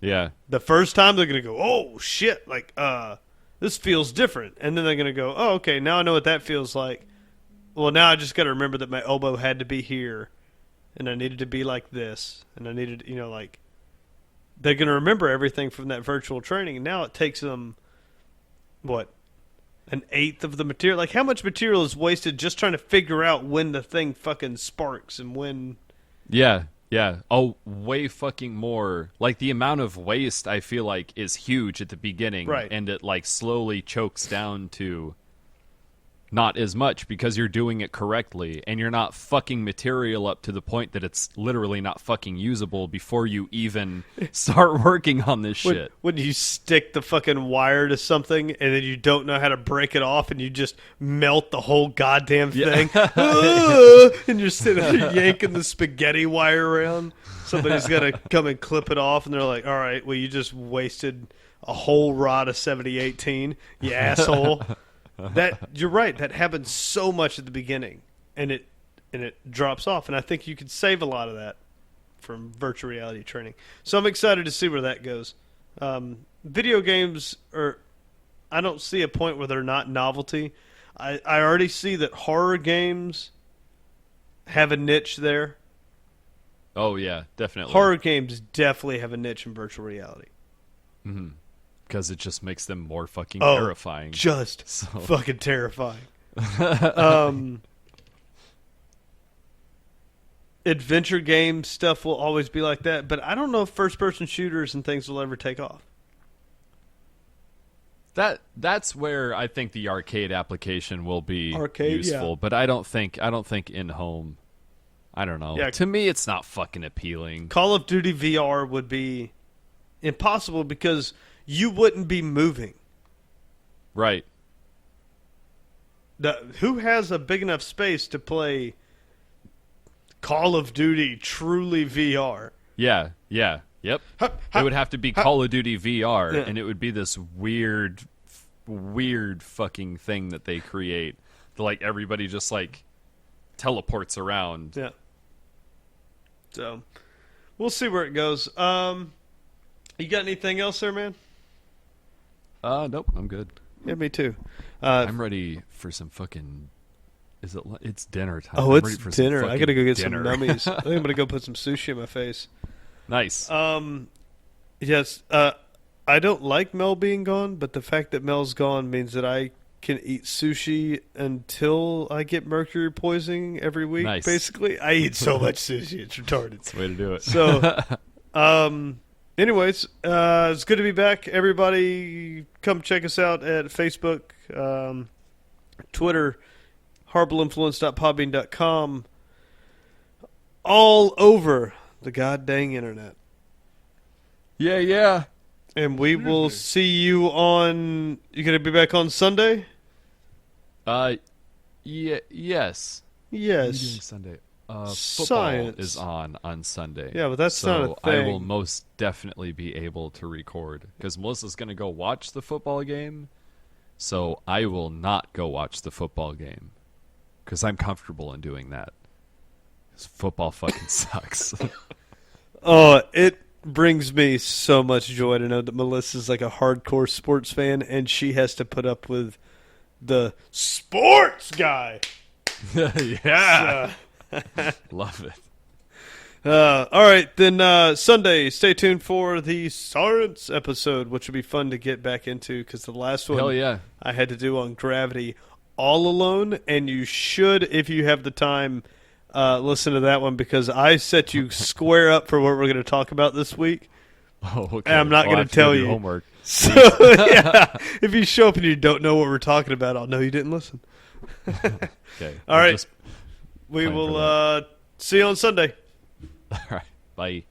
Yeah. The first time they're going to go, oh, shit, like, this feels different. And then they're going to go, oh, okay, now I know what that feels like. Well, now I just got to remember that my elbow had to be here, and I needed to be like this, and I needed, they're going to remember everything from that virtual training. And now it takes them, an eighth of the material? Like, how much material is wasted just trying to figure out when the thing fucking sparks and when... Yeah. Yeah. Oh, way fucking more. Like, the amount of waste, I feel like, is huge at the beginning. Right. And it, like, slowly chokes down to not as much because you're doing it correctly. And you're not fucking material up to the point that it's literally not fucking usable before you even start working on this shit. When you stick the fucking wire to something and then you don't know how to break it off and you just melt the whole goddamn thing. And you're sitting there yanking the spaghetti wire around. Somebody's got to come and clip it off, and they're like, all right, well, you just wasted a whole rod of 7018, you asshole. You're right. That happens so much at the beginning, and it drops off. And I think you could save a lot of that from virtual reality training. So I'm excited to see where that goes. Video games I don't see a point where they're not novelty. I already see that horror games have a niche there. Oh, yeah, definitely. Horror games definitely have a niche in virtual reality. Mm-hmm. Because it just makes them more fucking terrifying. Fucking terrifying. Adventure game stuff will always be like that, but I don't know if first-person shooters and things will ever take off. That's where I think the arcade application will be Arcade, useful, yeah. but I don't think in home. I don't know. Yeah. To me, it's not fucking appealing. Call of Duty VR would be impossible because you wouldn't be moving. Right. Who has a big enough space to play Call of Duty truly VR? Yeah. Yep. It would have to be Call of Duty VR, and it would be this weird fucking thing that they create. Like, everybody just, like, teleports around. Yeah. So, we'll see where it goes. You got anything else there, man? Nope, I'm good. Yeah, me too. I'm ready for some fucking... It's dinner time. Oh, I'm it's ready for dinner. I gotta go get dinner. some nummies. I think I'm gonna go put some sushi in my face. Nice. Yes. I don't like Mel being gone, but the fact that Mel's gone means that I can eat sushi until I get mercury poisoning every week. Nice. Basically, I eat so much sushi, it's retarded. That's the way to do it. So, Anyways, it's good to be back. Everybody, come check us out at Facebook, Twitter, horribleinfluence.podbean.com, all over the goddamn internet. Yeah. And we will see you on. You gonna be back on Sunday? Yes. Yes. What are you doing Sunday? Football Science is on Sunday. Yeah, but that's not a so thing. I will most definitely be able to record because Melissa's going to go watch the football game. So I will not go watch the football game because I'm comfortable in doing that. 'Cause football fucking sucks. Oh, it brings me so much joy to know that Melissa's like a hardcore sports fan, and she has to put up with the sports guy. Yeah. Love it. All right, then Sunday, stay tuned for the science episode, which will be fun to get back into because the last one Hell yeah. I had to do on gravity all alone, and you should, if you have the time, listen to that one because I set you square up for what we're going to talk about this week. Oh, okay. And I'm not going to tell you. Homework. So, yeah, if you show up and you don't know what we're talking about, I'll know you didn't listen. Okay. All right. We will see you on Sunday. All right. Bye.